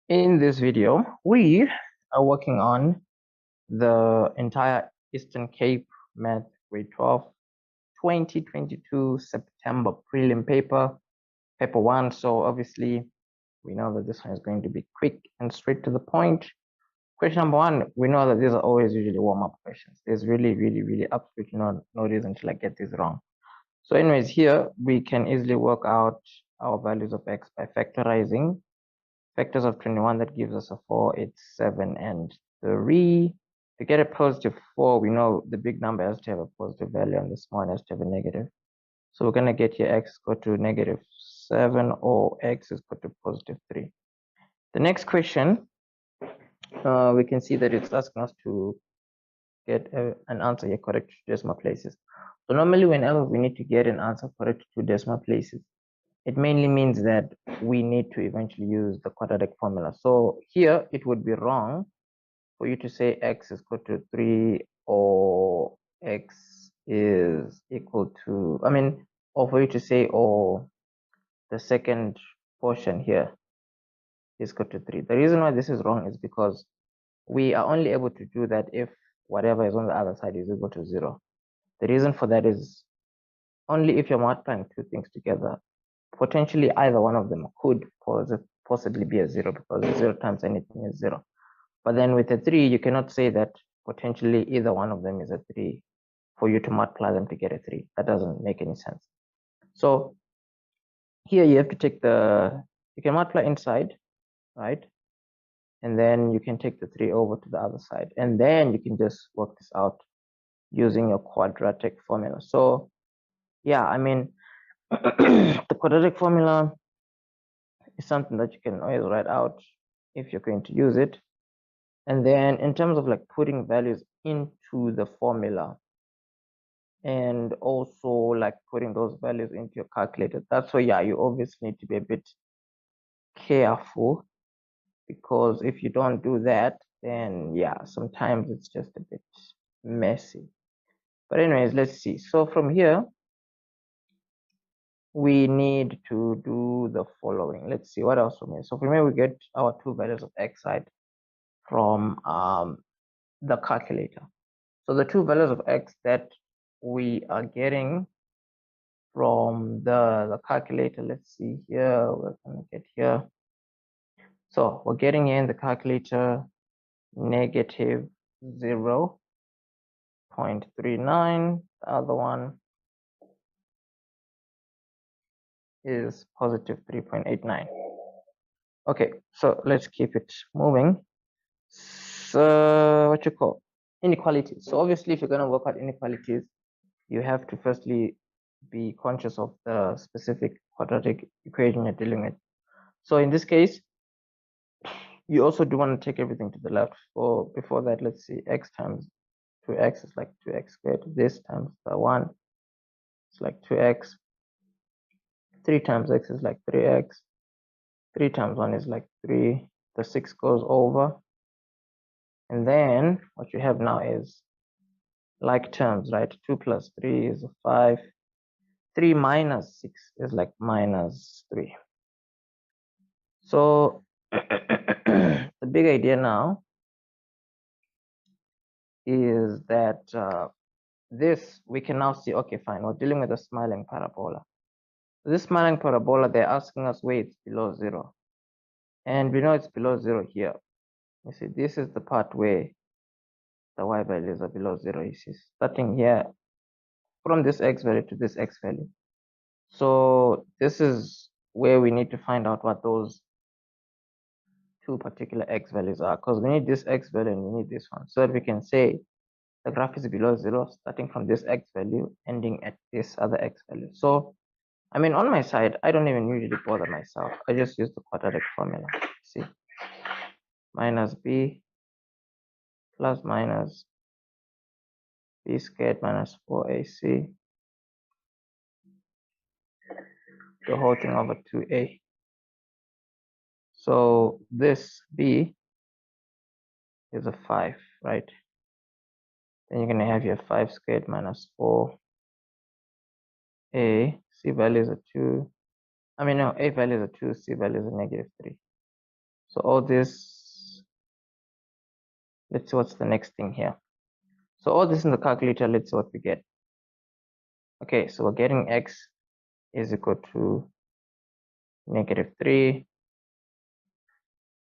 In this video, we are working on the entire Eastern Cape Math Grade 12 2022 September prelim paper 1. So obviously, we know that this one is going to be quick and straight to the point. Question number 1, we know that these are always usually warm-up questions. There's really absolutely no reason to get this wrong. So anyways, here we can easily work out our values of x by factorizing. Factors of 21, that gives us a 4, it's 7 and 3. To get a positive 4, we know the big number has to have a positive value and the small one has to have a negative. So we're going to get here x is equal to negative 7 or x is equal to positive 3. The next question, we can see that it's asking us to get an answer here correct to decimal places. So normally whenever we need to get an answer correct to decimal places, it mainly means that we need to eventually use the quadratic formula. So here it would be wrong for you to say x is equal to 3 or x is equal to, or for you to say, or the second portion here is equal to 3. The reason why this is wrong is because we are only able to do that if whatever is on the other side is equal to 0. The reason for that is only if you're multiplying two things together, potentially either one of them could possibly be a 0 because 0 times anything is 0. But then with a 3, you cannot say that potentially either one of them is a 3 for you to multiply them to get a 3. That doesn't make any sense. So here you have to take you can multiply inside, right? And then you can take the 3 over to the other side. And then you can just work this out using your quadratic formula. So yeah, the quadratic formula is something that you can always write out if you're going to use it. And then in terms of putting values into the formula and also putting those values into your calculator, that's why, yeah, you obviously need to be a bit careful, because if you don't do that, then yeah, sometimes it's just a bit messy. But anyways, let's see. So from here, we need to do the following. Let's see what else from here. So from here, we get our two values of x side from the calculator. So the two values of x that we are getting from the calculator, let's see here, we're going to get here. So we're getting here in the calculator negative 0.39. The other one is positive 3.89. Okay, so let's keep it moving. So what you call inequalities. So obviously, if you're going to work out inequalities, you have to firstly be conscious of the specific quadratic equation you're dealing with. So in this case, you also do want to take everything to the left. So before that, let's see, x times 2x is like 2x squared. This times the 1 is like 2x. 3 times x is like 3x. 3 times 1 is like 3. The 6 goes over. And then what you have now is like terms, right? 2 plus 3 is 5. 3 minus 6 is like minus 3. So the big idea now is that this, we can now see, okay, fine, we're dealing with a smiling parabola. This smiling parabola, they're asking us where it's below 0. And we know it's below 0 here. You see, this is the part where the y values are below 0. You see, starting here from this x value to this x value. So this is where we need to find out what those two particular x values are, because we need this x value and we need this one, so that we can say the graph is below 0 starting from this x value ending at this other x value. So on my side, I don't even usually bother myself. I just use the quadratic formula. See, minus b plus minus b squared minus 4ac, the whole thing over 2a. So this b is a 5, right? Then you're going to have your 5 squared minus 4a. C value is a 2. A value is a 2, C value is a negative 3. So all this, let's see what's the next thing here. So all this in the calculator, let's see what we get. Okay, so we're getting x is equal to -3.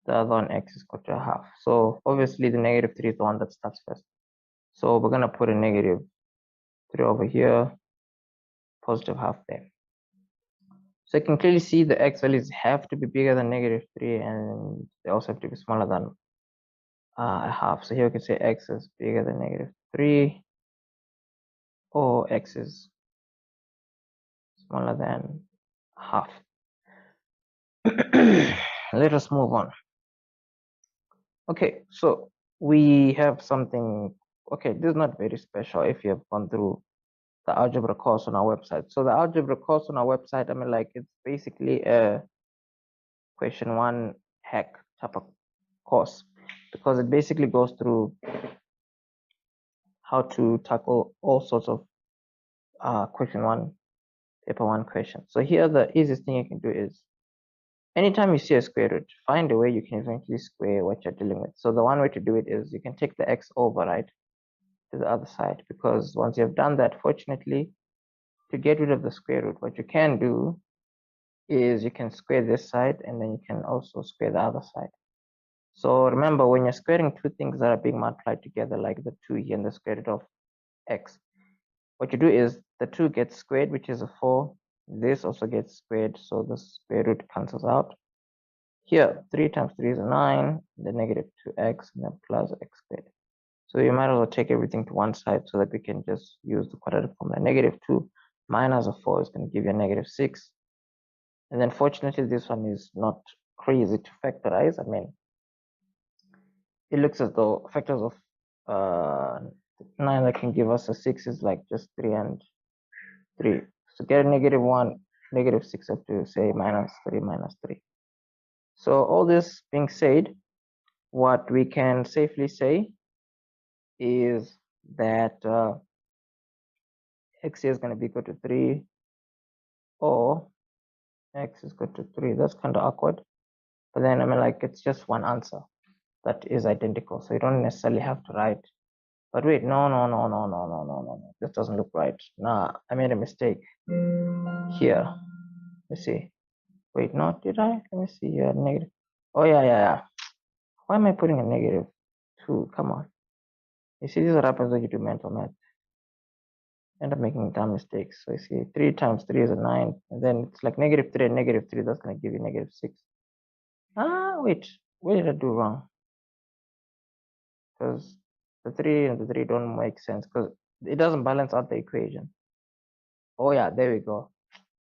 The other one, x is equal to a half. So obviously the -3 is the one that starts first. So we're gonna put a -3 over here, positive half there. So you can clearly see the x values have to be bigger than -3, and they also have to be smaller than a half. So here we can say x is bigger than -3, or x is smaller than half. Let us move on. Okay, so we have something. Okay, this is not very special if you have gone through the algebra course on our website. So the algebra course on our website, I mean, like, it's basically a question 1 hack type of course, because it basically goes through how to tackle all sorts of question 1, paper 1 questions. So here the easiest thing you can do is, anytime you see a square root, find a way you can eventually square what you're dealing with. So the one way to do it is you can take the x over, right, to the other side, because once you've done that, fortunately, to get rid of the square root, what you can do is you can square this side, and then you can also square the other side. So remember, when you're squaring two things that are being multiplied together, like the 2 here and the square root of x, what you do is the 2 gets squared, which is a 4. This also gets squared, so the square root cancels out. Here, 3 times 3 is a 9, the -2x, and then plus x squared. So you might as well take everything to one side so that we can just use the quadratic formula. -2 minus a 4 is going to give you a -6. And then fortunately, this one is not crazy to factorize. I mean, it looks as though factors of 9 that can give us a 6 is like just 3 and 3. So get a -1, -6 up to say -3 minus 3. So all this being said, what we can safely say is that x is going to be equal to 3, or x is equal to 3. That's kind of awkward. But then, I mean, like, it's just one answer that is identical. So you don't necessarily have to write. But wait, no. This doesn't look right. Nah, I made a mistake here. Let's see. Wait, no, did I? Let me see here. Negative. Oh, yeah. Why am I putting a -2? Come on. You see, this is what happens when you do mental math. End up making dumb mistakes. So you see, 3 times 3 is a 9. And then it's like -3 and -3. That's going to give you -6. Wait. What did I do wrong? Because the 3 and the 3 don't make sense, because it doesn't balance out the equation. Oh, yeah, there we go.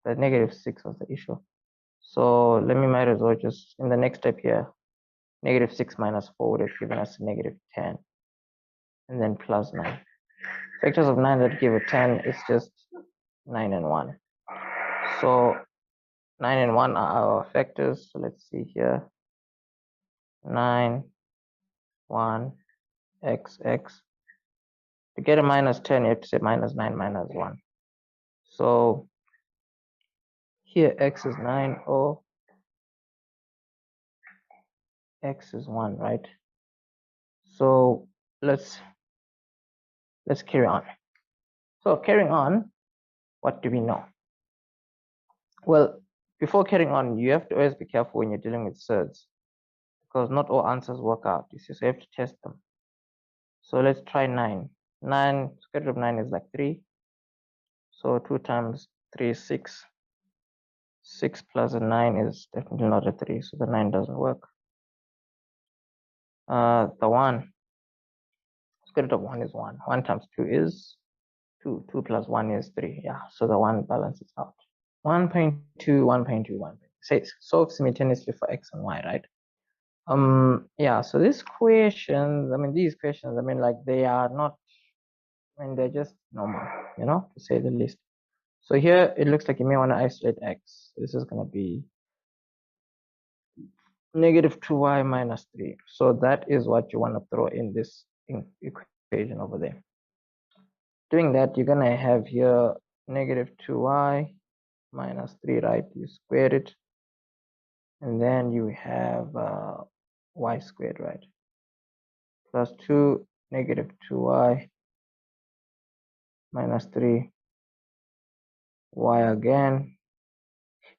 The -6 was the issue. So let me might as well just, in the next step here, -6 minus 4 would have given us a -10. And then plus 9. Factors of 9 that give a 10 is just 9 and 1. So 9 and 1 are our factors. So let's see here. 9, 1, x. To get a -10, you have to say -9 minus 1. So here x is 9, or x is 1, right? So let's carry on. So carrying on, what do we know? Well, before carrying on, you have to always be careful when you're dealing with surds, because not all answers work out. You see, so you have to test them. So let's try 9. 9, square root of 9 is like 3. So 2 times 3 is 6. 6 plus a 9 is definitely not a 3, so the 9 doesn't work. The 1, square root of 1 is 1. 1 times 2 is 2. 2 plus 1 is 3. Yeah, so the 1 balances out. 1.2, 1.2, 1.2. Say solve simultaneously for x and y, right? Yeah, so these questions, like, they are not, they're just normal, to say the least. So here it looks like you may want to isolate x. This is going to be -2y minus 3. So that is what you want to throw in this equation over there. Doing that, you're going to have here -2y minus 3, right? You square it, and then you have y squared, right? Plus 2 negative 2y minus 3 y again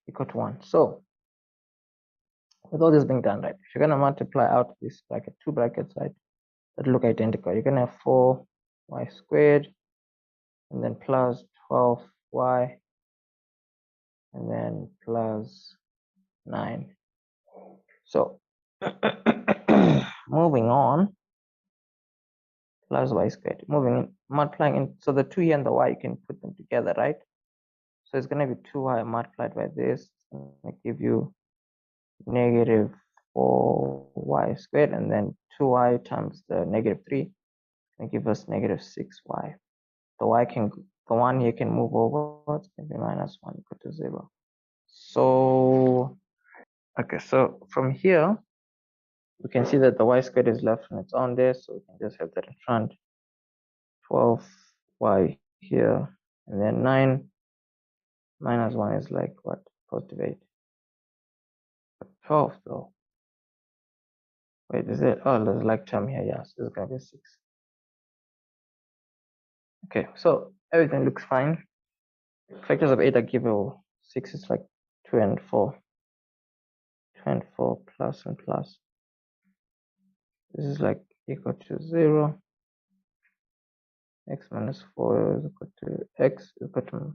equal to 1. So with all this being done, right, if you're going to multiply out this bracket, two brackets, right, that look identical, you're going to have 4y squared and then plus 12y and then plus 9. So moving on, plus y squared, moving in, multiplying in, so the 2 here and the y, you can put them together, right? So it's going to be 2y multiplied by this, it's going to give you negative 4y squared, and then 2y times the negative 3 and give us negative 6y. The one here can move over, it's going to be minus 1 equal to 0. So okay, so from here we can see that the y squared is left on its own there, so we can just have that in front. 12y here, and then 9 minus 1 is like what? Positive 8. 12 though. Wait, is it? Oh, there's like term here. Yes, this is gonna be 6. Okay, so everything looks fine. Factors of 8 are given. 6 is like 2 and 4. 2 and 4 plus and plus. This is like equal to 0. X minus 4 is equal to x equal to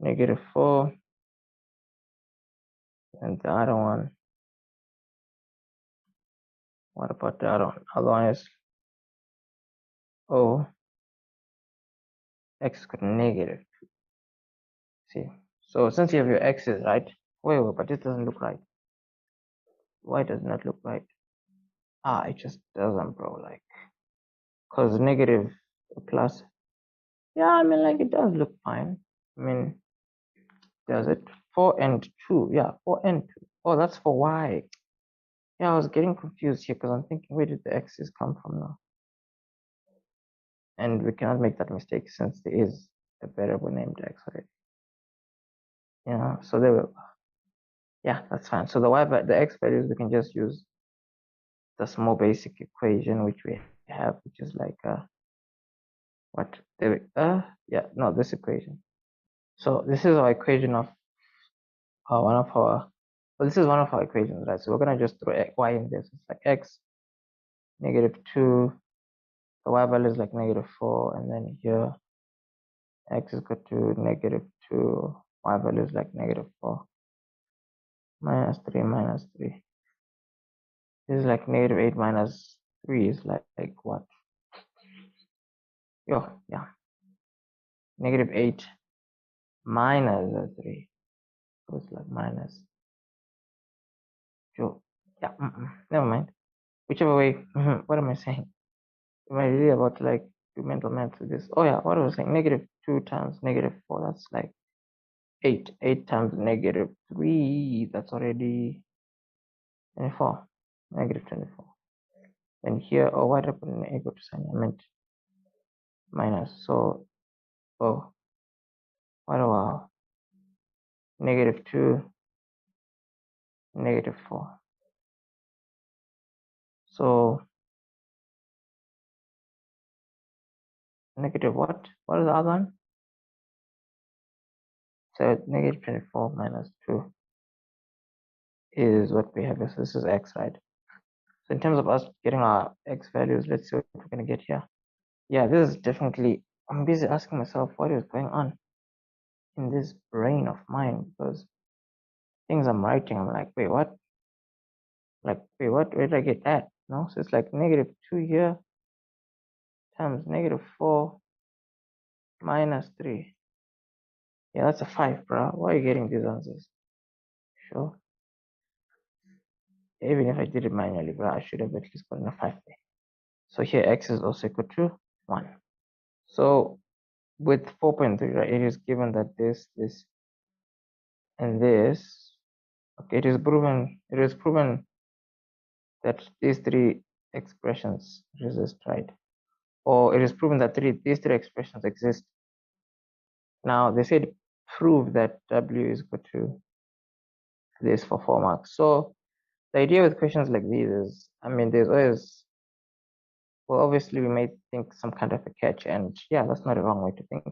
negative 4. And the other one, what about the other one? Other one is x is equal to negative 2. See, so since you have your x's, right? Wait, but it doesn't look right. Why does not look right? It just doesn't, bro. Like, cause negative plus, yeah, I mean, like, it does look fine. I mean, does it? 4 and 2, yeah, 4 and 2. Oh, that's for y. Yeah, I was getting confused here because I'm thinking, where did the x's come from now? And we cannot make that mistake since there is a variable named x already. Yeah, so there we go. Yeah, that's fine. So the x values, we can just use the small basic equation which we have, which is like what? Yeah, no, this equation. So this is our equation of one of our. Well, this is one of our equations, right? So we're gonna just throw y in this. It's like x negative 2. The y value is like negative 4, and then here x is equal to negative 2. Y value is like negative 4 minus 3 minus 3. This is like negative 8 minus 3 is like what? Yeah. Negative 8 minus 3. So it's like minus. Sure. Yeah. Never mind. Whichever way. What am I saying? Am I really about to like do mental math with this? Oh yeah. What was I saying? Negative 2 times negative 4. That's like 8. 8 times negative 3. That's already 24. Negative 24. And here, why did I put an equal to sign? I meant minus. So, wow. Negative 2, negative 4. So, negative what? What is the other one? So, negative 24 minus 2 is what we have. So, this is x, right? So, in terms of us getting our x values, let's see what we're going to get here. Yeah, this is definitely, I'm busy asking myself what is going on in this brain of mine, because things I'm writing, I'm like, wait, what? Like, wait, what? Where did I get that? No, so it's like negative 2 here times negative 4 minus 3. Yeah, that's a 5, bro. Why are you getting these answers? Sure. Even if I did it manually, bro, I should have at least gotten a 5 there. So here x is also equal to 1. So with 4.3, right, it is given that this, and this, okay, it is proven that these three expressions exist, right? Or it is proven that these three expressions exist. Now they said prove that w is equal to this for 4 marks. So the idea with questions like these is, I mean, there's always, well, obviously we may think some kind of a catch, and yeah, that's not a wrong way to think.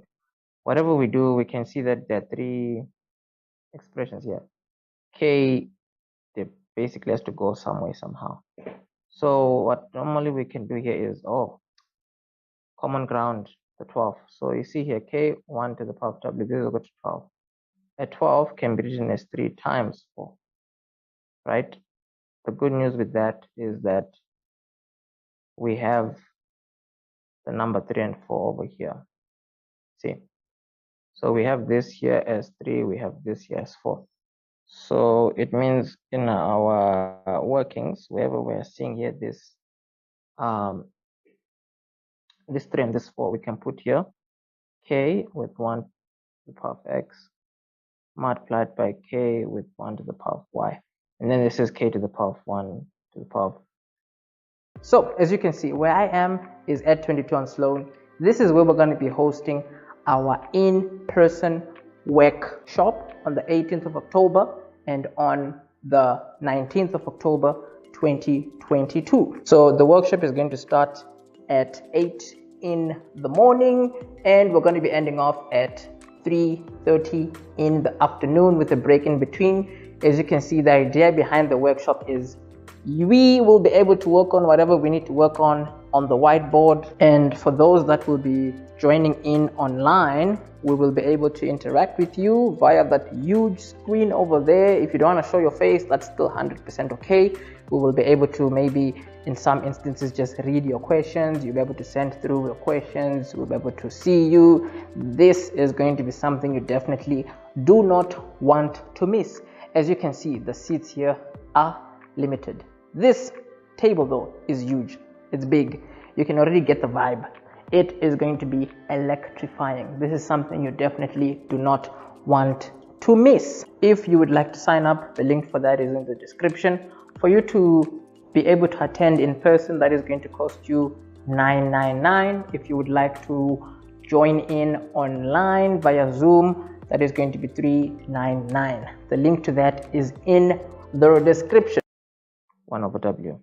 Whatever we do, we can see that there are three expressions here. K, they basically has to go some way somehow. So what normally we can do here is, common ground, the 12. So you see here, K, 1 to the power of W, this is equal to 12. A 12 can be written as 3 times 4, right? The good news with that is that we have the number 3 and 4 over here. See, so we have this here as 3, we have this here as 4. So it means in our workings, wherever we're seeing here this 3 and this 4, we can put here K with 1 to the power of X multiplied by K with 1 to the power of Y. And then this is K to the power of 1 to the power of. So as you can see, where I am is at 22 on Sloan. This is where we're going to be hosting our in-person workshop on the 18th of October and on the 19th of October 2022. So the workshop is going to start at 8 in the morning and we're going to be ending off at 3:30 in the afternoon with a break in between. As you can see, the idea behind the workshop is we will be able to work on whatever we need to work on the whiteboard, and for those that will be joining in online, we will be able to interact with you via that huge screen over there. If you don't want to show your face, that's still 100% okay. We will be able to maybe in some instances just read your questions. You'll be able to send through your questions. We'll be able to see you. This is going to be something you definitely do not want to miss. As you can see, the seats here are limited. This table though is huge. It's big. You can already get the vibe. It is going to be electrifying. This is something you definitely do not want to miss. If you would like to sign up, the link for that is in the description. For you to be able to attend in person, that is going to cost you $999. If you would like to join in online via Zoom, that is going to be $399. The link to that is in the description. 1 over W.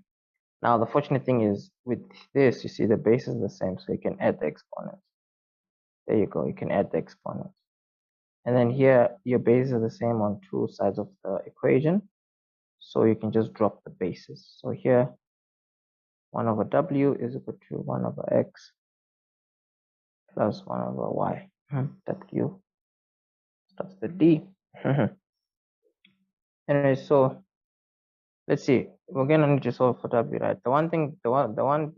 Now the fortunate thing is with this, you see the base is the same, so you can add the exponents. There you go, you can add the exponents. And then here your bases are the same on two sides of the equation, so you can just drop the bases. So here 1 over W is equal to 1 over X plus 1 over Y. W starts the D. Anyway, so let's see, we're gonna need to solve for W, right? The one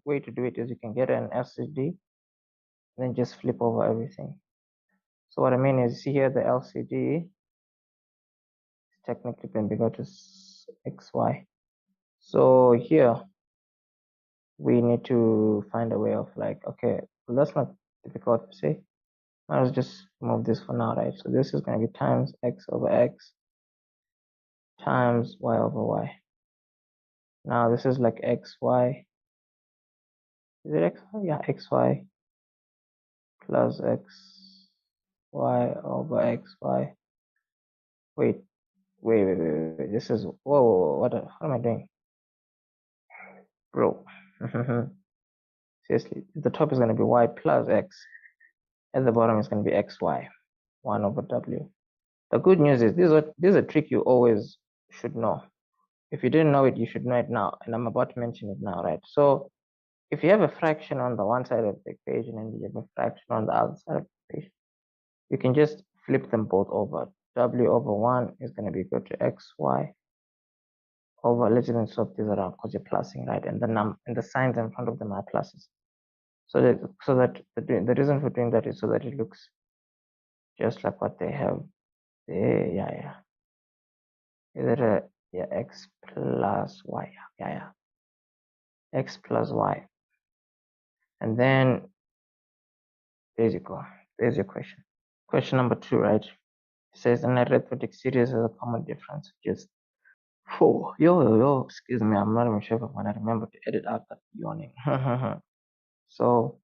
way to do it is you can get an LCD, then just flip over everything. So what I mean is, see here, the LCD is technically can be equal to XY. So here we need to find a way of like, okay, well, that's not difficult to say. Let's just move this for now, right? So this is going to be times X over X times Y over Y. Now this is like XY. Is it XY? Yeah, XY plus XY over XY. Wait. This is, whoa, what am I doing? Bro. Seriously, the top is going to be Y plus X. At the bottom is going to be XY, 1 over W. The good news is this is a trick you always should know. If you didn't know it, you should know it now. And I'm about to mention it now, right? So if you have a fraction on the one side of the equation and you have a fraction on the other side of the equation, you can just flip them both over. W over 1 is going to be equal to XY over, let's even swap these around because you're plussing, right? And the signs in front of them are pluses. So that the reason for doing that is so that it looks just like what they have there. Yeah. Is it X plus Y? Yeah. X plus Y. And then there you go. There's your question. Question number 2, right? It says an arithmetic series has a common difference. Just yo, excuse me, I'm not even sure if I'm gonna remember to edit out that yawning. So,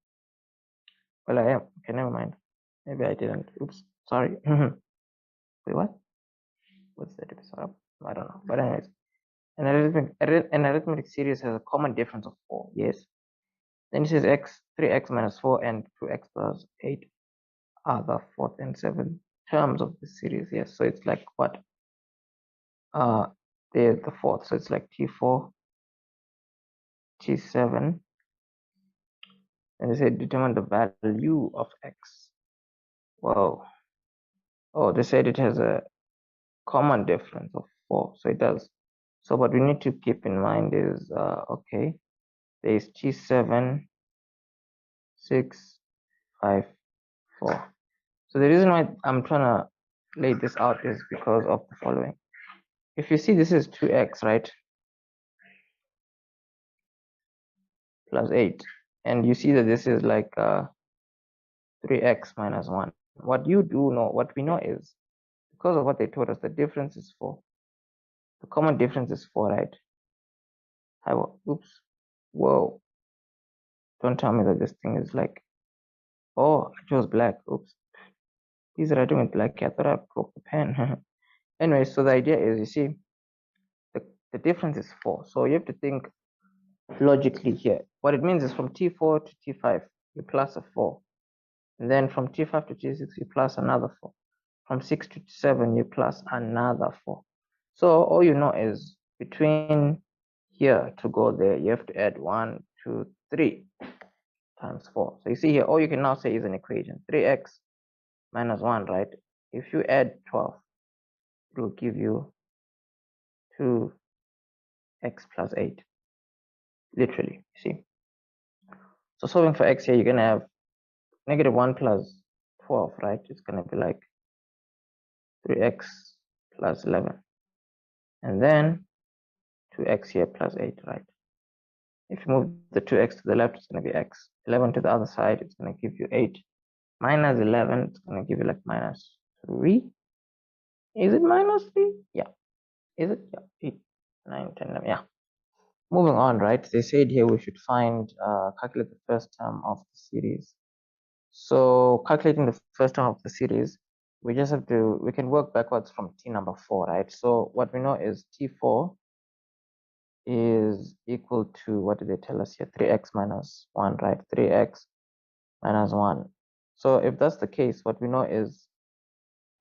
well, I am. Okay, never mind. Maybe I didn't. Oops, sorry. Wait, what? What's that episode? I don't know. But anyways, An arithmetic series has a common difference of 4, yes. Then it says 3x minus 4 and 2x plus 8 are the fourth and seventh terms of the series, yes. So it's like what? They're the fourth, so it's like T4, T7, and they say determine the value of x. Wow. Oh, they said it has a common difference of 4, so it does. So what we need to keep in mind is, okay, there is T7, 6, 5, 4. So the reason why I'm trying to lay this out is because of the following. If you see this is 2x, right, plus 8, and you see that this is like 3x minus 1. What we know is, because of what they told us, the difference is 4. The common difference is 4, right? Oops. Whoa. Don't tell me that this thing is like, oh, I chose black. Oops. He's writing with black. I thought I broke the pen. Anyway, so the idea is, you see, the difference is 4. So you have to think logically here. What it means is from T4 to T5, you plus a 4. And then from T5 to T6, you plus another 4. From 6 to 7, you plus another 4. So all you know is between here to go there, you have to add 1, 2, 3 times 4. So you see here, all you can now say is an equation. 3x minus 1, right? If you add 12, it will give you 2x plus 8. Literally, you see. So solving for x here, you're going to have negative 1 plus 12, right? It's going to be like 3x plus 11. And then 2x here plus 8, right? If you move the 2x to the left, it's going to be x. 11 to the other side, it's going to give you 8. Minus 11, it's going to give you like minus 3. Is it minus 3? Yeah. Is it? Yeah. 8, 9, 10, 11. Yeah. Moving on, right? They said here we should calculate the first term of the series. So calculating the first term of the series, we can work backwards from t number 4, right? So what we know is t4 is equal to, what did they tell us here? 3x minus 1, right? 3x minus 1. So if that's the case, what we know is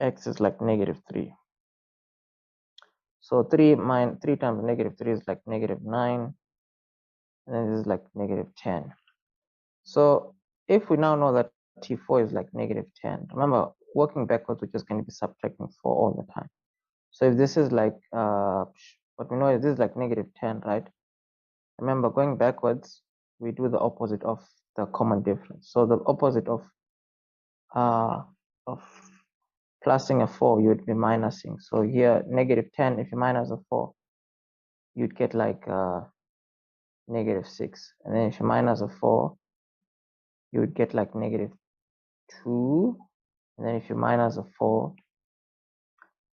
x is like negative 3. So 3 times negative 3 is like negative 9. And then this is like negative 10. So if we now know that T4 is like negative 10, remember, working backwards, we're just going to be subtracting 4 all the time. So if this is like, what we know is this is like negative 10, right? Remember, going backwards, we do the opposite of the common difference. So the opposite of plusing a 4, you would be minusing. So here, negative 10, if you minus a 4, you'd get like negative 6. And then if you minus a 4, you would get like negative 2. And then if you minus a 4,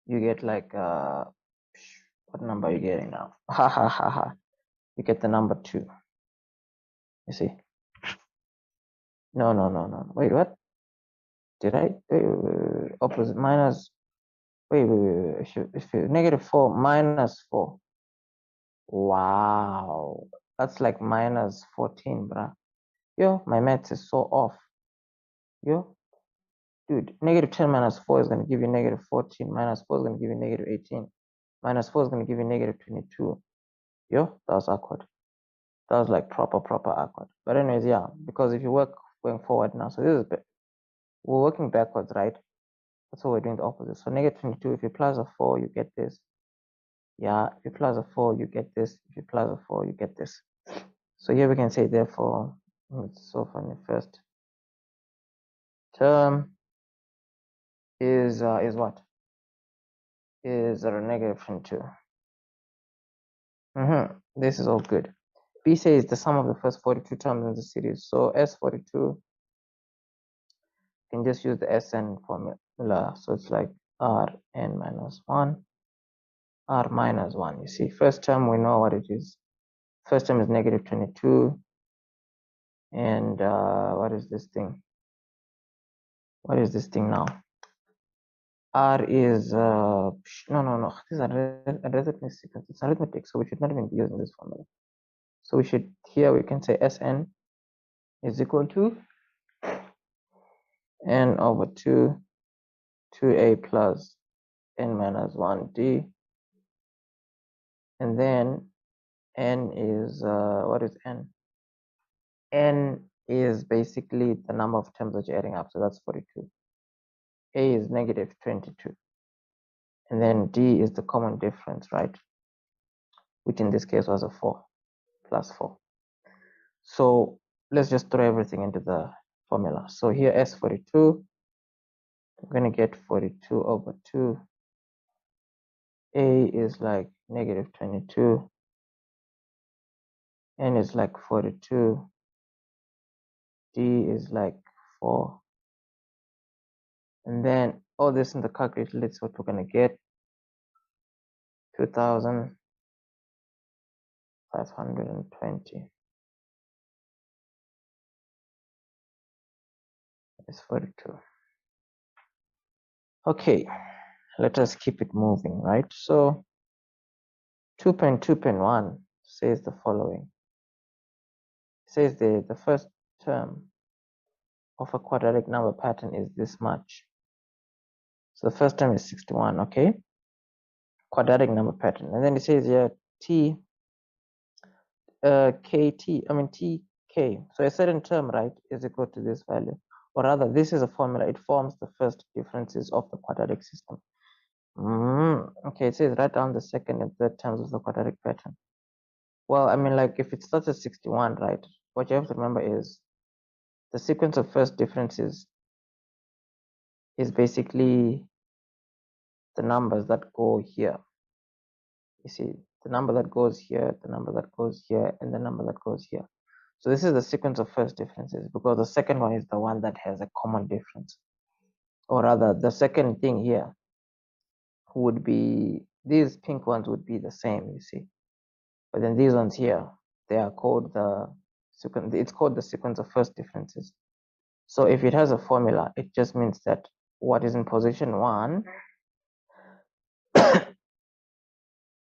you get like what number are you getting now? Ha ha ha ha. You get the number 2. You see? No. Wait, what? Did I? Opposite minus. Wait. If you negative 4 minus 4. Wow. That's like minus 14, bruh. Yo, my maths is so off. Yo, dude, negative 10 minus 4 is going to give you negative 14. Minus 4 is going to give you negative 18. Minus 4 is going to give you negative 22. Yo, that was awkward. That was like proper awkward. But anyways, yeah, because if you work going forward now, so this is, we're working backwards, right? That's what we're doing the opposite. So negative 22, if you plus a 4, you get this. Yeah, if you plus a 4, you get this. If you plus a 4, you get this. So here we can say, therefore, it's so funny. First term is what? Is a negative 22. This is all good. B says the sum of the first 42 terms in the series. So S42, you can just use the Sn formula. So it's like Rn minus 1, R minus 1. You see, first term, we know what it is. First term is negative 22. And what is this thing? What is this thing now? R is no, these are arithmetic sequence. It's arithmetic, so we should not even be using this formula. So we should, here we can say Sn is equal to n over 2 2a plus n minus 1d, and then n is what is n? N is basically the number of terms that you're adding up, so that's 42. A is negative 22, and then d is the common difference, right? Which in this case was a 4 plus 4. So let's just throw everything into the formula. So here S42, I'm going to get 42 over 2. A is like negative 22. N is like 42. D is like 4. And then all this in the calculator, let's see what we're going to get. 2,520 is 42. Okay, let us keep it moving, right? So 2.2.1 says the following. It says the first term of a quadratic number pattern is this much. So the first term is 61, okay? Quadratic number pattern. And then it says here tk, so a certain term, right, is equal to this value. Or rather, this is a formula. It forms the first differences of the quadratic system. Okay, it says write down the second and third terms of the quadratic pattern. Well, I mean, like if it starts at 61, right, what you have to remember is the sequence of first differences is basically the numbers that go here. You see, the number that goes here, the number that goes here, and the number that goes here. So this is the sequence of first differences, because the second one is the one that has a common difference. Or rather, the second thing here would be, these pink ones would be the same, you see. But then these ones here, they are called the sequence, it's called the sequence of first differences. So if it has a formula, it just means that what is in position 1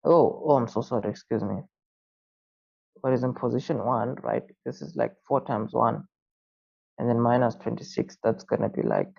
oh, I'm so sorry, excuse me. What is in position 1, right? This is like 4 times 1, and then minus 26. That's gonna be like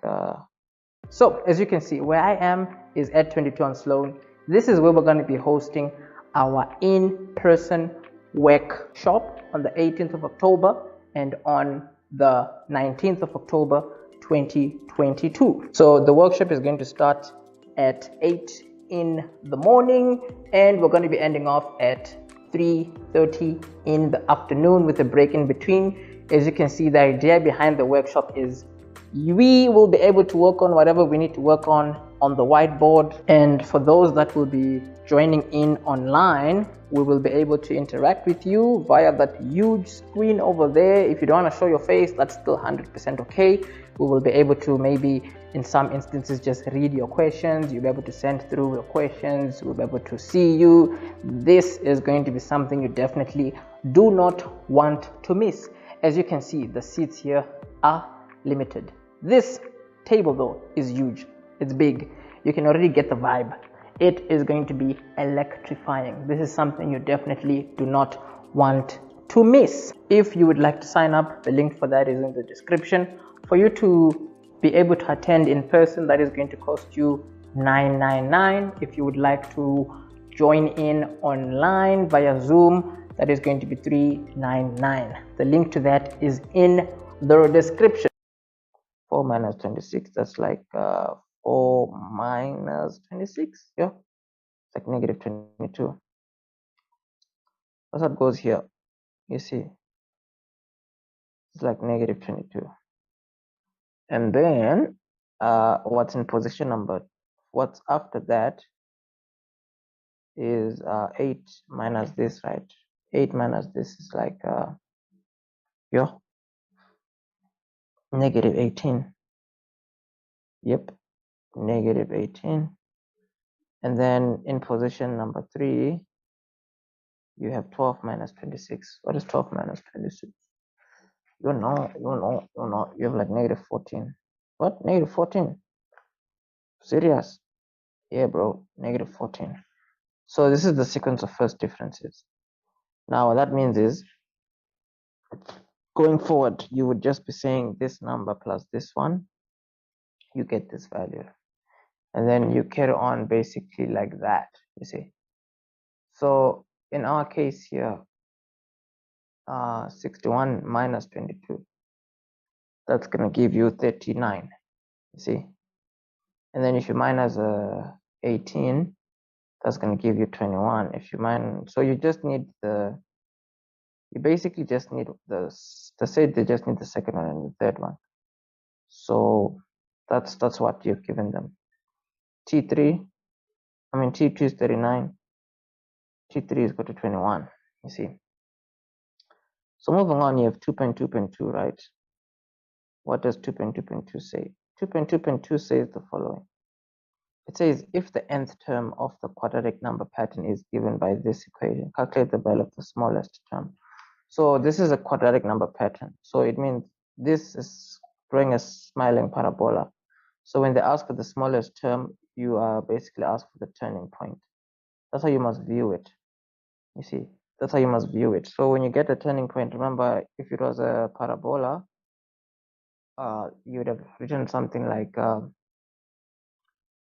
So as you can see, where I am is at 22 on Sloan. This is where we're going to be hosting our in-person workshop on the 18th of October and on the 19th of October 2022. So the workshop is going to start at 8 in the morning, and we're going to be ending off at 3:30 in the afternoon with a break in between. As you can see, the idea behind the workshop is we will be able to work on whatever we need to work on the whiteboard, and for those that will be joining in online, we will be able to interact with you via that huge screen over there. If you don't want to show your face, that's still 100% okay. We will be able to maybe in some instances just read your questions. You'll be able to send through your questions. We'll be able to see you. This is going to be something you definitely do not want to miss. As you can see, the seats here are limited. This table though is huge. It's big. You can already get the vibe. It is going to be electrifying. This is something you definitely do not want to miss. If you would like to sign up, the link for that is in the description. For you to be able to attend in person, that is going to cost you $999. If you would like to join in online via Zoom, that is going to be $399. The link to that is in the description. 4 minus 26, that's like 4 minus 26, yeah, it's like negative 22. That's what goes here, you see, it's like negative 22. And then what's in position number, what's after that is 8 minus this, right? 8 minus this is like yeah, negative 18. Yep, negative 18. And then in position number 3, you have 12 minus 26. What is 12 minus 26? You know, you have like negative 14. What? Negative 14? Serious? Yeah, bro, negative 14. So this is the sequence of first differences. Now what that means is, going forward, you would just be saying this number plus this one, you get this value. And then you carry on basically like that, you see. So in our case here, 61 minus 22, that's going to give you 39, you see. And then if you minus 18, that's going to give you 21. If you minus, so you just need you basically just need they just need the second one and the third one. So that's what you've given them. T2 is 39, T3 is equal to 21, you see. So moving on, you have 2.2.2, right? What does 2.2.2 say? 2.2.2 says the following. It says, if the nth term of the quadratic number pattern is given by this equation, calculate the value of the smallest term. So this is a quadratic number pattern. So it means this is drawing a smiling parabola. So when they ask for the smallest term, you are basically asked for the turning point. That's how you must view it. You see, that's how you must view it. So when you get a turning point, remember, if it was a parabola, you would have written something like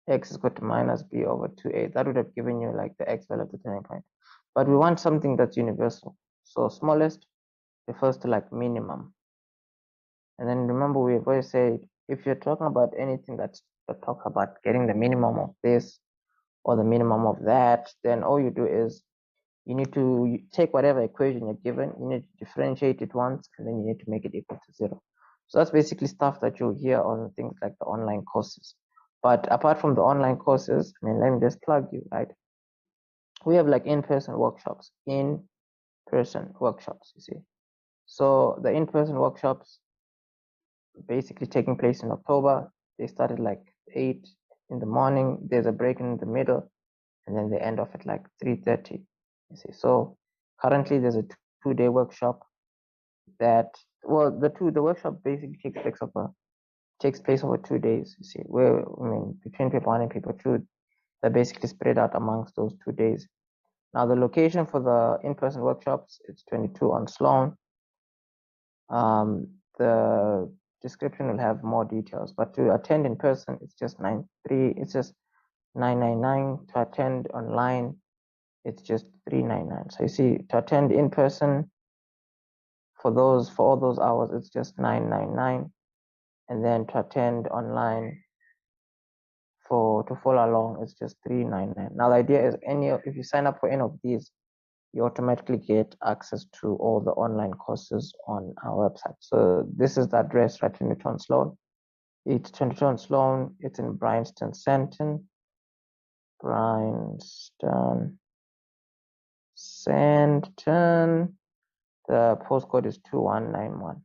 x is equal to minus b over 2a. That would have given you like the x value of the turning point. But we want something that's universal. So smallest refers to like minimum. And then remember, we've always said, if you're talking about anything that talks about getting the minimum of this or the minimum of that, then all you do is you need to take whatever equation you're given, you need to differentiate it once, and then you need to make it equal to 0. So that's basically stuff that you'll hear on things like the online courses. But apart from the online courses, I mean, let me just plug you, right? We have like in-person workshops, you see. So the in-person workshops basically taking place in October. They started like 8 in the morning. There's a break in the middle, and then they end off at like 3:30. You see, so currently there's a 2-day workshop that, well, the workshop basically takes place over 2 days. You see, where I mean between paper 1 and paper 2, they're basically spread out amongst those 2 days. Now the location for the in-person workshops, it's 22 on Sloan. The description will have more details, but to attend in person, it's just 999. To attend online, it's just 399. So you see, to attend in person for all those hours, it's just 999, and then to attend online to follow along, it's just 399. Now the idea is, if you sign up for any of these, you automatically get access to all the online courses on our website. So this is the address, right, in Newton Sloan. It's 22 on Sloan. It's in Bryanston, Centon. The postcode is 2191.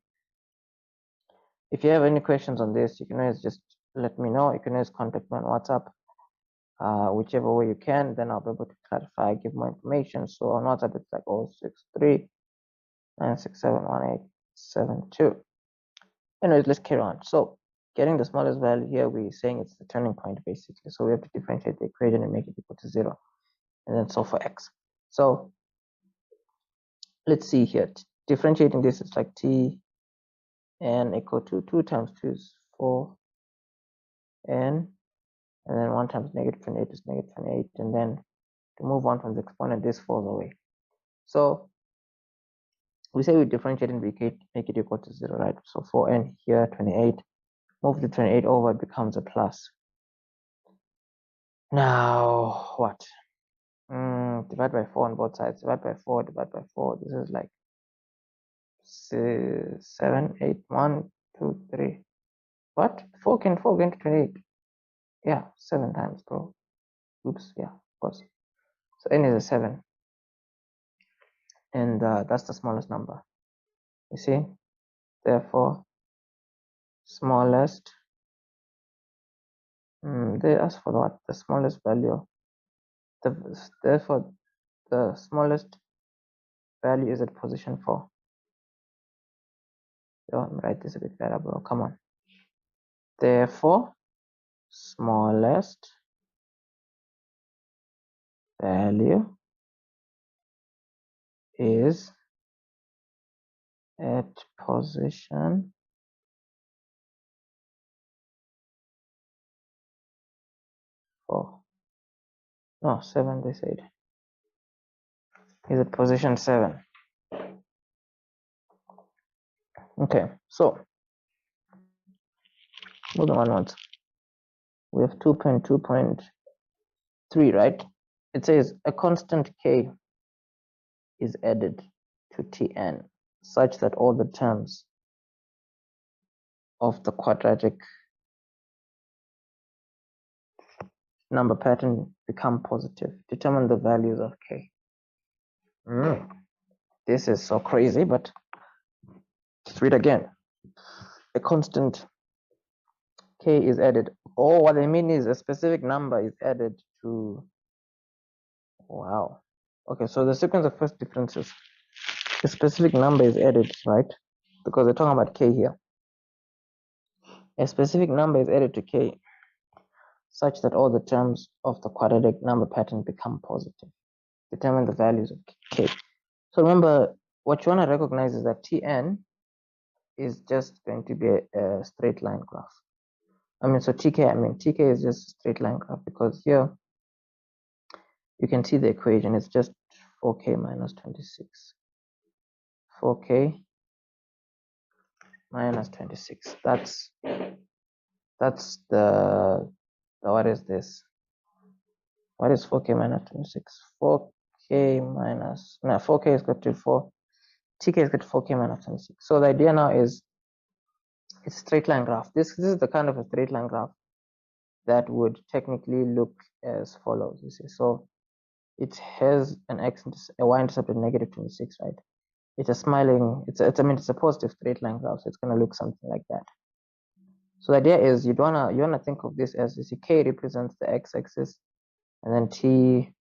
If you have any questions on this, you can always just let me know. You can always contact me on WhatsApp, whichever way you can. Then I'll be able to clarify, give more information. So on WhatsApp, it's like 063 9671872. Anyways, let's carry on. So getting the smallest value here, we're saying it's the turning point basically. So we have to differentiate the equation and make it equal to 0, and then solve for x. So let's see here. Differentiating this, is like t n equal to 2 times 2 is 4n, and then 1 times negative 28 is negative 28, and then to move on from the exponent, this falls away. So we say we differentiate and make it equal to 0, right? So 4n here, 28. Move the 28 over, it becomes a plus. Now what? Divide by 4 on both sides. Divide by 4, divide by 4. This is like 7, 8, 1, 2, 3. What? 4 can 4 get to 28. Yeah, 7 times, bro. Oops, yeah, of course. So n is a 7. And that's the smallest number. You see? Therefore, smallest. They ask for what? The smallest value. Therefore, the smallest value is at position 4. So let me write this a bit better, bro. Come on. Therefore, smallest value is at position 4. No, 7 they said. Is at position 7. Okay, so moving onwards. We have 2.2.3, right? It says a constant k is added to Tn such that all the terms of the quadratic number pattern become positive. Determine the values of k. This is so crazy, but let's read again. A constant k is added. Oh, what I mean is a specific number is added to. Wow. Okay, so the sequence of first differences. A specific number is added, right? Because we're talking about k here. A specific number is added to k such that all the terms of the quadratic number pattern become positive. Determine the values of k. So remember, what you want to recognize is that Tn is just going to be a straight line graph. TK is just a straight line graph because here you can see the equation. It's just 4k minus 26. 4k minus 26. That's the what is this? What is 4k minus 26? 4k minus, no, 4k is equal to 4. TK is equal to 4k minus 26. So the idea now is it's a straight line graph. This is the kind of a straight line graph that would technically look as follows. You see, so it has a y-intercept of negative 26, right? It's a smiling. It's a positive straight line graph, so it's going to look something like that. So the idea is you wanna think of this as, you see, k represents the x-axis, and then k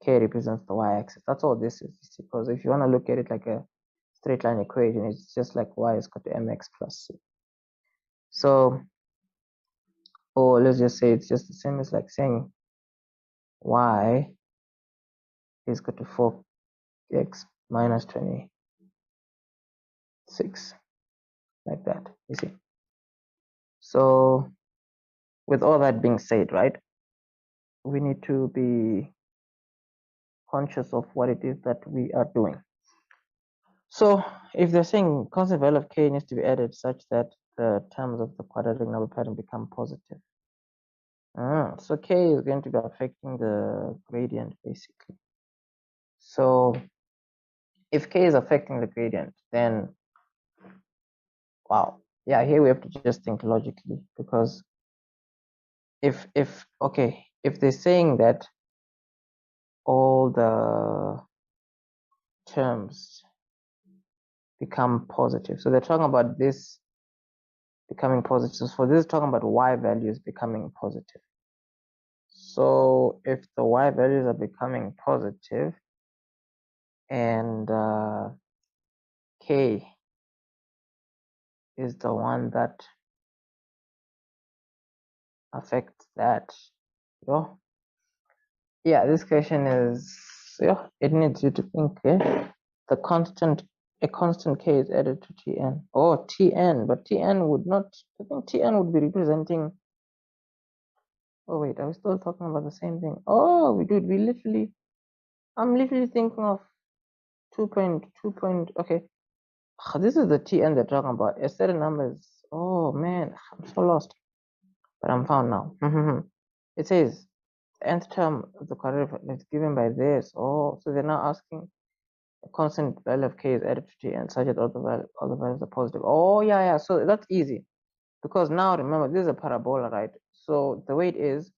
represents the y-axis. That's all this is, you see, because if you want to look at it like a straight line equation, it's just like y is equal to mx plus c. So, or let's just say it's just the same as like saying y is equal to 4x minus 26, like that, you see. So with all that being said, right, we need to be conscious of what it is that we are doing. So if they're saying constant value of k needs to be added such that the terms of the quadratic number pattern become positive. So k is going to be affecting the gradient basically. So if k is affecting the gradient, then wow, yeah, here we have to just think logically, because if they're saying that all the terms become positive, so they're talking about this becoming positive. So for this, talking about y values becoming positive. So if the y values are becoming positive and k is the one that affects that, yeah, this question is, it needs you to think. A constant k is added to Tn. Oh, Tn, but Tn would not, I think Tn would be representing, oh wait, are we still talking about the same thing? Oh, I'm literally thinking of 2.2. Okay, this is the Tn they're talking about. A certain numbers. Oh man, I'm so lost, but I'm found now. It says the nth term of the quadratic is given by this. Oh, so they're now asking a constant value of k is added to Tn such that all the values are positive. Oh yeah. So that's easy, because now remember this is a parabola, right? So the way it is,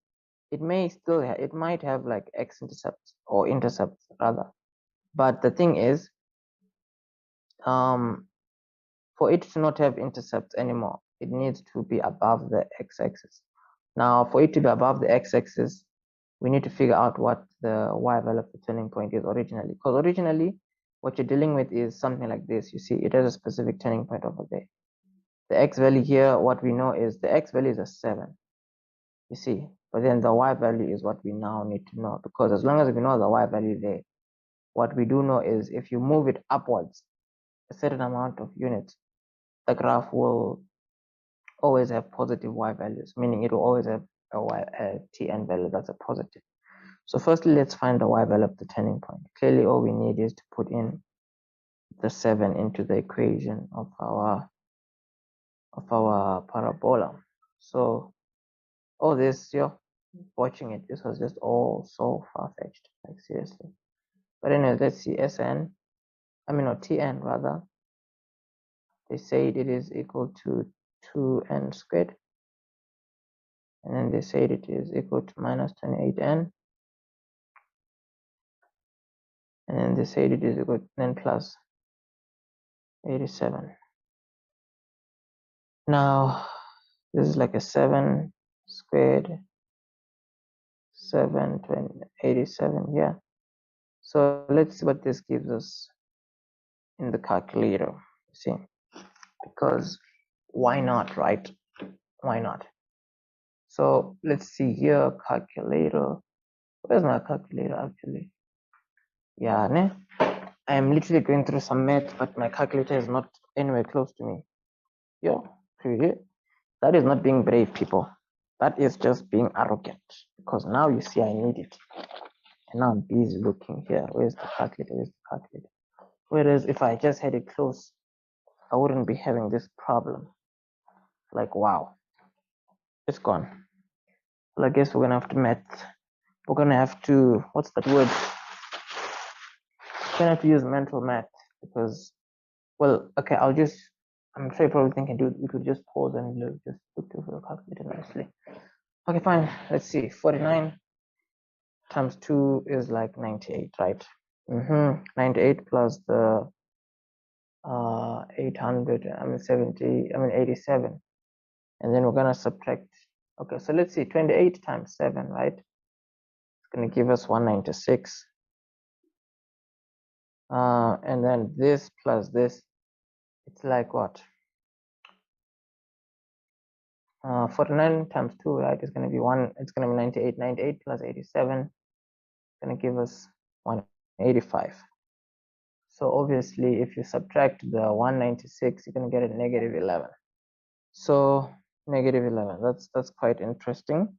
it might have like x-intercepts or intercepts rather, but the thing is, for it to not have intercepts anymore, it needs to be above the x-axis. Now, for it to be above the x-axis, we need to figure out what the y value of the turning point is originally. Because originally, what you're dealing with is something like this. You see, it has a specific turning point over there. The x value here, what we know is the x value is a 7. you see. But then the y value is what we now need to know, because as long as we know the y value there, what we do know is if you move it upwards a certain amount of units, the graph will always have positive y values, meaning it will always have a tn value that's a positive. So firstly, let's find the y value of the turning point. Clearly, all we need is to put in the 7 into the equation of our parabola. So all this, you're watching it, this was just all so far-fetched, like seriously. But anyways, let's see. Tn rather, they said it is equal to 2n squared, and then they said it is equal to minus 28n, and then they said it is equal to n plus 87. Now this is like a 7 squared 87, yeah. So let's see what this gives us in the calculator, see, because why not, right? Why not? So let's see here, calculator. Where's my calculator actually? Yeah, ne? I am literally going through some math, but my calculator is not anywhere close to me. Yo, that is not being brave, people. That is just being arrogant, because now you see I need it. And now I'm busy looking here. Where's the calculator? Where's the calculator? Whereas if I just had it close, I wouldn't be having this problem. Like, wow, it's gone. Well, I guess we're gonna have to we're gonna have to, what's that word? We're gonna have to use mental math, because, well, okay, I'm sure you probably think we could just pause and just look through the calculator nicely. Okay, fine, let's see. 49 times 2 is like 98, right? 98 plus the 87, and then we're gonna subtract. Okay, so let's see, 28 times 7, right? It's gonna give us 196, and then this plus this, it's like what? 49 times 2, right? It's gonna be 98. 98 plus 87 is gonna give us 185. So obviously, if you subtract the 196, you're gonna get a negative 11. So negative 11. That's quite interesting,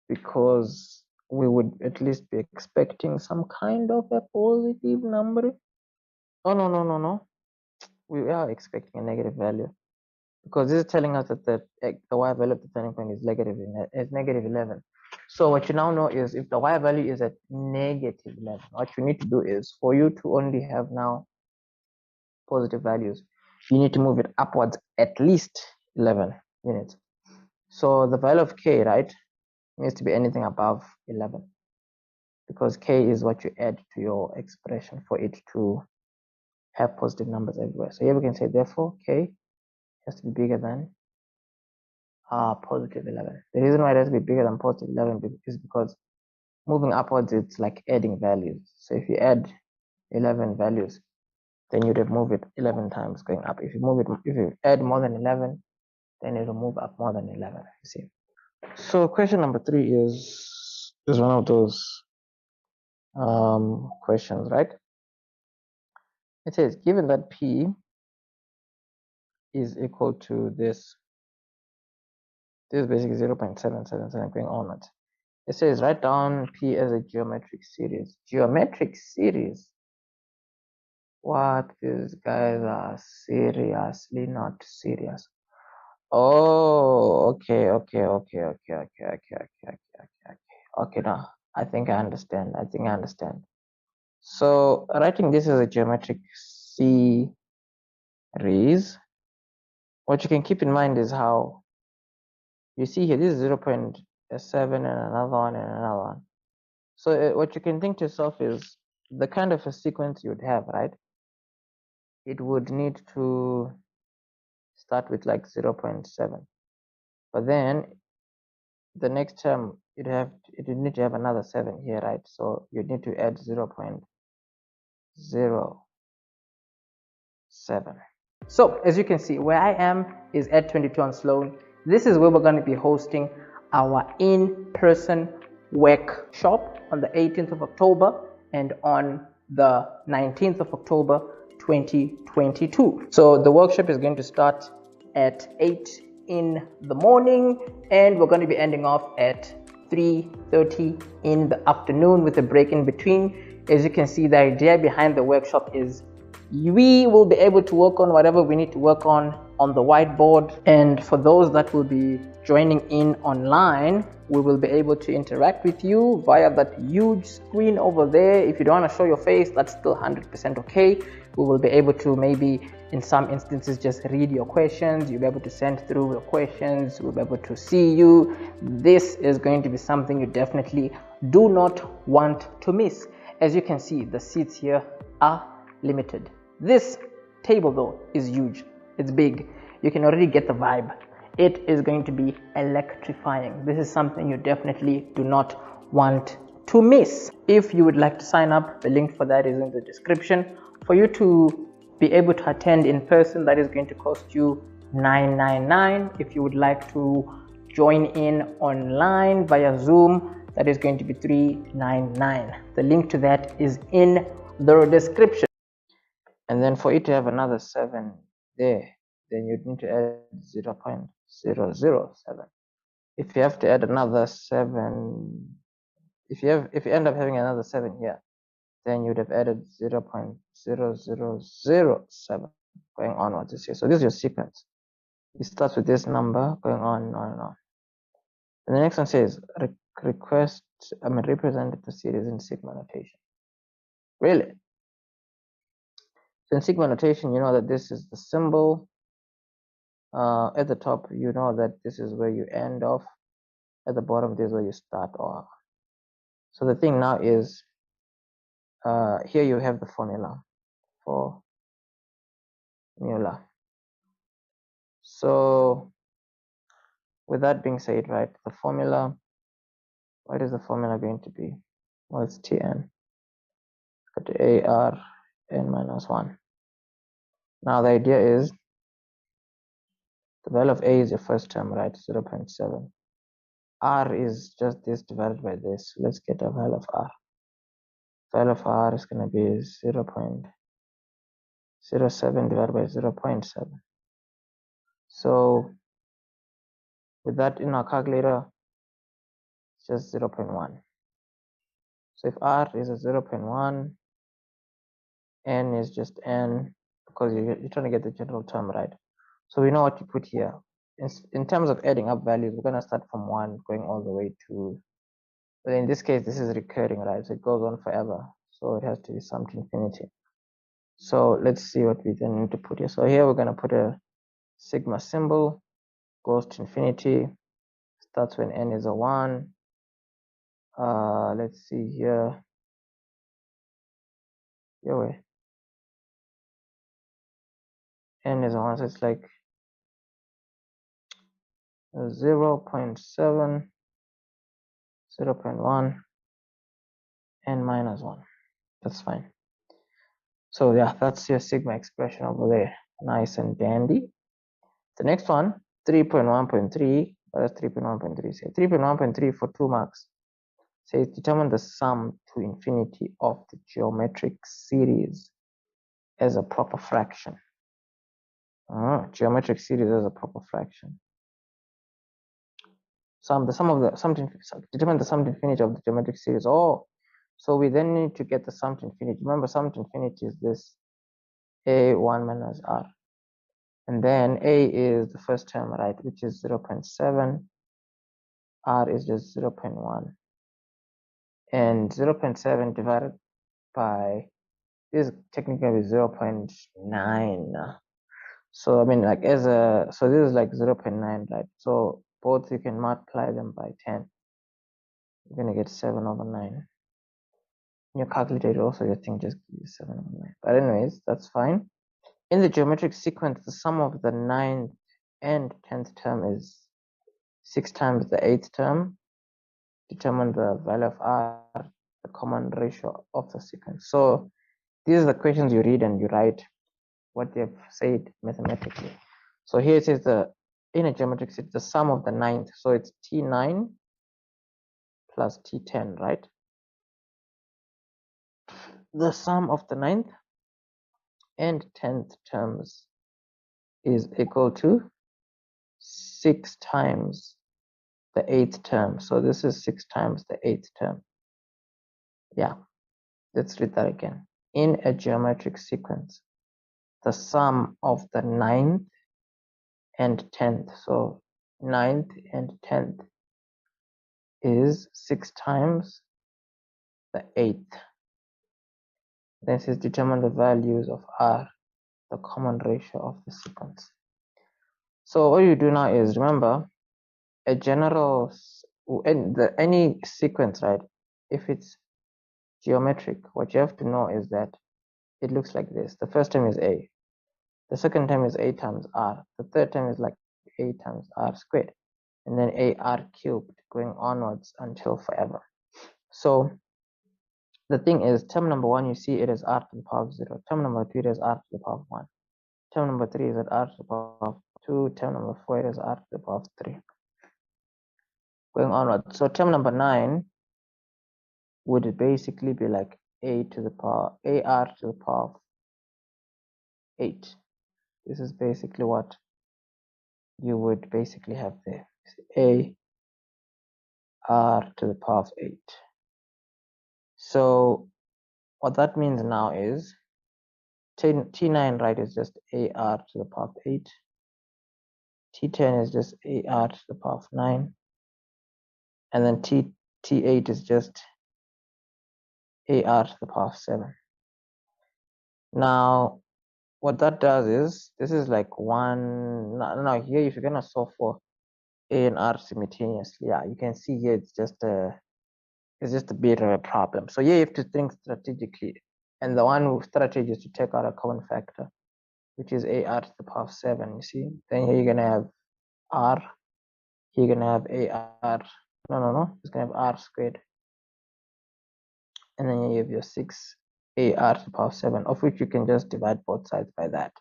because we would at least be expecting some kind of a positive number. Oh no. We are expecting a negative value, because this is telling us that the y value of the turning point is negative 11. So what you now know is, if the y value is at negative 11, what you need to do is, for you to only have now positive values, you need to move it upwards at least 11 units. So the value of k, right, needs to be anything above 11, because k is what you add to your expression for it to have positive numbers everywhere. So here we can say, therefore, k has to be bigger than positive 11. The reason why it has to be bigger than positive 11 is because moving upwards, it's like adding values. So if you add 11 values, then you'd have moved it 11 times going up. If you add more than 11, then it'll move up more than 11, you see. So question number 3 is one of those questions, right? It says, given that P is equal to this is basically 0.777 going onwards. It says, write down P as a geometric series. Geometric series? What? These guys are seriously not serious. Oh, okay. Okay, now I think I understand. So writing this as a geometric series, what you can keep in mind is how you see here, this is 0.7 and another one and another one. So what you can think to yourself is the kind of a sequence you would have, right? It would need to start with like 0.7, but then the next term it would need to have another 7 here, right? So you need to add 0.07. So as you can see, where I am is at 22 on Sloan. This is where we're going to be hosting our in-person workshop on the 18th of October and on the 19th of October 2022. So the workshop is going to start at 8 in the morning and we're going to be ending off at 3:30 in the afternoon with a break in between. As you can see, the idea behind the workshop is we will be able to work on whatever we need to work on the whiteboard, and for those that will be joining in online, we will be able to interact with you via that huge screen over there. If you don't want to show your face, that's still 100% okay. We will be able to maybe in some instances just read your questions. You'll be able to send through your questions. We'll be able to see you. This is going to be something you definitely do not want to miss. As you can see, the seats here are limited. This table though is huge. It's big. You can already get the vibe. It is going to be electrifying. This is something you definitely do not want to miss. If you would like to sign up, the link for that is in the description. For you to be able to attend in person, that is going to cost you $9.99. If you would like to join in online via Zoom, that is going to be $3.99. The link to that is in the description. And then for it to have another 7 there, then you'd need to add 0.007. If you have to add another 7, if you end up having another 7 here, then you'd have added 0.0007 going onwards this here. So this is your sequence. It starts with this number going on and on and on. And the next one says represent the series in sigma notation. Really? So in sigma notation, you know that this is the symbol. At the top, you know that this is where you end off. At the bottom, this is where you start off. So the thing now is, here you have the formula for Euler. So with that being said, right, the formula, what is the formula going to be? Well, it's Tn got to AR n minus 1. Now the idea is the value of A is your first term, right? 0.7. R is just this divided by this. Let's get a value of R. Value of R is going to be 0.07 divided by 0.7. So with that in our calculator, it's just 0.1. So if R is a 0.1, N is just N, because you're trying to get the general term, right? So we know what to put here. In terms of adding up values, we're going to start from 1 going all the way to, but in this case, this is recurring, right? So it goes on forever. So it has to be sum to infinity. So let's see what we then need to put here. So here we're going to put a sigma symbol, goes to infinity, starts when n is a 1. Let's see here. N is a 1, so it's like 0.7, 0.1, n minus 1. That's fine. So yeah, that's your sigma expression over there. Nice and dandy. The next one, 3.1.3. What does 3.1.3 say? 3.1.3 for 2 marks says determine the sum to infinity of the geometric series as a proper fraction. Geometric series as a proper fraction. Determine the sum to infinity of the geometric series. Oh, so we then need to get the sum to infinity. Remember, sum to infinity is this a1 minus r. And then a is the first term, right, which is 0.7. R is just 0.1. And 0.7 divided by, this is technically 0.9. So I mean, like so this is like 0.9, right? So both you can multiply them by 10. You're gonna get 7/9. In your calculator also, your thing just gives you 7/9. But anyways, that's fine. In the geometric sequence, the sum of the 9th and 10th term is 6 times the 8th term. Determine the value of R, the common ratio of the sequence. So these are the questions you read and you write what they've said mathematically. So here it says the in a geometric set, the sum of the ninth. So it's T9 plus T10, right? The sum of the ninth and 10th terms is equal to 6 times the 8th term. So this is 6 times the 8th term. Yeah, let's read that again. In a geometric sequence, the sum of the ninth and 10th, so ninth and 10th, is 6 times the 8th. This is determine the values of R, the common ratio of the sequence. So what you do now is, remember, a general, any sequence, right? If it's geometric, what you have to know is that it looks like this. The first term is A. The second term is A times R. The third term is like A times R squared. And then AR cubed, going onwards until forever. So the thing is, term number 1, you see it is R to the power of 0. Term number 2, it is R to the power of 1. Term number 3 is at R to the power of 2. Term number 4, it is R to the power of 3. Going onward. So term number 9 would basically be like AR to the power of 8. This is basically what you would basically have there. AR to the power of 8. So what that means now is T9, right, is just AR to the power of 8. T10 is just AR to the power of 9. And then T8 is just AR to the power of 7. Now, what that does is, this is like one, now here, if you're going to solve for A and R simultaneously, yeah, you can see here it's just a bit of a problem. So here you have to think strategically. And the one strategy is to take out a common factor, which is AR to the power of 7, you see. Then here you're going to have R. Here you're going to have AR. No. It's going to have R squared. And then you have your 6 AR to the power of 7, of which you can just divide both sides by that.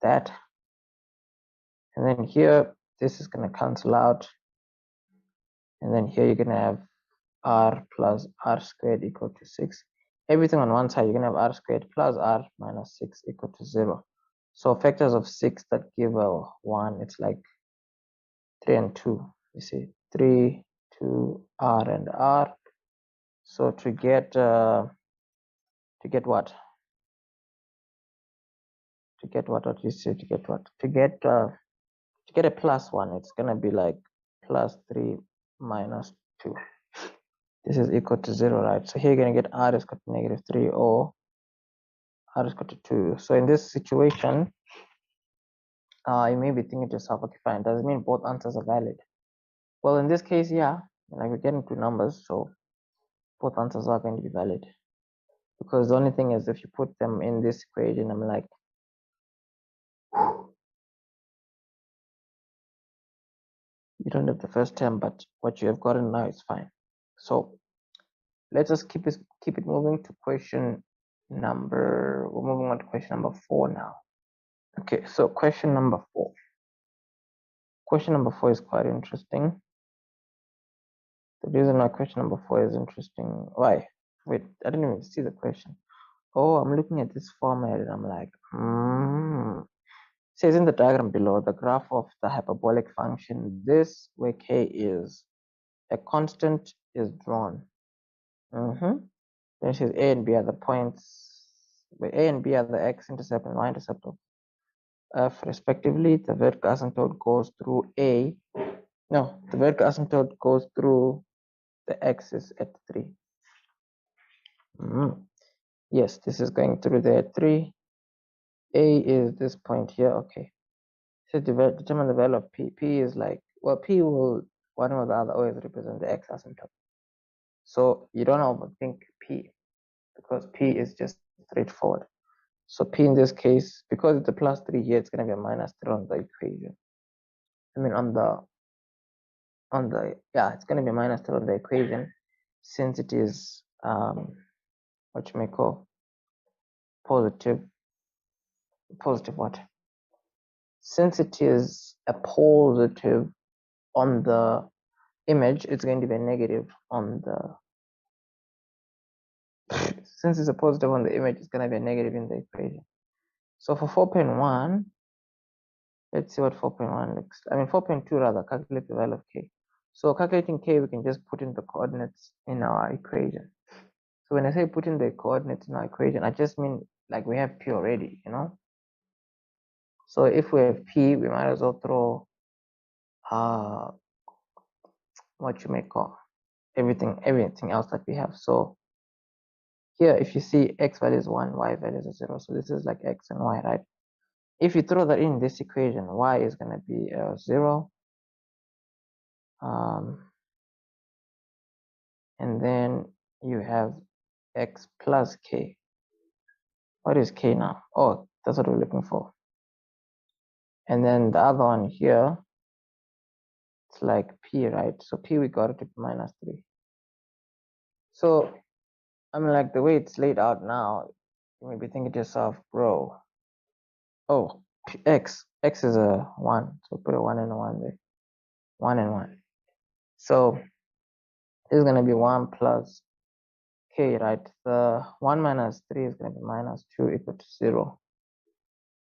That. And then here, this is going to cancel out. And then here you're going to have R plus R squared equal to 6. Everything on one side, you're going to have R squared plus R minus 6 equal to 0. So factors of 6 that give a 1, it's like 3 and 2. You see, 3, 2, R and R. So to get what? To get what? To get a plus 1, it's gonna be like plus 3 minus 2. This is equal to 0, right? So here you're gonna get R is equal to negative 3 or R is equal to 2. So in this situation, you may be thinking to yourself, okay, fine, does it mean both answers are valid? Well, in this case, yeah, like we're getting two numbers, so both answers are going to be valid. Because the only thing is, if you put them in this equation, I'm like, you don't have the first term, but what you have gotten now is fine. So let's just keep it moving to question number. We're moving on to question number 4 now. Okay, so question number 4. Question number 4 is quite interesting. The reason why question number 4 is interesting, why? Wait, I didn't even see the question. Oh, I'm looking at this format and I'm like, It says in the diagram below, the graph of the hyperbolic function, this where k is a constant, is drawn. Then it says A and B are the points, where A and B are the x-intercept and y-intercept of F respectively. The vertical asymptote goes through the vertical asymptote goes through the axis at 3. Yes, this is going through there at 3. A is this point here, okay. So determine the value of P. P is like, well, P will, one or the other, always represent the x asymptote. So you don't overthink P, because P is just straightforward. So P in this case, because it's a plus 3 here, it's going to be a minus 3 on the equation. I mean, it's going to be minus 3 on the equation, since it is, what you may call positive what? since it is a positive on the image, it's going to be a negative on the since it's a positive on the image, it's going to be a negative in the equation. So for 4.1, let's see what 4.1 looks like. I mean 4.2 rather, calculate the value of k. So calculating k, we can just put in the coordinates in our equation. So when I say put in the coordinates in our equation, I just mean like we have p already, you know. So if we have p, we might as well throw what you may call everything else that we have. So here, if you see x value is 1, y value is 0, so this is like x and y, right? If you throw that in this equation, y is going to be 0, and then you have x plus k. What is k now? Oh, that's what we're looking for. And then the other one here, it's like p, right? So p, we got it to be minus 3. So I mean, like the way it's laid out now, you may be thinking to yourself, bro, oh, x is a 1, so put a 1 and a 1 there, 1 and 1. So this is going to be 1 plus k, right? The 1 minus 3 is going to be minus 2 equal to 0.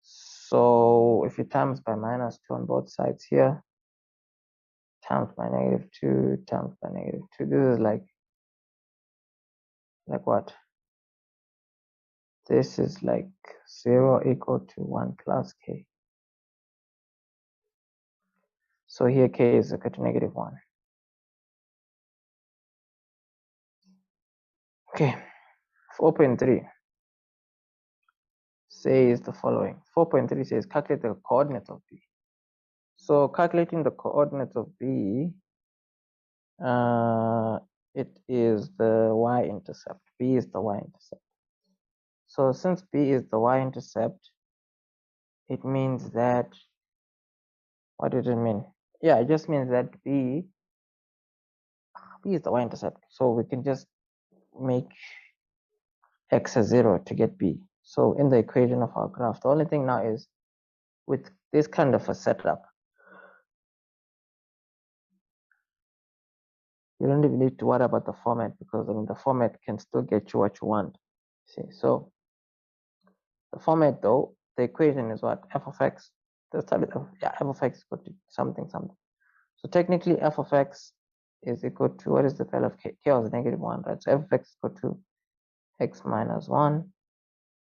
So if you times by minus 2 on both sides here, times by negative 2, times by negative 2, this is like what? This is like 0 equal to 1 plus k. So here k is equal to negative 1. Okay, 4.3 says the following. 4.3 says calculate the coordinates of B. So calculating the coordinates of B, it is the y-intercept. B is the y-intercept. So since B is the y-intercept, it means that, what did it mean? Yeah, it just means that B is the y-intercept. So we can just make x a 0 to get B. So in the equation of our graph, the only thing now is with this kind of a setup, you don't even need to worry about the format, because I mean the format can still get you what you want. See, so the format though, the equation is what? F of x. F of x is equal to something. So technically f of x is equal to, what is the value of k? K was negative 1, right? So f of x is equal to x minus 1,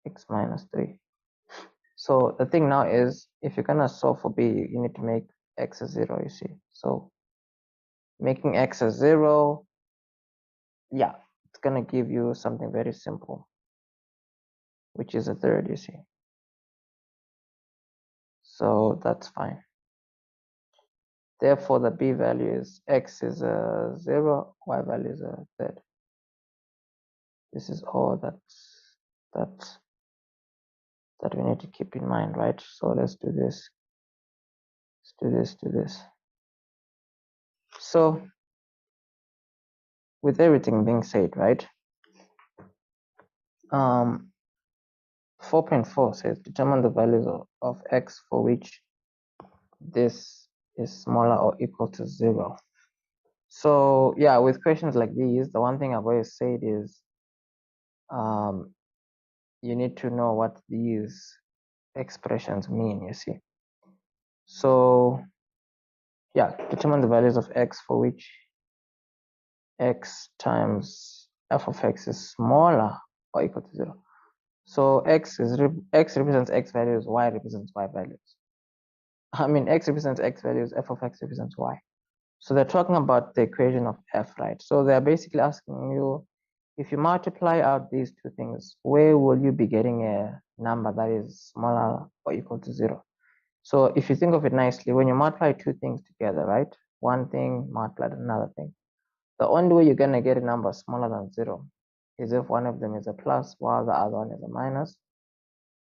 x minus 3. So the thing now is, if you're gonna solve for b, you need to make x a 0, you see. So making x a 0, yeah, it's gonna give you something very simple, which is a third, you see. So that's fine. Therefore, the b value is x is a 0, y value is a third. This is all that we need to keep in mind, right? So let's do this. Let's do this. So with everything being said, right? 4.4 says determine the values of x for which this is smaller or equal to 0. So yeah, with questions like these, the one thing I've always said is you need to know what these expressions mean, you see. So yeah, determine the values of x for which x times f of x is smaller or equal to 0. So x represents x values, y represents y values. I mean, x represents x values, f of x represents y. So they're talking about the equation of f, right? So they're basically asking you, if you multiply out these two things, where will you be getting a number that is smaller or equal to 0? So if you think of it nicely, when you multiply two things together, right? One thing multiplied another thing. The only way you're gonna get a number smaller than 0 is if one of them is a plus while the other one is a minus,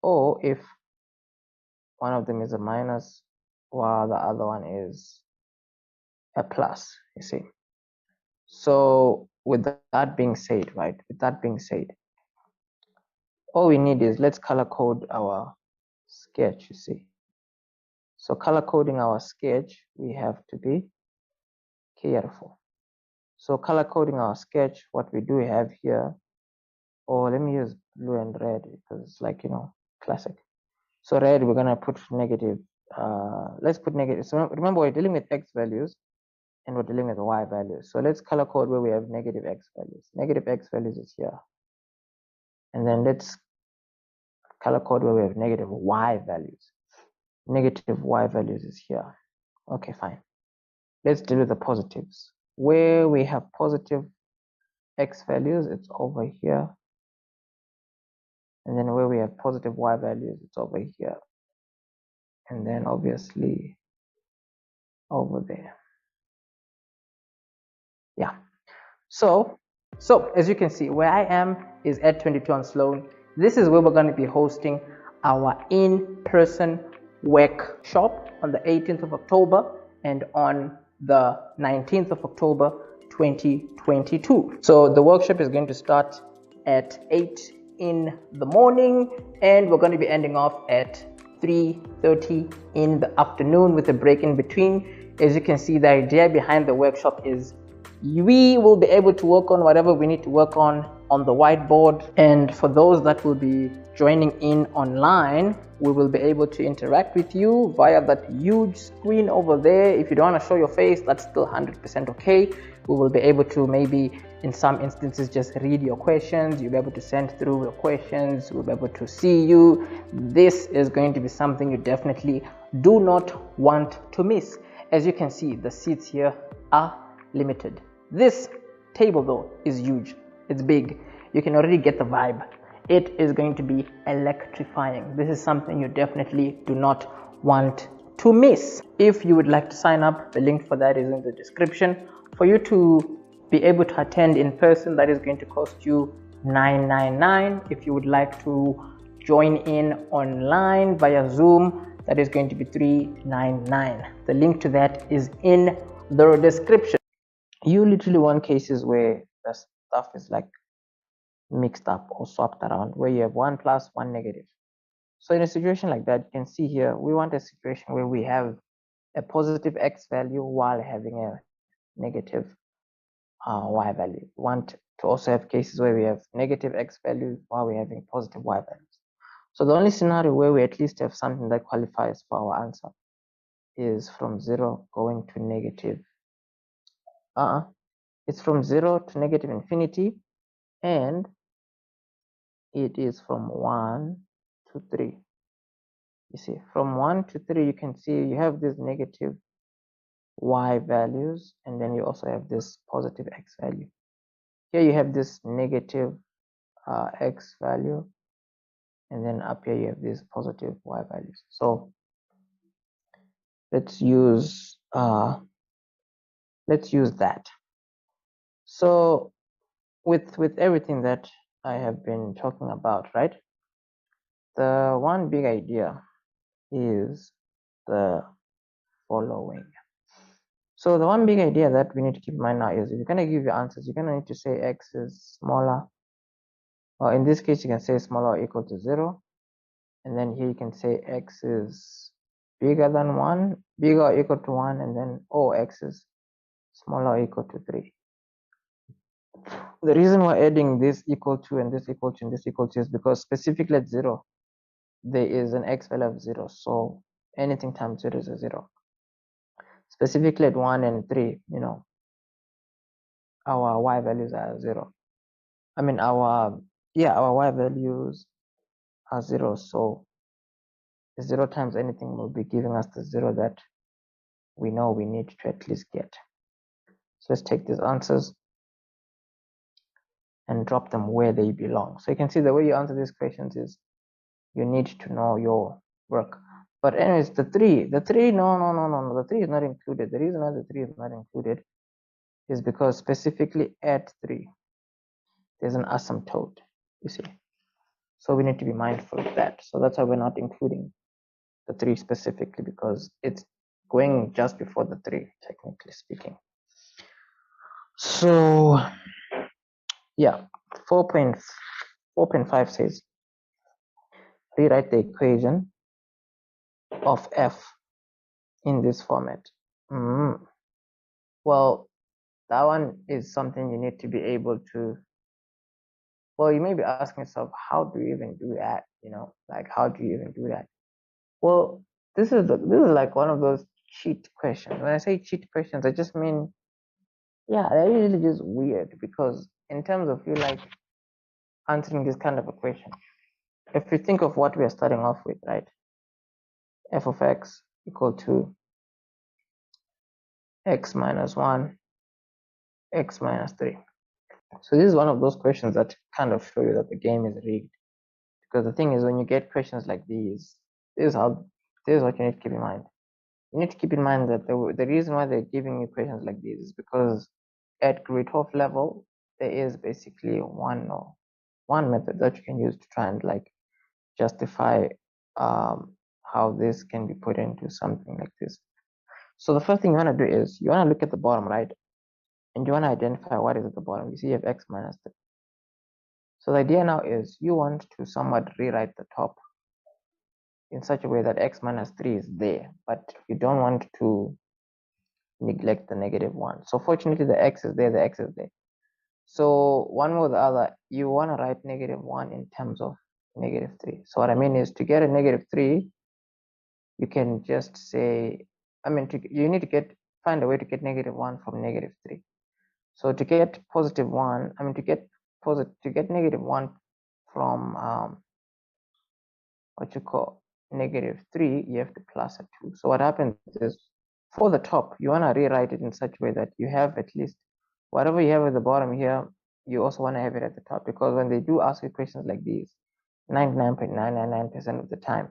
or if one of them is a minus while the other one is a plus, you see. So with that being said, right? With that being said, all we need is, let's color code our sketch, you see. So color coding our sketch, we have to be careful. So color coding our sketch, what we do have here, or let me use blue and red because it's like, you know, classic. So red, we're gonna put negative, let's put negative. So remember, we're dealing with x values and we're dealing with y values. So let's color code where we have negative x values. Negative x values is here. And then let's color code where we have negative y values. Negative y values is here. Okay, fine. Let's deal with the positives. Where we have positive x values, it's over here. And then where we have positive y values, it's over here. And then obviously over there. Yeah. So as you can see, where I am is at 22 on Sloan. This is where we're going to be hosting our in-person workshop on the 18th of October and on the 19th of October 2022. So the workshop is going to start at 8 in the morning and we're going to be ending off at 3:30 in the afternoon with a break in between. As you can see, the idea behind the workshop is we will be able to work on whatever we need to work on the whiteboard, and for those that will be joining in online, we will be able to interact with you via that huge screen over there. If you don't want to show your face, that's still 100% okay. We will be able to maybe in some instances just read your questions. You'll be able to send through your questions. We'll be able to see you. This is going to be something you definitely do not want to miss. As you can see, the seats here are limited. This table though is huge. It's big. You can already get the vibe. It is going to be electrifying. This is something you definitely do not want to miss. If you would like to sign up, the link for that is in the description. For you to be able to attend in person, that is going to cost you $9.99. If you would like to join in online via Zoom, that is going to be $3.99. The link to that is in the description. You literally want cases where the stuff is like mixed up or swapped around, where you have 1 plus 1 negative. So in a situation like that, you can see here, we want a situation where we have a positive x value while having a negative y value. We want to also have cases where we have negative x value while we're having positive y values. So the only scenario where we at least have something that qualifies for our answer is from 0 going to negative. It's from 0 to negative infinity, and it is from 1 to 3. You see, from 1 to 3, you can see you have these negative y values, and then you also have this positive x value. Here you have this negative x value, and then up here you have these positive y values. So let's use that. So with everything that I have been talking about, right? The one big idea is the following. So the one big idea that we need to keep in mind now is if you're going to give your answers, you're going to need to say x is smaller, or in this case you can say smaller or equal to 0, and then here you can say x is bigger than 1, bigger or equal to 1, and then x is smaller or equal to 3. The reason we're adding this equal to and this equal to and this equal to is because specifically at 0 there is an x value of 0, so anything times 0 is a 0. Specifically at 1 and 3, you know, our y values are 0. I mean our y values are 0, so 0 times anything will be giving us the 0 that we know we need to at least get. So let's take these answers and drop them where they belong. So you can see the way you answer these questions is you need to know your work. But anyways, the 3, no, the 3 is not included. The reason why the 3 is not included is because specifically at 3 there's an asymptote, you see. So we need to be mindful of that. So that's why we're not including the 3 specifically, because it's going just before the 3, technically speaking. So yeah, 4.5 says rewrite the equation of f in this format. Well, that one is something you need to be able to, well, you may be asking yourself, how do you even do that? You know, like, how do you even do that? Well, this is like one of those cheat questions. When I say cheat questions, I just mean, yeah, they're usually just weird, because in terms of you like answering this kind of a question, if you think of what we are starting off with, right? F of x equal to x minus 1, x minus 3. So this is one of those questions that kind of show you that the game is rigged. Because the thing is, when you get questions like these, this is what you need to keep in mind. You need to keep in mind that the reason why they're giving you questions like these is because at grade 12 level, there is basically one method that you can use to try and like justify how this can be put into something like this. So the first thing you want to do is you want to look at the bottom, right? And you want to identify what is at the bottom. You see you have x minus 3. So the idea now is you want to somewhat rewrite the top in such a way that x minus 3 is there, but you don't want to neglect the negative 1. So fortunately, the x is there, the x is there. So one way or the other, you want to write negative 1 in terms of negative 3. So what I mean is, to get a negative 3, you can just say, you need to find a way to get negative 1 from negative 3. So to get positive 1, to get negative 1 from what you call negative 3, you have to plus a 2. So what happens is, for the top, you want to rewrite it in such a way that you have at least whatever you have at the bottom here, you also want to have it at the top, because when they do ask you questions like these, 99.999% of the time,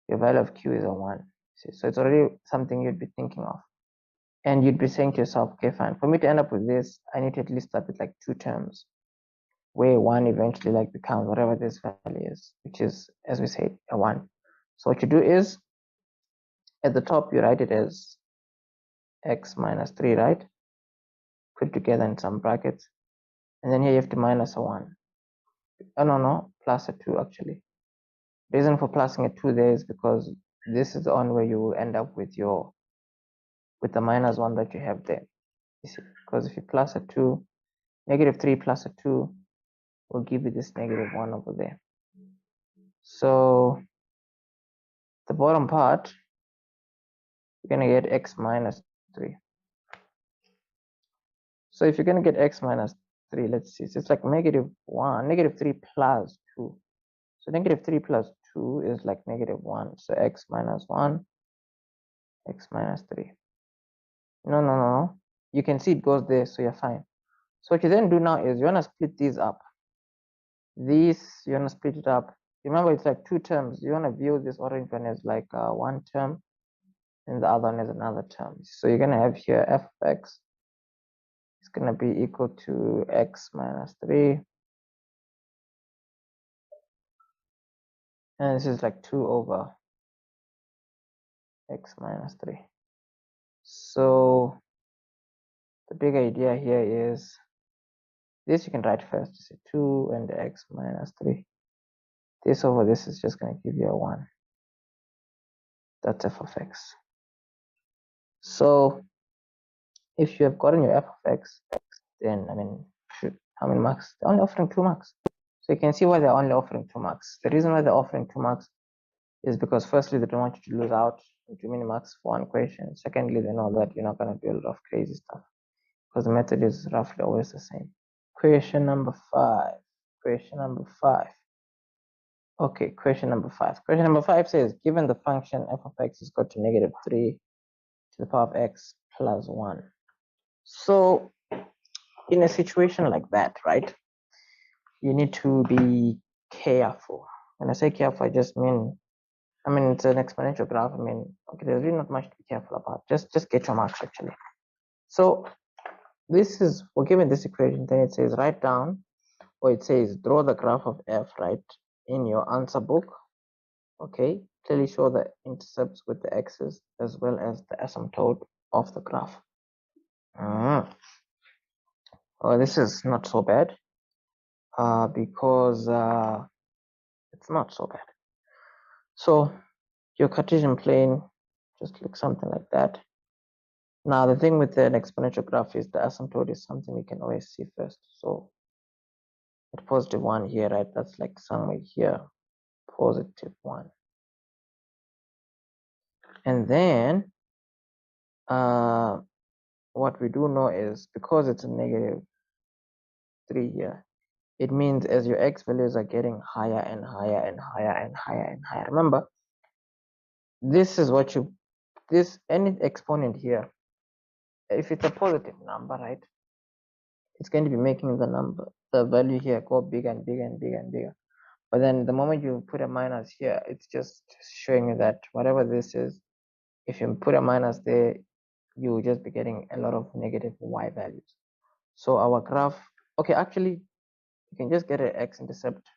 your value of q is a 1. So it's already something you'd be thinking of. And you'd be saying to yourself, okay, fine, for me to end up with this, I need to at least start with like 2 terms, where 1 eventually like becomes whatever this value is, which is, as we said, a 1. So what you do is, at the top, you write it as x minus 3, right? Put together in some brackets. And then here you have to minus a 1. Oh, no, plus a 2, actually. The reason for plusing a 2 there is because this is the one where you will end up with the minus 1 that you have there. You see, because if you plus a 2, negative 3 plus a 2 will give you this negative 1 over there. So the bottom part, you're going to get x minus 3. So if you're going to get x minus 3, let's see, so it's like negative 3 plus 2. So negative 3 plus 2 is like negative 1. So x minus 1, x minus 3. No. You can see it goes there, so you're fine. So what you then do now is you want to split these up. You want to split it up. Remember, it's like 2 terms. You want to view this orange one as like one term, and the other one as another term. So you're going to have here f of x is going to be equal to x minus 3. And this is like 2 over x minus 3. So the big idea here is this you can write first. You see 2 and x minus 3. This over this is just going to give you a 1. That's f of x. So if you have gotten your f of x, then how many marks? They're only offering 2 marks. So you can see why they're only offering 2 marks. The reason why they're offering 2 marks is because firstly, they don't want you to lose out on too many marks for one question. Secondly, they know that you're not going to do a lot of crazy stuff, because the method is roughly always the same. Question number 5. Okay, question number 5. Question number 5 says, given the function f of x is equal to negative 3 to the power of x plus 1. So in a situation like that, right, you need to be careful. When I say careful, I just mean, it's an exponential graph. Okay, there's really not much to be careful about. Just get your marks, actually. So we're given this equation, then it says write down, or it says draw the graph of f, right, in your answer book. Okay, clearly show the intercepts with the x's as well as the asymptote of the graph. Oh, this is not so bad, because it's not so bad. So your Cartesian plane just look something like that. Now the thing with an exponential graph is the asymptote is something we can always see first. So at +1 here, right? That's like somewhere here, +1. And then what we do know is because it's a -3 here, it means as your x values are getting higher and higher and higher and higher and higher. Remember, this is what any exponent here, if it's a positive number, right, it's going to be making the value here go bigger and bigger and bigger and bigger. But then the moment you put a minus here, it's just showing you that whatever this is, if you put a minus there, you will just be getting a lot of negative y values. So our graph, okay, actually, you can just get an x-intercept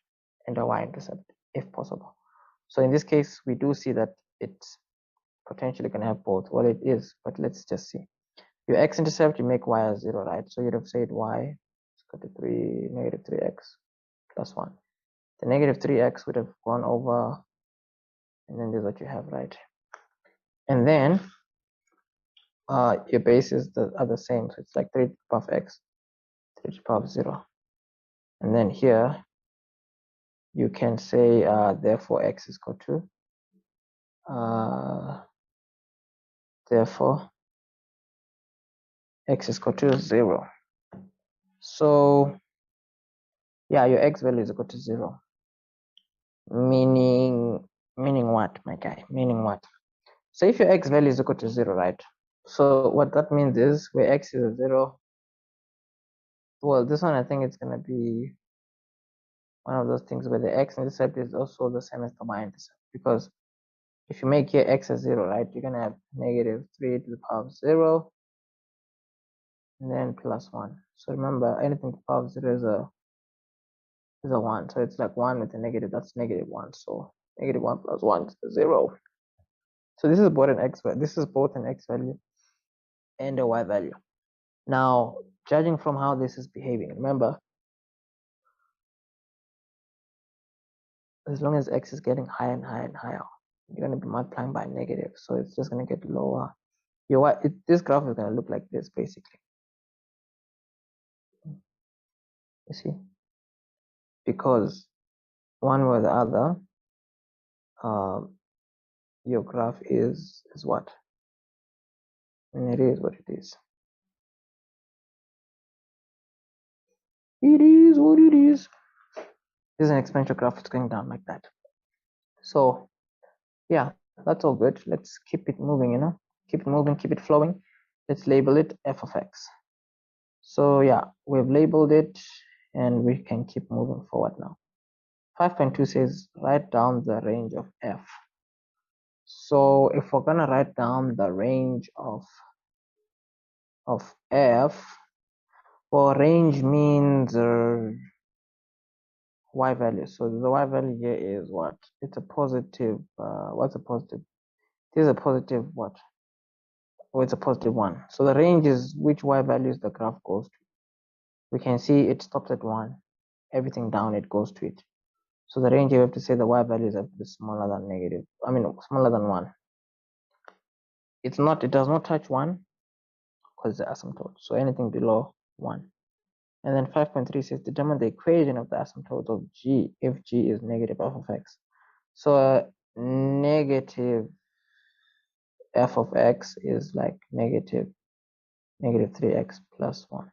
and a y-intercept if possible. So in this case, we do see that it's potentially going to have both. Well, it is, but let's just see. Your x-intercept, you make y as 0, right? So you'd have said y is equal to -3x plus 1. The -3x would have gone over, and then this is what you have, right? And then your bases are the same, so it's like 3 to the power of x, 3 to the power of 0. And then here, you can say, therefore, x is equal to, therefore, x is equal to 0. So, yeah, your x value is equal to 0. Meaning what, my guy? Meaning what? So if your x value is equal to 0, right? So what that means is where x is a 0, well, this one I think it's going to be one of those things where the x-intercept is also the same as the y-intercept, because if you make here x as 0, right, you're going to have -3 to the power of 0 and then plus 1. So remember, anything to the power of 0 is a 1. So it's like 1 with a negative, that's -1. So -1 plus 1 is 0. So this is both an x value, this is both an x value and a y value. Now, judging from how this is behaving, remember, as long as x is getting higher and higher and higher, you're going to be multiplying by negative, so it's just going to get lower. This graph is going to look like this, basically. You see, because one way or the other, your graph is what, and it is what it is. It is what it is. This is an exponential graph. It's going down like that. So yeah, that's all good. Let's keep it moving, keep it moving, keep it flowing. Let's label it f of x. So yeah, we've labeled it and we can keep moving forward now. 5.2 says write down the range of f. So if we're gonna write down the range of f, well, range means y value. So the y value here is what? It's a positive. What's a positive? This is a positive what? Oh, it's a positive 1. So the range is which y values the graph goes to. We can see it stops at 1. Everything down, it goes to it. So the range, you have to say the y values have to be smaller than negative. I mean, smaller than 1. It's not. It does not touch 1 because it's the asymptote. So anything below 1. And then 5.3 says determine the equation of the asymptote of g if g is negative f of x. So negative f of x is like negative 3x plus 1.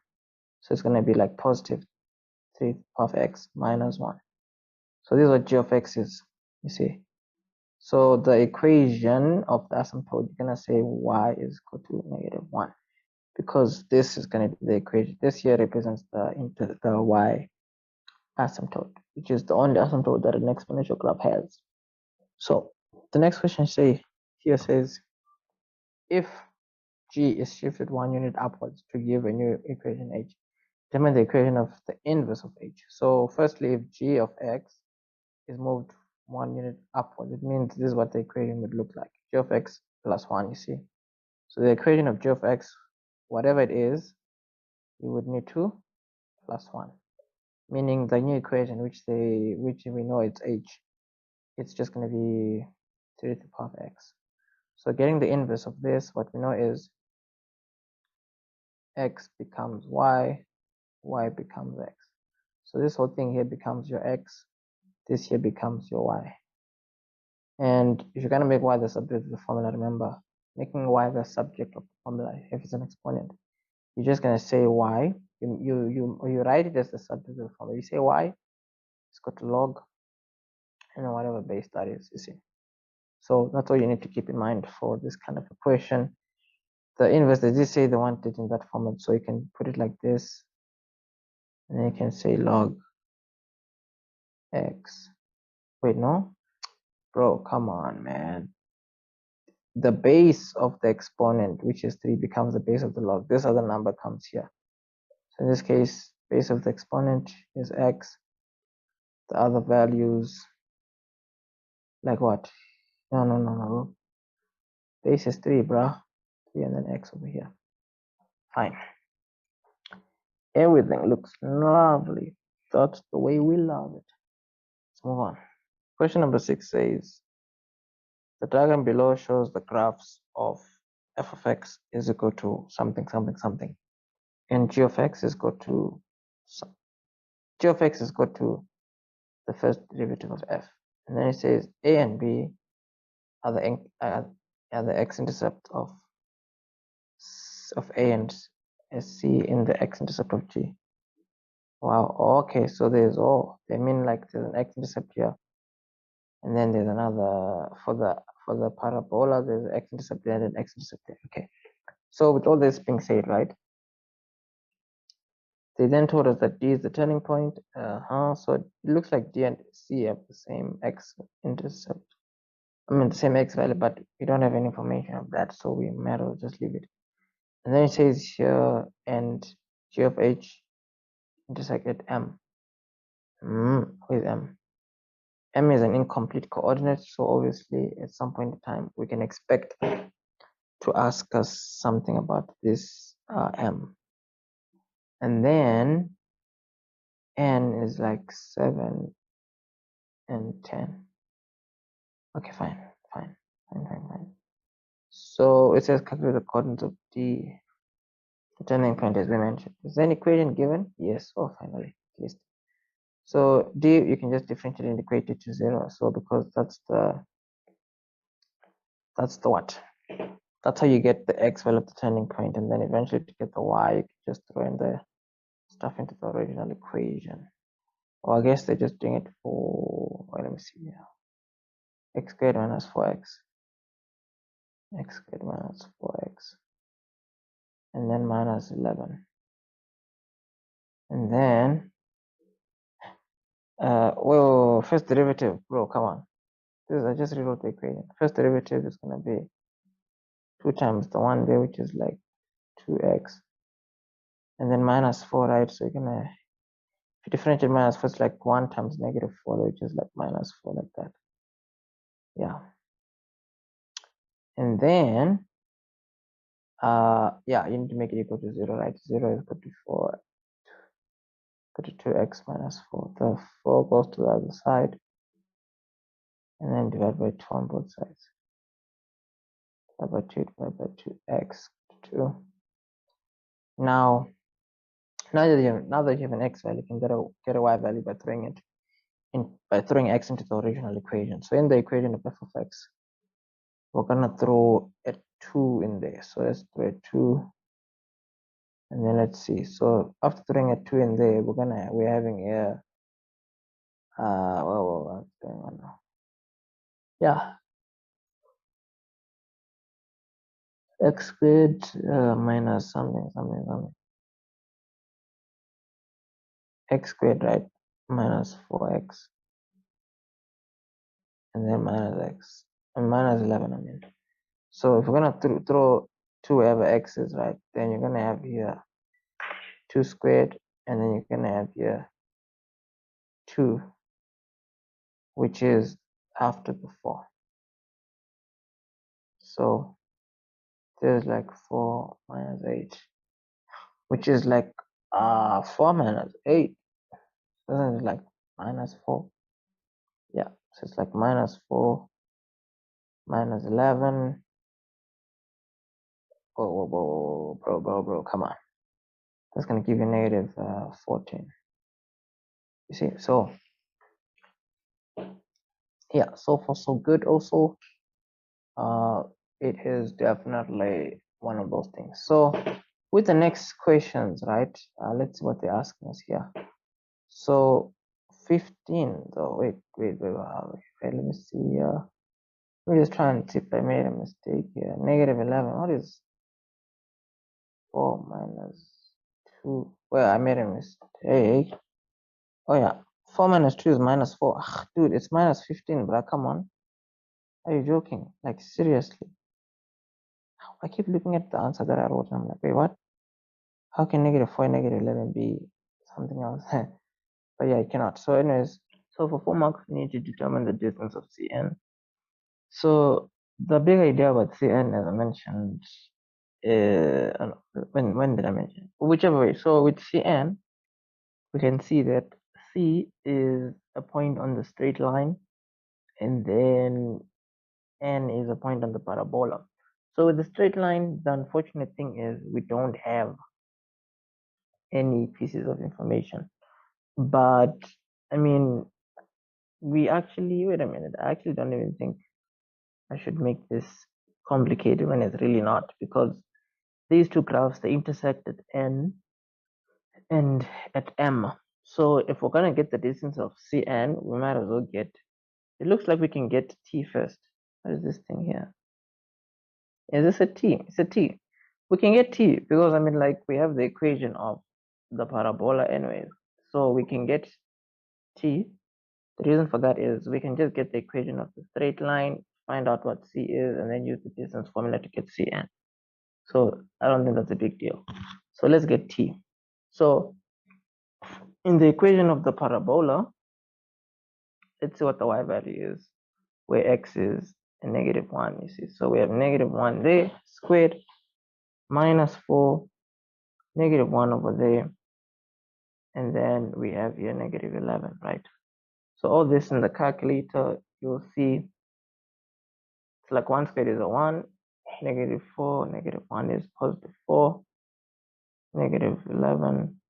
So it's going to be like positive 3 of x minus 1. So this is what g of x is, you see. So the equation of the asymptote, you're going to say y is equal to -1, because this is going to be the equation. This here represents the y asymptote, which is the only asymptote that an exponential graph has. So the next question here says, if g is shifted 1 unit upwards to give a new equation h, determine the equation of the inverse of h. So firstly, if g of x is moved 1 unit upwards, it means this is what the equation would look like. G of x plus 1, you see. So the equation of g of x, whatever it is, you would need 2 plus 1. Meaning the new equation, which we know it's h, it's just going to be 3 to the power of x. So getting the inverse of this, what we know is x becomes y, y becomes x. So this whole thing here becomes your x, this here becomes your y. And if you're going to make y the subject of the formula, remember, making y the subject of the formula, if it's an exponent, you're just going to say y, you write it as the subject of the formula. You say y is equal to log, whatever base that is, you see. So that's all you need to keep in mind for this kind of equation. The inverse, they did say they want it in that format, so you can put it like this, and then you can say log x. Wait, no? Bro, come on, man. The base of the exponent, which is 3, becomes the base of the log. This other number comes here. So in this case, base of the exponent is x. The other values, like what? No. Base is 3, bruh. 3 and then x over here. Fine. Everything looks lovely. That's the way we love it. Let's move on. Question number 6 says, the diagram below shows the graphs of f of x is equal to something, and g of x is equal to the first derivative of f. And then it says a and b are the x-intercept of a and c in the x-intercept of g. Wow. Okay, so they mean like there's an x-intercept here, and then there's another for the parabola. There's an x-intercept there and an x-intercept there. Okay. So with all this being said, right? They then told us that D is the turning point. So it looks like D and C have the same x-intercept. The same x value, but we don't have any information of that, so we might as well just leave it. And then it says here, and G of H intersect at M. Who is M? M is an incomplete coordinate, so obviously at some point in time we can expect to ask us something about this M. And then N is like 7 and 10. Okay, fine. So it says calculate the coordinates of D. The turning point, as we mentioned. Is there an equation given? Yes. Oh, finally, at least. So D, you can just differentiate and equate it to 0. So because that's the what? That's how you get the x value of the turning point, and then eventually to get the y, you can just throw in the stuff into the original equation. Or I guess they're just doing it for, let me see here. X squared minus 4x. X squared minus 4x. And then minus 11. And then, well, first derivative, bro, come on. I just rewrote the equation. First derivative is going to be 2 times the one there, which is like 2x. And then minus 4, right? So you're going to, if you differentiate minus 4, it's like 1 times negative 4, which is like minus 4, like that. Yeah. And then, yeah, you need to make it equal to 0, right? 0 is equal to 4, equal to 2x minus 4. The 4 goes to the other side. And then divide by 2 on both sides. Divide by 2x to 2. Now that you have an x value, you can get a y value by throwing x into the original equation. So in the equation of f of x, we're gonna throw a 2 in there. So let's throw a 2, and then let's see. So after throwing a 2 in there, we're having a what's going on now? Yeah, x squared minus something. X squared, right? Minus 4x, and then minus x, and minus 11, I mean. So if we're gonna throw 2 wherever x is, right, then you're gonna have here 2 squared, and then you're gonna have here 2, which is after the 4. So there's like 4 minus 8, which is like 4 minus 8. Isn't it like minus 4? Yeah, so it's like minus 4 minus 11. bro, come on. That's going to give you negative 14. You see, so yeah, so far so good. Also, it is definitely one of those things. So with the next questions, right, let's see what they're asking us here. So 15 though, wait, let me see. Let me just try and see if I made a mistake here. Negative 11, what is 4 minus 2? Well, I made a mistake. Oh yeah, 4 minus 2 is minus 4. Ugh, dude, it's minus 15, bro. Come on. Are you joking? Like, seriously? I keep looking at the answer that I wrote and I'm like, wait, what? How can negative 4 and negative 11 be something else? But yeah, I cannot. So anyways, so for 4 marks, we need to determine the distance of Cn. So the big idea about Cn, as I mentioned, when did I mention? Whichever way. So with Cn, we can see that C is a point on the straight line, and then N is a point on the parabola. So with the straight line, the unfortunate thing is we don't have any pieces of information. But I mean, we actually, wait a minute, I actually don't even think I should make this complicated when it's really not, because these two graphs, they intersect at N and at M. So if we're gonna get the distance of Cn, we might as well get, it looks like we can get T first. What is this thing here? Is this a T? It's a T. We can get T because I mean, like, we have the equation of the parabola anyways. So we can get T. The reason for that is we can just get the equation of the straight line, find out what C is, and then use the distance formula to get Cn. So I don't think that's a big deal. So let's get T. So in the equation of the parabola, let's see what the y value is, where x is a negative 1, you see. So we have negative 1 there, squared, minus 4, negative 1 over there, and then we have here negative 11, right? So all this in the calculator, you'll see it's like 1 squared is a 1, negative 4, negative 1 is positive 4, negative 11,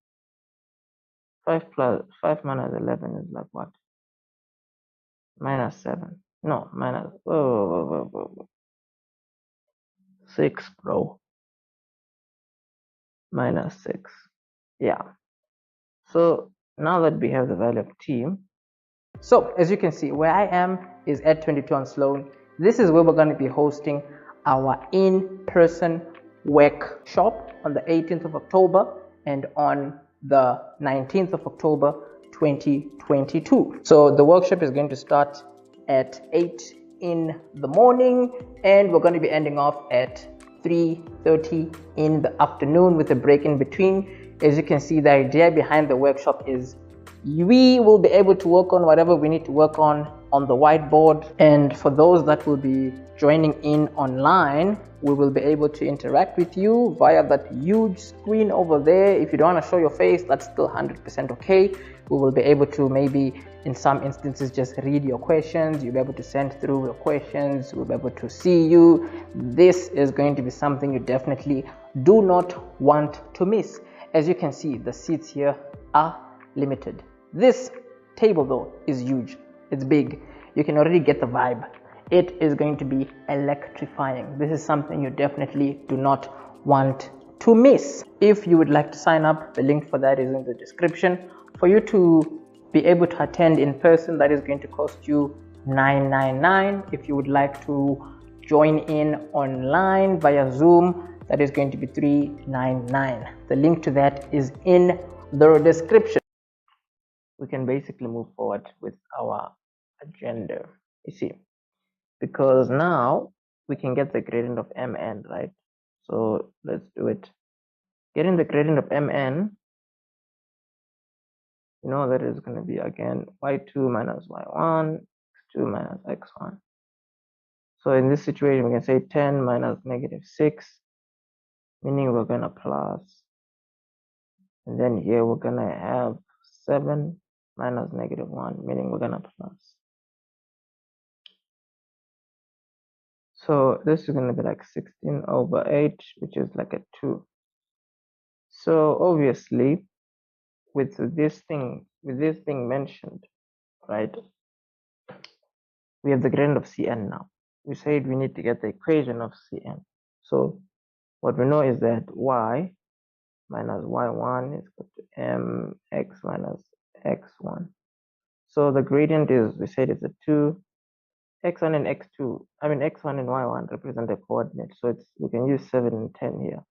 5 minus 11 is like what? Minus 7. No, minus, whoa. 6, bro. Minus 6. Yeah. So now that we have the value of T, so as you can see, where I am is at 22 on Sloan. This is where we're going to be hosting our in-person workshop on the 18th of October and on the 19th of October 2022. So the workshop is going to start at 8 in the morning and we're going to be ending off at 3:30 in the afternoon with a break in between. As you can see, the idea behind the workshop is we will be able to work on whatever we need to work on the whiteboard, and for those that will be joining in online, we will be able to interact with you via that huge screen over there. If you don't want to show your face, that's still 100% okay. We will be able to maybe in some instances just read your questions. You'll be able to send through your questions. We'll be able to see you. This is going to be something you definitely do not want to miss. As you can see, the seats here are limited. This table though is huge. It's big. You can already get the vibe. It is going to be electrifying. This is something you definitely do not want to miss. If you would like to sign up, the link for that is in the description. For you to be able to attend in person, that is going to cost you $9.99. If you would like to join in online via Zoom, that is going to be $3.99. The link to that is in the description. We can basically move forward with our agenda, you see, because now we can get the gradient of Mn, right? So let's do it. Getting the gradient of Mn, you know that is going to be again y2 minus y1, x2 minus x1. So in this situation, we can say 10 minus negative 6, meaning we're going to plus, and then here we're going to have 7 minus negative 1, meaning we're going to plus. So this is going to be like 16 over 8, which is like a 2. So obviously, with this thing mentioned, right, we have the gradient of Cn now. We said we need to get the equation of Cn. So what we know is that y minus y1 is equal to mx minus x1. So the gradient is, we said it's a 2. X1 and x2, I mean x1 and y1 represent the coordinates. So we can use 7 and 10 here.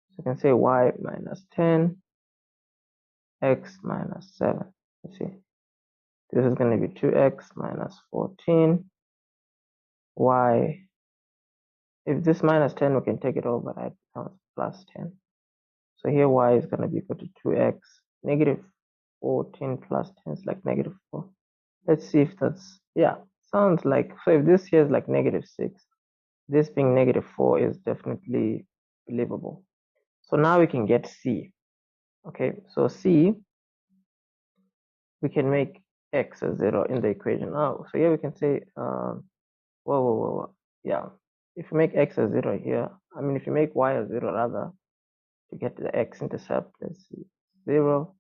So you can say y minus 10, x minus 7. You see, this is going to be 2x minus 14, y. If this minus 10, we can take it over, right? It becomes plus 10. So here y is going to be equal to 2x. Negative 14 plus 10 is like negative 4. Let's see if that's, yeah, sounds like, so if this here is like negative 6, this being negative 4 is definitely believable. So now we can get C. Okay, so C, we can make x a 0 in the equation. Oh, so here we can say, whoa. Yeah, if you make x a 0 here, I mean, if you make y a 0 rather, to get the x-intercept, let's see, 0,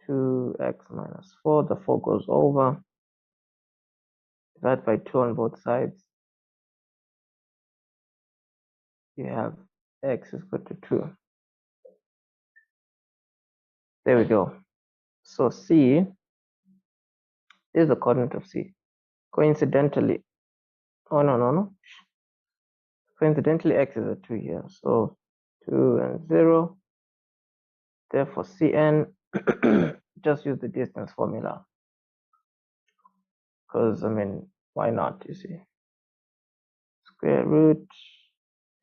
2x minus 4, the 4 goes over, divide by 2 on both sides, you have x is equal to 2. There we go. So C is the coordinate of C. Coincidentally, oh no. Coincidentally, x is a 2 here. So 2 and 0. Therefore, Cn, just use the distance formula. Because, I mean, why not, you see? Square root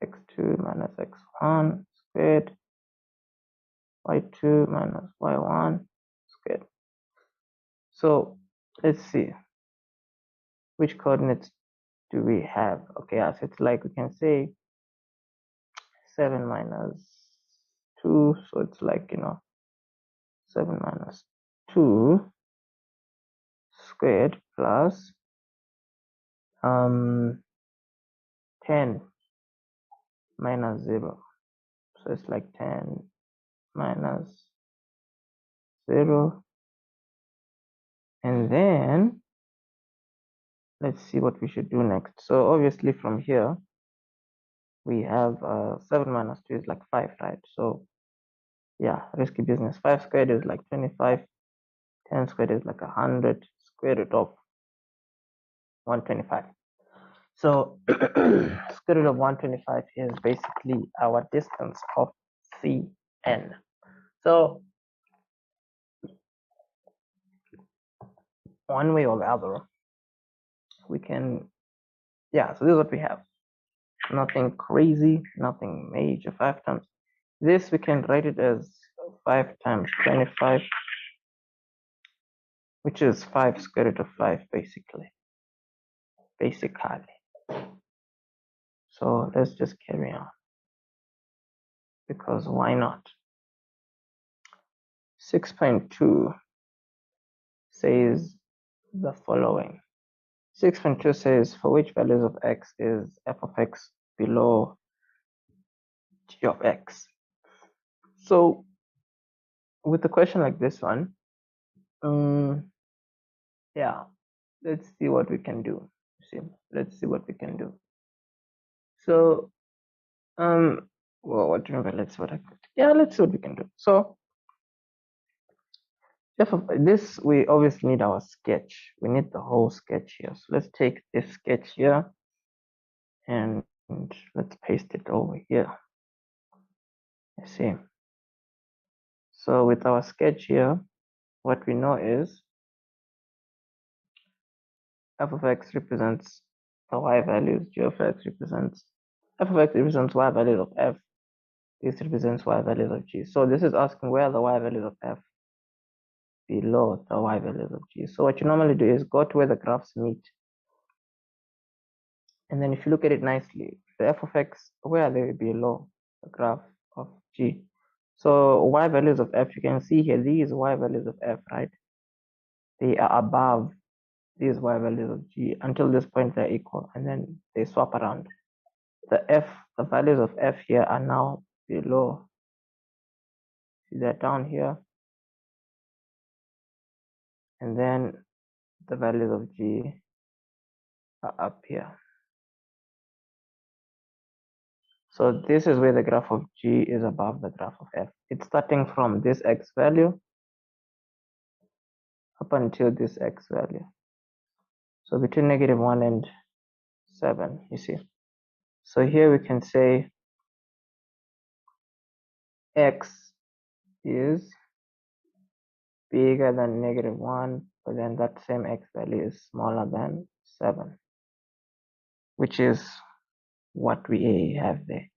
x2 minus x1 squared, y2 minus y1 squared. So let's see, which coordinates do we have? Okay, so it's like we can say 7 minus 2, so it's like, 7 minus 2 squared plus 10 minus 0. So it's like 10 minus 0. And then let's see what we should do next. So obviously from here, we have 7 minus 2 is like 5, right? So yeah, risky business. 5 squared is like 25. 10 squared is like 100. Square root of 125. So square root of 125 is basically our distance of Cn. So one way or the other, we can, yeah, so this is what we have. Nothing crazy, nothing major. 5 times this, we can write it as 5 times 25, which is 5 square root of 5 basically. So let's just carry on, because why not? 6.2 says the following. 6.2 says, for which values of x is f of x below g of x? So with a question like this one, yeah, let's see what we can do. Let's see what we can do. So well, what do you remember? Let's see what we can do. So this, we obviously need our sketch. We need the whole sketch here. So let's take this sketch here and let's paste it over here. You see. So with our sketch here, what we know is f of x represents the y values, g of x represents, f of x represents y values of f, this represents y values of g. So this is asking where are the y values of f below the y values of g. So what you normally do is go to where the graphs meet. And then if you look at it nicely, the f of x, where are they below the graph of g? So y values of f, you can see here, these y values of f, right? They are above these y values of g until this point they're equal, and then they swap around. The values of f here are now below. See, they're down here, and then the values of g are up here. So this is where the graph of g is above the graph of f. It's starting from this x value up until this x value. So between -1 and 7, you see. So here we can say x is bigger than -1, but then that same x value is smaller than 7, which is what we have there.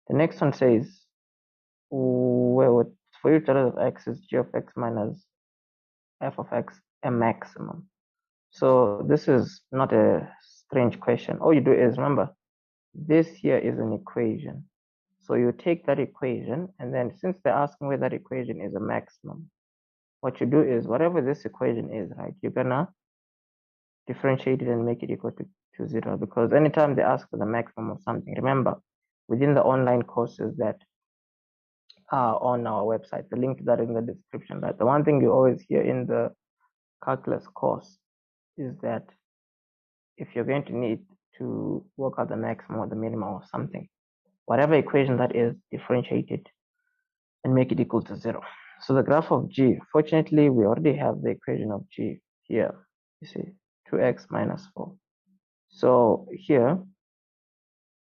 The next one says, well, for each value of x is g of x minus f of x a maximum. So this is not a strange question. All you do is, remember, this here is an equation. So you take that equation, and then since they're asking where that equation is a maximum, what you do is, whatever this equation is, right, you're gonna differentiate it and make it equal to 0, because anytime they ask for the maximum of something, remember, within the online courses that are on our website, the link to that in the description, right, the one thing you always hear in the calculus course is that if you're going to need to work out the maximum or the minimum of something, whatever equation that is, differentiate it and make it equal to 0. So the graph of g, fortunately, we already have the equation of g here. You see, 2x minus 4. So here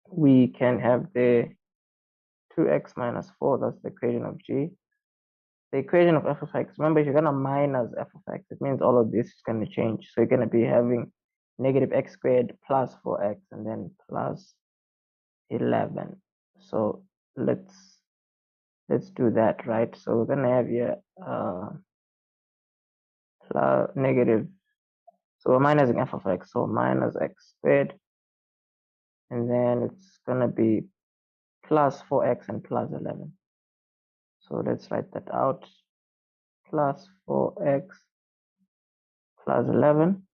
we can have the 2x minus 4, that's the equation of g. The equation of f of x, remember, if you're going to minus f of x, it means all of this is going to change. So you're going to be having negative x squared plus 4x and then plus 11. So let's do that, right? So we're going to have here plus negative, so we're minusing f of x, so minus x squared, and then it's going to be plus 4x and plus 11. So let's write that out, plus 4x plus 11.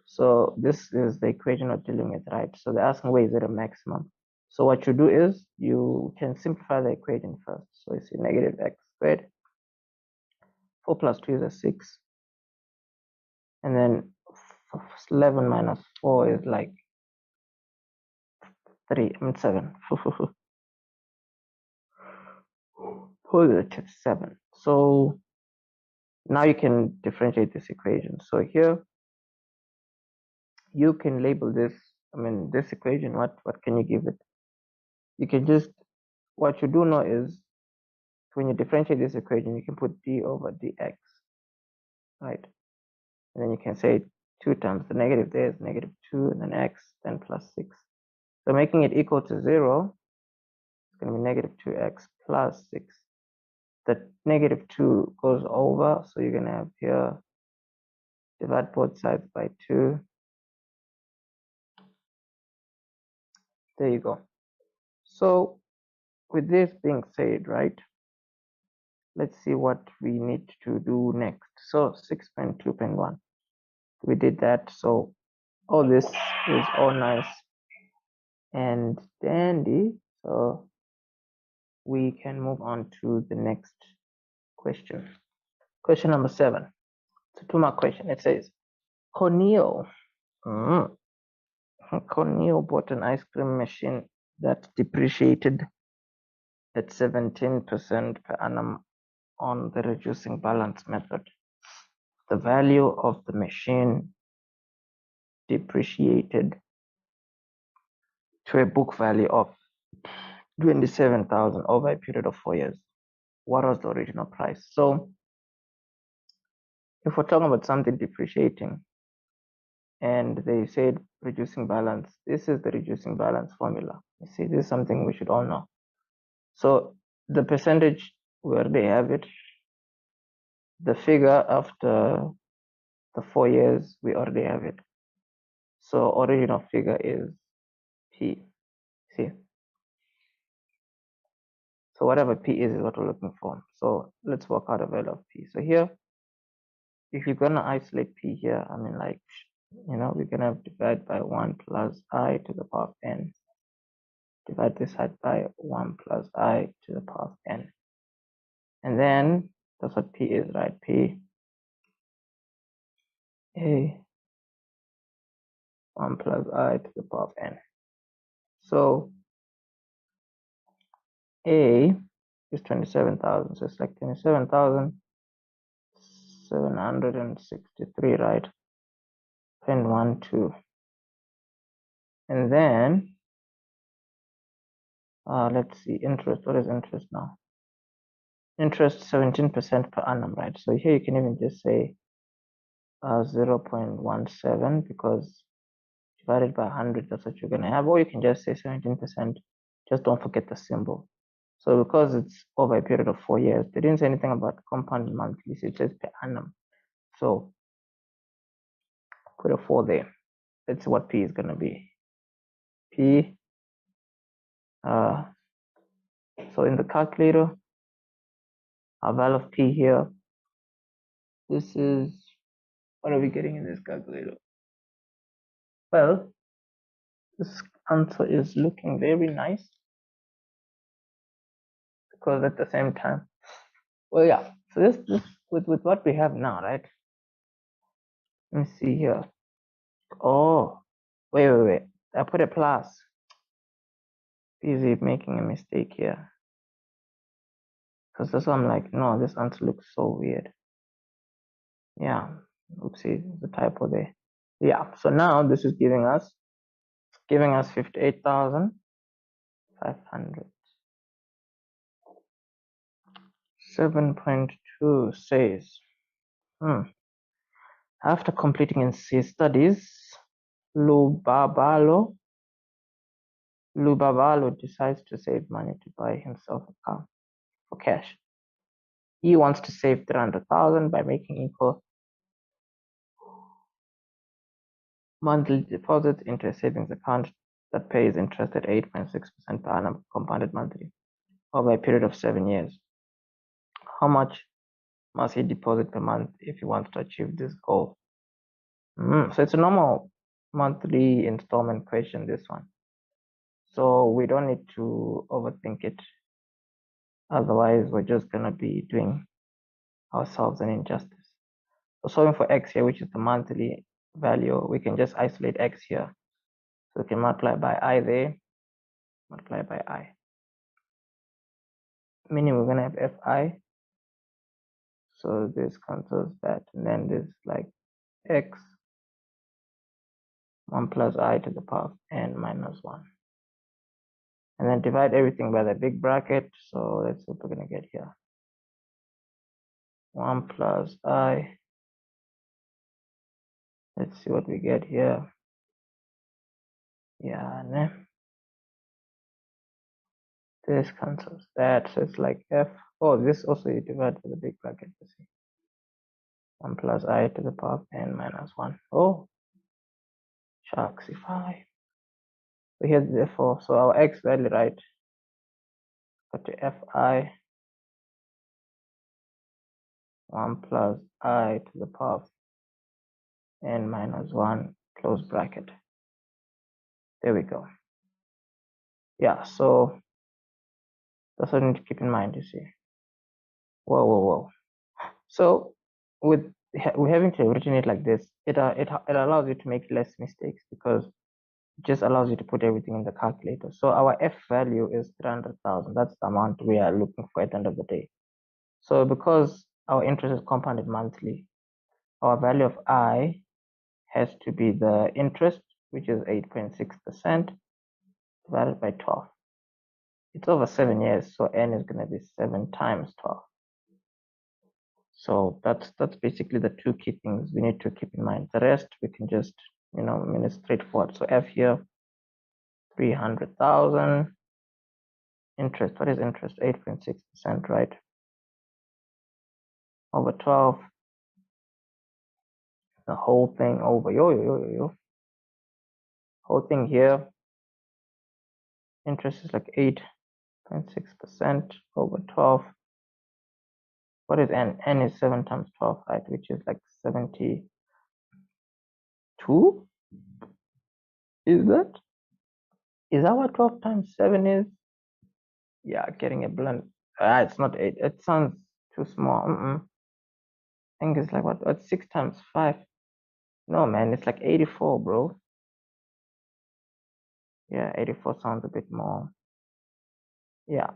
So this is the equation we're dealing with, right? So they're asking where is it a maximum. So what you do is you can simplify the equation first. So you see negative x squared, 4 plus 2 is a 6, and then 11 minus 4 is like 7. 7. So now you can differentiate this equation. So here you can label this, this equation, what can you give it? You can just, what you do know is when you differentiate this equation, you can put d over dx, right? And then you can say 2 times the negative there is -2, and then x, then plus 6. So making it equal to 0, it's going to be -2x plus 6. The -2 goes over, so you're going to have here, divide both sides by 2. There you go. So with this being said, right, let's see what we need to do next. So 6.2.1, we did that. So all this is all nice and dandy. So we can move on to the next question. Question number 7. It's a 2-mark question. It says, Cornel bought an ice cream machine that depreciated at 17% per annum on the reducing balance method. The value of the machine depreciated to a book value of 27,000 over a period of 4 years. What was the original price? So if we're talking about something depreciating and they said reducing balance, this is the reducing balance formula. You see, this is something we should all know. So the percentage, we already have it. The figure after the 4 years, we already have it. So original figure is P. See? So whatever P is what we're looking for. So let's work out a value of P. So here, if you're gonna isolate P here, like we're going to divide by 1 plus I to the power of n. Divide this side by 1 plus I to the power of n. And then that's what P is, right? P A 1 plus I to the power of n. So A is 27,000. So it's like 27,763, right? 0.12. And then let's see, interest. What is interest now? Interest 17% per annum, right? So here you can even just say 0.17 because divided by 100, that's what you're going to have. Or you can just say 17%. Just don't forget the symbol. So because it's over a period of 4 years, they didn't say anything about compounded monthly. So it says per annum. So put a 4 there. Let's see what P is going to be. P, so in the calculator, our value of P here, this is, what are we getting in this calculator? Well, this answer is looking very nice because at the same time, well, yeah. So this with what we have now, right? Let me see here. Oh, wait. I put a plus. Busy making a mistake here. Because that's why I'm like, no, this answer looks so weird. Yeah, oopsie, the typo there. Yeah, so now this is giving us 58,500. 7.2 says, after completing his studies, Lubabalo decides to save money to buy himself a car for cash. He wants to save 300,000 by making equal monthly deposits into a savings account that pays interest at 8.6% per annum compounded monthly over a period of 7 years. How much must he deposit per month if he wants to achieve this goal? So it's a normal monthly installment question, this one. So we don't need to overthink it. Otherwise, we're just going to be doing ourselves an injustice. So solving for x here, which is the monthly value, we can just isolate x here. So we can multiply by I there, multiply by I. Meaning we're going to have fi. So this cancels that. And then this like x 1 plus I to the power of n minus 1. And then divide everything by the big bracket. So that's what we're going to get here. 1 plus I. Let's see what we get here. Yeah, ne? This cancels that. So it's like f. Oh, this also you divide by the big bracket. You see. 1 plus I to the power of n minus 1. Oh, sharksify. So here's therefore. So our x value, right? Go to fi 1 plus I to the power of n minus 1 close bracket. There we go. Yeah, so that's what you need to keep in mind, you see. Whoa. So with having to written it like this, it allows you to make less mistakes because it just allows you to put everything in the calculator. So our f value is 300,000. That's the amount we are looking for at the end of the day. So because our interest is compounded monthly, our value of I has to be the interest, which is 8.6% divided by 12. It's over 7 years, so n is going to be 7 times 12. So that's basically the two key things we need to keep in mind. The rest we can just, I mean, it's straightforward. So f here, 300,000. Interest, what is interest? 8.6%, right? Over 12. The whole thing over, whole thing here. Interest is like 8.6% over 12. What is n? N is 7 times 12, right? Which is like 70. 2? Is that what 12 times 7 is? Yeah, getting a blunt. It's not 8. It sounds too small. I think it's like what 6 times 5? No, man, it's like 84, bro. Yeah, 84 sounds a bit more. Yeah,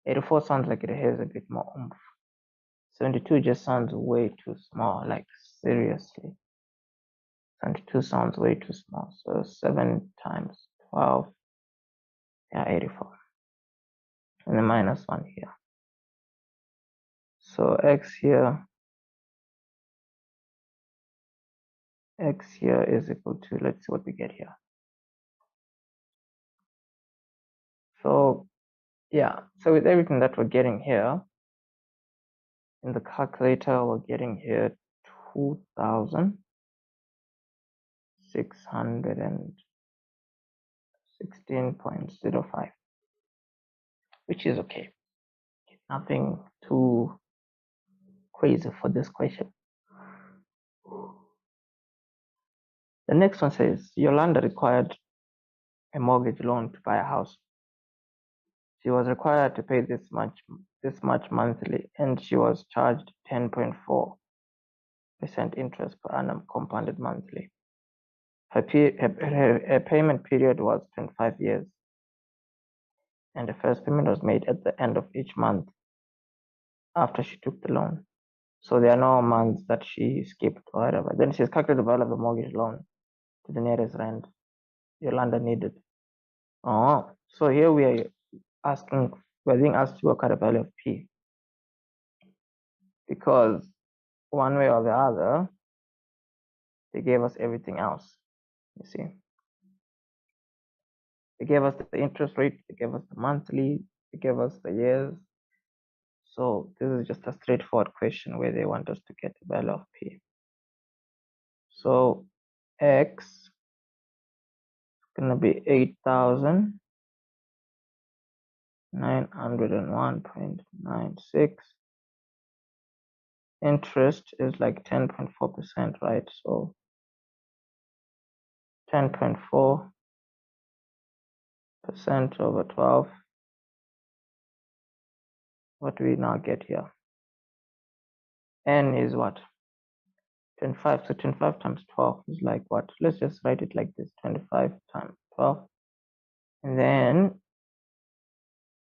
84 sounds like it has a bit more oomph. 72 just sounds way too small, like seriously. 72 sounds way too small. So 7 times 12, yeah, 84. And then minus 1 here. So x here is equal to, let's see what we get here. So yeah, so with everything that we're getting here in the calculator, we're getting here 2,616.05, which is okay. Nothing too crazy for this question. The next one says Yolanda required a mortgage loan to buy a house. She was required to pay this much monthly, and she was charged 10.4% interest per annum compounded monthly. Her payment period was 25 years, and the first payment was made at the end of each month after she took the loan. So there are no months that she skipped or whatever. Then she's calculated the value of the mortgage loan to the nearest rent Yolanda needed. Oh, so here we are we're being asked to work out the value of P, because one way or the other, they gave us everything else. You see, they gave us the interest rate, they gave us the monthly, they gave us the years. So this is just a straightforward question where they want us to get the value of P. So X is gonna be 8,901.96. Interest is like 10.4%, right? So 10.4% over 12. What do we now get here? N is what? 25. So 25 times 12 is like what? Let's just write it like this: 25 times 12. And then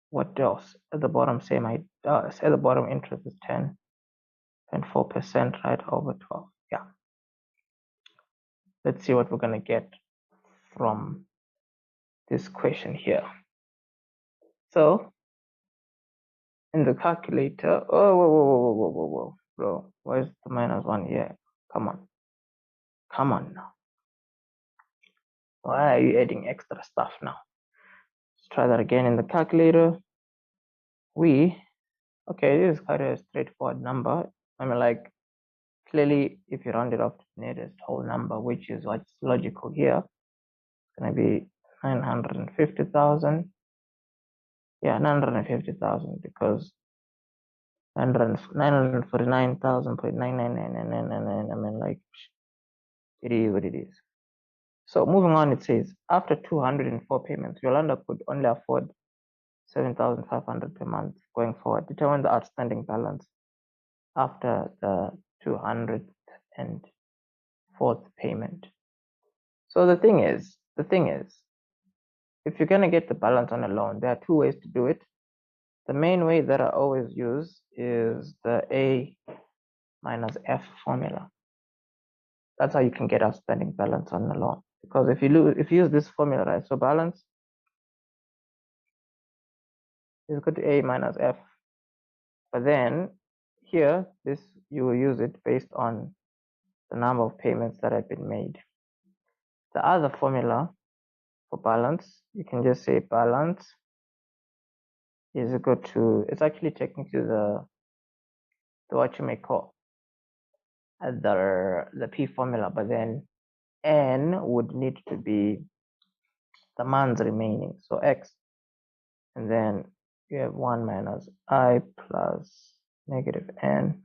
what else? At the bottom, same at the bottom, interest is 10.4%, right, over 12. Yeah. Let's see what we're gonna get from this question here. So in the calculator, whoa, bro, where's the minus 1 here? Come on now. Why are you adding extra stuff now? Let's try that again in the calculator. Okay, this is quite a straightforward number. I mean, like, clearly, if you round it off to the nearest whole number, which is what's logical here, it's going to be 950,000. Yeah, 950,000, because 949,000.99999. I mean, like, it is what it is. So moving on, it says, after 204 payments, Yolanda could only afford 7,500 per month going forward. Determine the outstanding balance after the 204th payment. So the thing is, if you're gonna get the balance on a loan, there are two ways to do it. The main way that I always use is the A minus F formula. That's how you can get outstanding balance on a loan. Because if you use this formula, right, so balance is equal to A minus F. But then here, you will use it based on the number of payments that have been made. The other formula for balance, you can just say balance is equal to, it's actually technically the what you may call the P formula, but then N would need to be the months remaining. So X, and then you have 1 minus I plus negative N.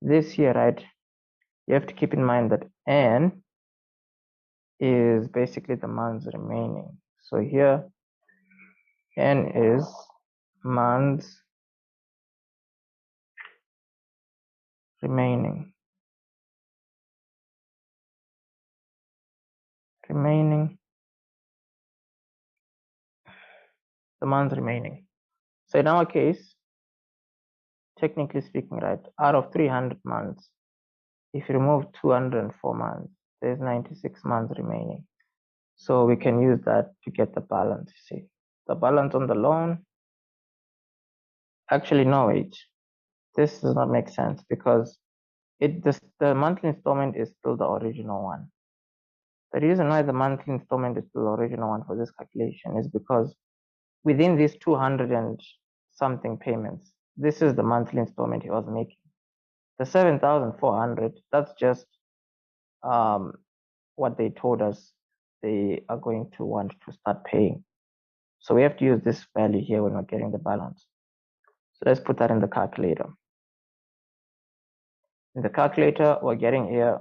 This here, right, you have to keep in mind that n is basically the months remaining. So here n is months remaining. The months remaining. So in our case, technically speaking, right, out of 300 months, if you remove 204 months, there's 96 months remaining. So we can use that to get the balance. You see, the balance on the loan. Actually, no, wait. This does not make sense because the monthly installment is still the original one. The reason why the monthly installment is still the original one for this calculation is because within these 200 and something payments, this is the monthly installment he was making. The 7,400, that's just what they told us they are going to want to start paying. So we have to use this value here when we're getting the balance. So let's put that in the calculator. In the calculator, we're getting here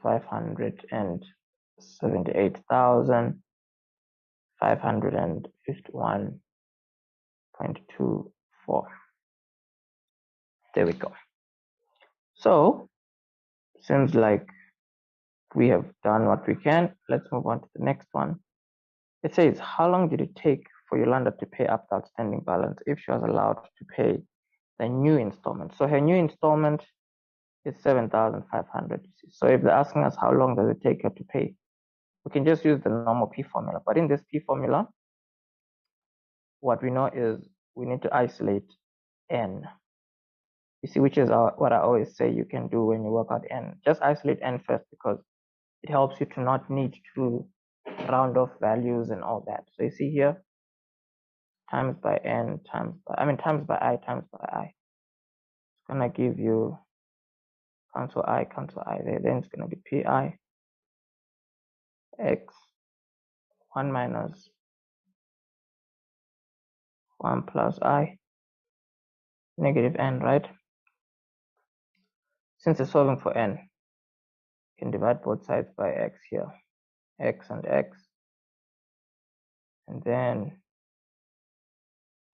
578,551.24. There we go. So seems like we have done what we can. Let's move on to the next one. It says, how long did it take for Yolanda to pay up the outstanding balance if she was allowed to pay the new installment? So her new installment is 7,500. So if they're asking us how long does it take her to pay, we can just use the normal P formula. But in this P formula, what we know is we need to isolate n. You see, which is what I always say you can do when you work out n. Just isolate n first because it helps you to not need to round off values and all that. So you see here, times by n times by I. It's gonna give you cancel I there. Then it's gonna be pi x 1 minus 1 plus I negative n, right? Since it's solving for n, you can divide both sides by x here, x and x, and then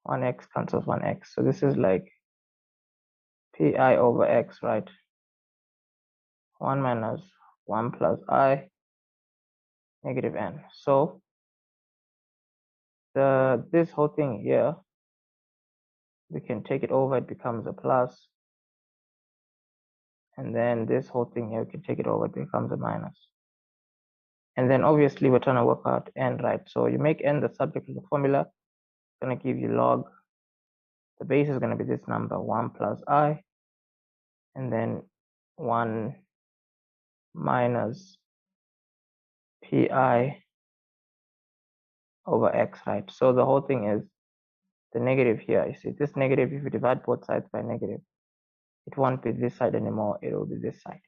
1x cancels 1x. So this is like pi over x, right? 1 minus 1 plus I negative n. So this whole thing here, we can take it over, it becomes a plus. And then this whole thing here, we can take it over, it becomes a minus. And then obviously we're trying to work out n, right? So you make n the subject of the formula, it's going to give you log. The base is going to be this number, 1 plus I, and then 1 minus pi over x, right? So the whole thing is the negative here. You see, this negative, if you divide both sides by negative, it won't be this side anymore, it will be this side.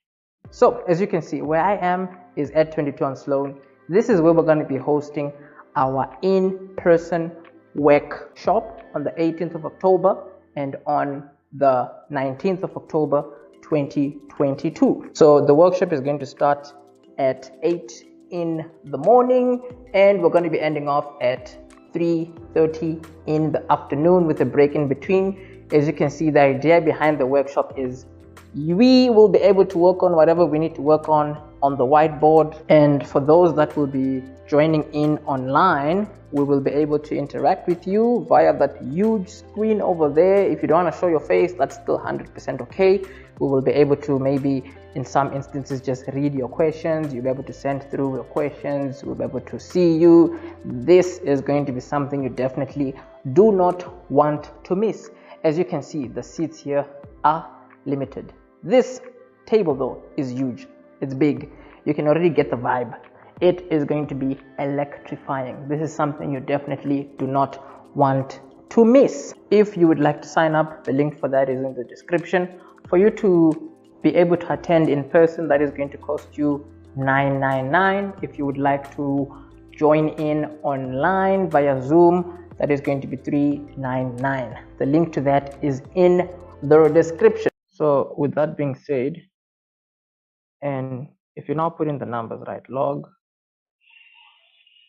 So as you can see, where I am is at 22 on Sloan. This is where we're going to be hosting our in-person workshop on the 18th of October and on the 19th of October 2022. So the workshop is going to start at 8 in the morning and we're going to be ending off at 3:30 in the afternoon with a break in between. As you can see, the idea behind the workshop is we will be able to work on whatever we need to work on the whiteboard, and for those that will be joining in online, we will be able to interact with you via that huge screen over there. If you don't want to show your face, that's still 100% okay. We will be able to maybe in some instances just read your questions. You'll be able to send through your questions. We'll be able to see you. This is going to be something you definitely do not want to miss. As you can see, the seats here are limited. This table though is huge. It's big. You can already get the vibe. It is going to be electrifying. This is something you definitely do not want to miss. If you would like to sign up, the link for that is in the description. For you to be able to attend in person, that is going to cost you $999. If you would like to join in online via Zoom, that is going to be $399. The link to that is in the description. So with that being said, And if you now put in the numbers, right, log,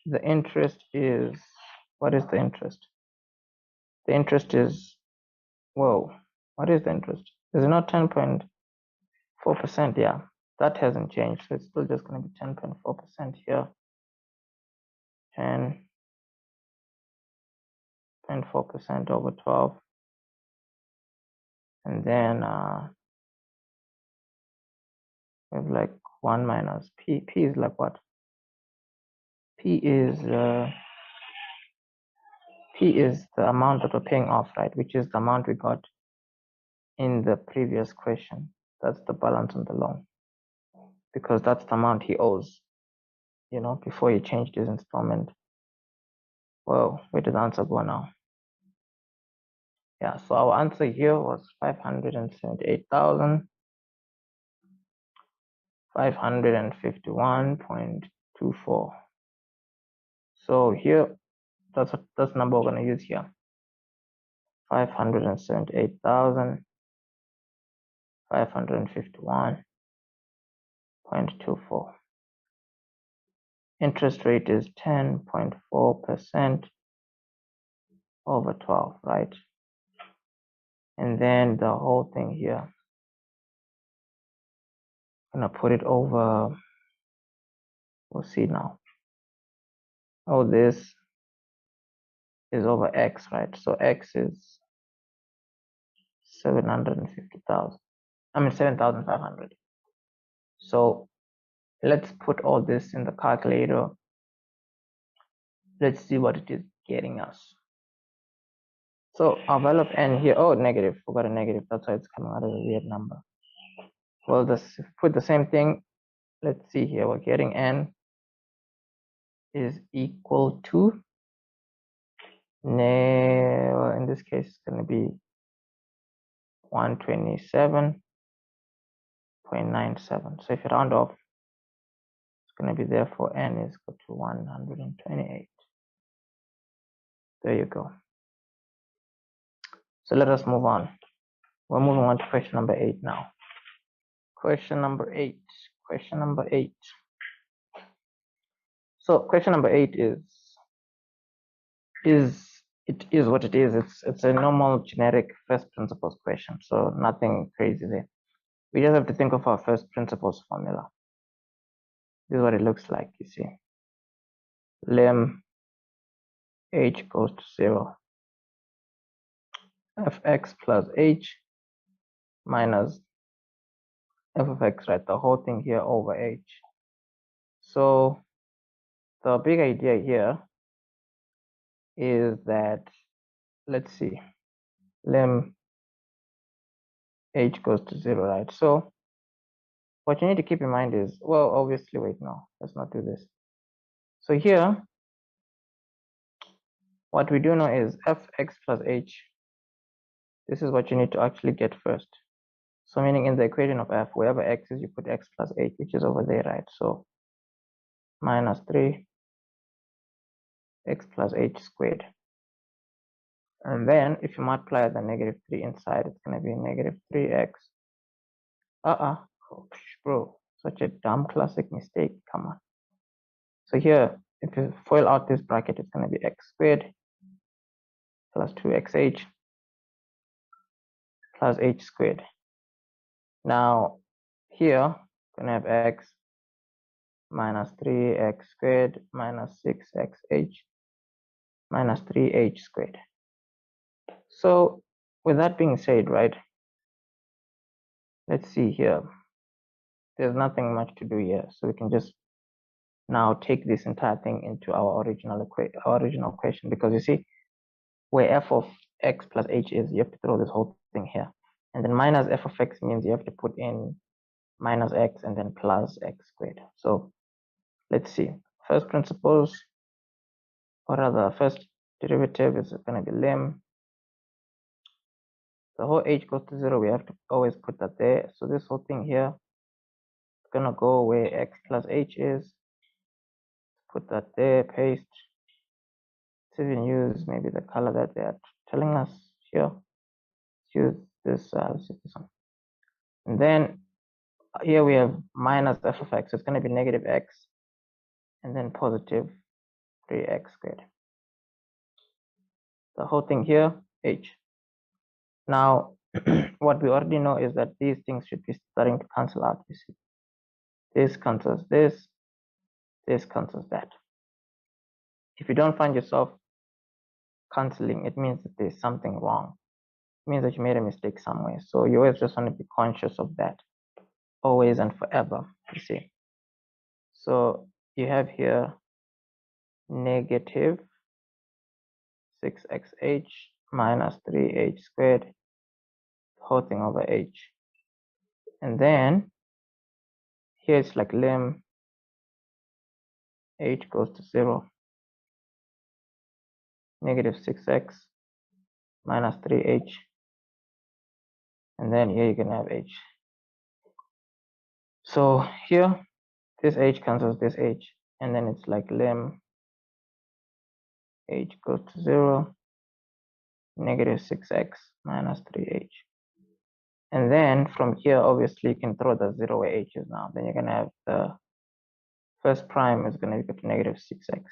the interest is, what is the interest? The interest is, whoa, what is the interest? Is it not 10.4%? Yeah, that hasn't changed. So it's still just going to be 10.4% here. 10.4% over 12. And then we have like 1 minus P. P is like what? P is the amount that we're paying off, right? Which is the amount we got in the previous question. That's the balance on the loan, because that's the amount he owes, you know, before he changed his installment. Well, where did the answer go now? Yeah, so our answer here was 578,551.24. So here, that's the number we're going to use here. 578,551.24. Interest rate is 10.4% over 12, right? And then the whole thing here, I'm gonna put it over, we'll see now. Oh, this is over X, right? So X is 750,000. I mean 7,500. So let's put all this in the calculator. Let's see what it is getting us. So our value of n here, oh, negative, forgot a negative. That's why it's coming out as a weird number. Well, this put the same thing. Let's see here. We're getting n is equal to, in this case, it's going to be 127.97. So if you round off, it's going to be, therefore n is equal to 128. There you go. So let us move on. We're moving on to question number 8 now. Question number 8. So question number 8 it is what it is. It's a normal generic first principles question, so nothing crazy there. We just have to think of our first principles formula. This is what it looks like, you see. Lim h goes to 0. Fx plus h minus f of x, right? The whole thing here over h. So the big idea here is that, let's see, lim h goes to 0, right? So what you need to keep in mind is, well, obviously, wait, no, let's not do this. So here, what we do know is fx plus h. This is what you need to actually get first. So meaning in the equation of f, wherever x is, you put x plus h, which is over there, right? So minus 3 x plus h squared. And then if you multiply the negative 3 inside, it's going to be negative 3x. Bro, such a dumb classic mistake. Come on. So here, if you FOIL out this bracket, it's going to be x squared plus 2xh plus h squared. Now here, we're going to have x minus 3x squared minus 6xh minus 3h squared. So with that being said, right, let's see here. There's nothing much to do here, so we can just now take this entire thing into our original question, because you see where f of x plus h is, you have to throw this whole thing here, and then minus f of x means you have to put in minus x and then plus x squared. So let's see, first principles, or rather first derivative is going to be lim. The whole h goes to 0, we have to always put that there. So this whole thing here is going to go where x plus h is. Put that there, paste. Let's even use maybe the color that they're telling us here. Let's use this, let's use this one. And then here we have minus f of x, so it's going to be negative x and then positive 3x squared. The whole thing here, h. Now, what we already know is that these things should be starting to cancel out. You see, this cancels this cancels that. If you don't find yourself canceling, it means that there's something wrong. It means that you made a mistake somewhere. So you always just want to be conscious of that, always and forever, you see. So you have here negative 6xh minus 3h squared, the whole thing over h. And then here it's like lim h goes to 0, negative 6x minus 3h, and then here you can have h. So here this h cancels this h, and then it's like lim h goes to 0, negative 6x minus 3h. And then from here, obviously, you can throw the 0 where h is now. Then you're going to have the first prime is going to equal to negative 6x,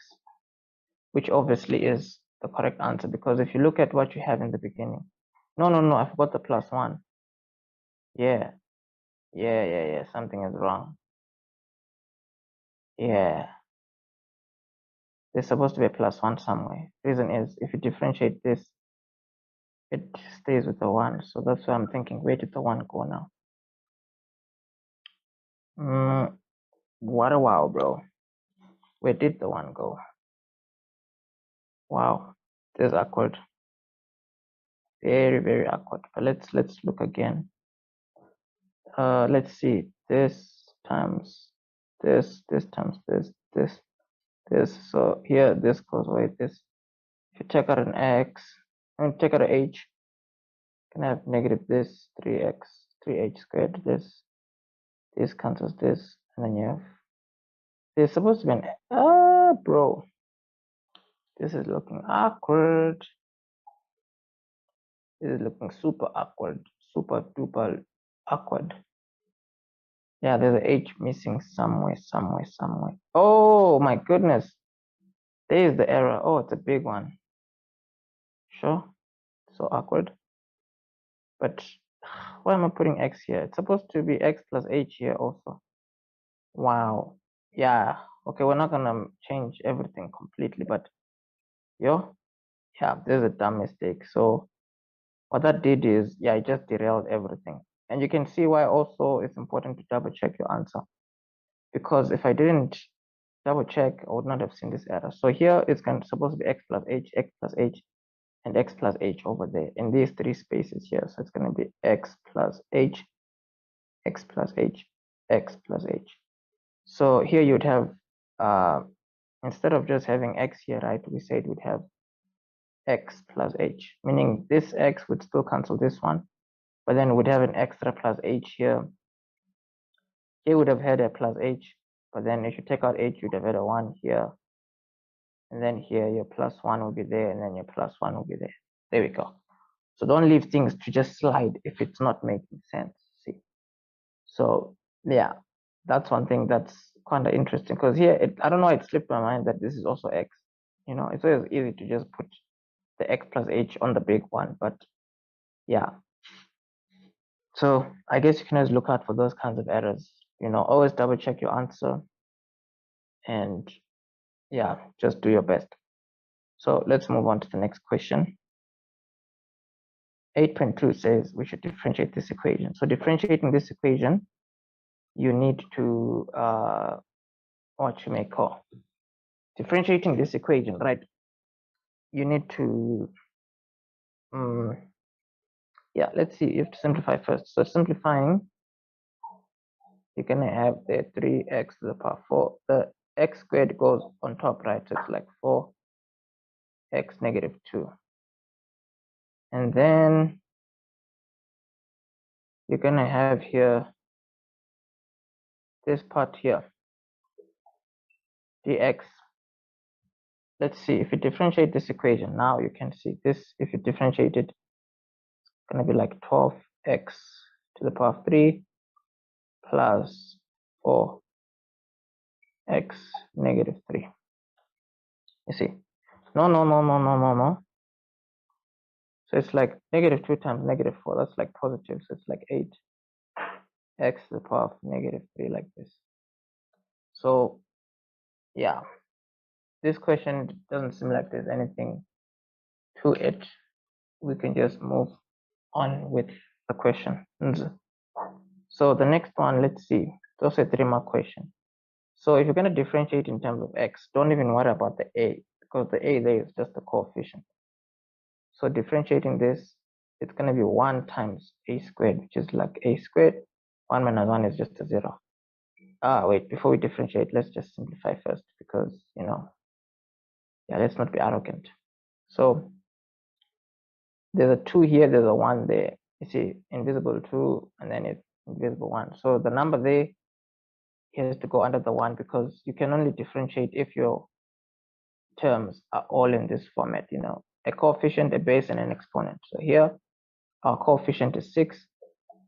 which obviously is the correct answer, because if you look at what you have in the beginning. No, I forgot the plus 1. Yeah, something is wrong. Yeah, there's supposed to be a plus 1 somewhere. Reason is, if you differentiate this, it stays with the 1. So that's why I'm thinking, where did the 1 go now? What a wow, bro. Where did the 1 go? Wow, this is awkward. Very awkward. But let's look again. Let's see. This times this times this. So here this goes away. This. If you take out an x, take out an h, you can have negative this 3h squared. This cancels this, and then you have. There's supposed to be an bro. This is looking awkward. This is looking super awkward, super duper awkward. Yeah, there's an H missing somewhere. Oh my goodness. There is the error. Oh, it's a big one. Sure. So awkward. But why am I putting X here? It's supposed to be X plus H here also. Wow. Yeah. Okay, we're not gonna change everything completely, but yeah, there's a dumb mistake. So what that did is, yeah, it just derailed everything. And you can see why also it's important to double check your answer. Because if I didn't double check, I would not have seen this error. So here it's supposed to be x plus h, and x plus h over there in these three spaces here. So it's going to be x plus h, x plus h, x plus h. So here you'd have, instead of just having x here, right, we said we'd have x plus h, meaning this x would still cancel this one, but then we'd have an extra plus h here. Here would have had a plus h, but then if you take out h, you'd have had a 1 here. And then here your plus 1 will be there, and then your plus 1 will be there. There we go. So don't leave things to just slide if it's not making sense. See? So yeah, that's one thing that's kind of interesting, because here, I don't know, it slipped my mind that this is also x. You know, it's always easy to just put the x plus h on the big one, but yeah. So I guess you can always look out for those kinds of errors. You know, always double check your answer, and yeah, just do your best. So let's move on to the next question. 8.2 says we should differentiate this equation. So differentiating this equation, you need to, what you may call, differentiating this equation, right? You need to, yeah, let's see, you have to simplify first. So simplifying, you're going to have the 3x to the power 4. The x squared goes on top, right? So it's like 4x negative 2. And then you're going to have here this part here, dx. Let's see, if you differentiate this equation, now you can see this, if you differentiate it, it's going to be like 12x to the power of 3 plus 4x negative 3. You see, no. So it's like negative 2 times negative 4. That's like positive. So it's like 8x to the power of negative 3 like this. So yeah, this question doesn't seem like there's anything to it. We can just move on with the question. So the next one, let's see. It's also a 3-mark question. So if you're going to differentiate in terms of x, don't even worry about the a, because the a there is just the coefficient. So differentiating this, it's going to be 1 times a squared, which is like a squared. 1 minus 1 is just a 0. Wait, before we differentiate, let's just simplify first, because, you know, yeah, let's not be arrogant. So there's a 2 here, there's a 1 there. You see, invisible 2, and then it's invisible 1. So the number there has to go under the 1, because you can only differentiate if your terms are all in this format, you know, a coefficient, a base, and an exponent. So here, our coefficient is 6,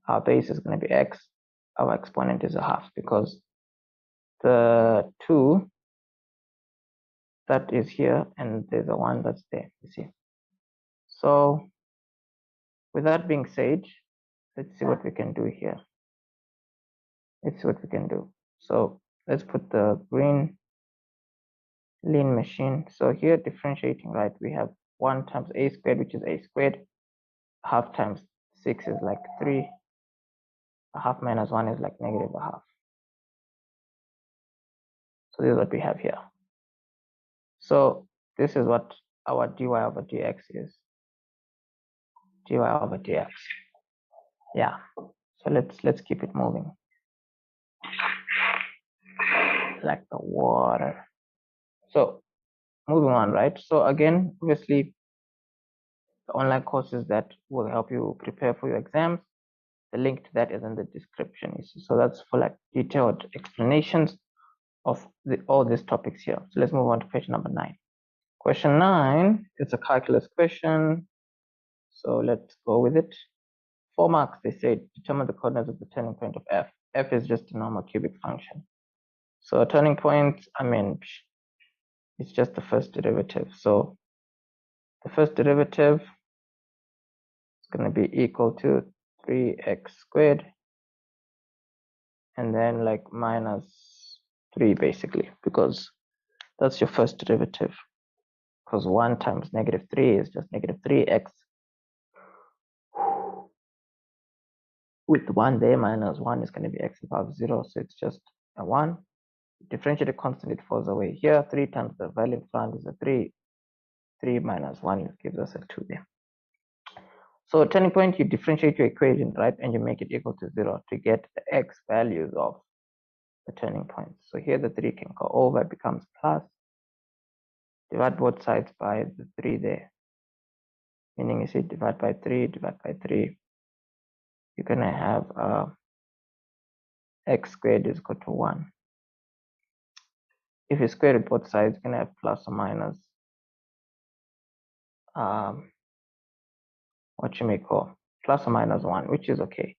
our base is going to be x, our exponent is a half, because the 2 that is here and there's a 1 that's there, you see. So with that being said, let's see what we can do here. Let's see what we can do. So let's put the green lean machine. So here, differentiating, right, we have 1 times a squared, which is a squared. Half times 6 is like 3. A half minus 1 is like negative a half. So this is what we have here. So this is what our dy over dx is. Dy over dx. Yeah. So let's keep it moving. Like the water. So moving on, right? So again, obviously, the online courses that will help you prepare for your exams, the link to that is in the description. So that's for like detailed explanations of all these topics here. So let's move on to question number 9. Question 9 is a calculus question. So let's go with it. 4 marks, they say, determine the coordinates of the turning point of f. F is just a normal cubic function. So a turning point, I mean, it's just the first derivative. So the first derivative is going to be equal to 3x squared, and then like minus 3 basically, because that's your first derivative. Because 1 times negative 3 is just negative 3x. With 1 there, minus 1 is going to be x above 0, so it's just a 1. Differentiate a constant, it falls away here. 3 times the value in front is a 3. 3 minus 1 gives us a 2 there. So turning point, you differentiate your equation, right, and you make it equal to 0 to get the x values of the turning point. So here the 3 can go over, it becomes plus. Divide both sides by the 3 there. Meaning, you see, divide by 3, divide by 3. You're going to have x squared is equal to 1. If you square it both sides, you're going to have plus or minus what you may call plus or minus 1, which is okay.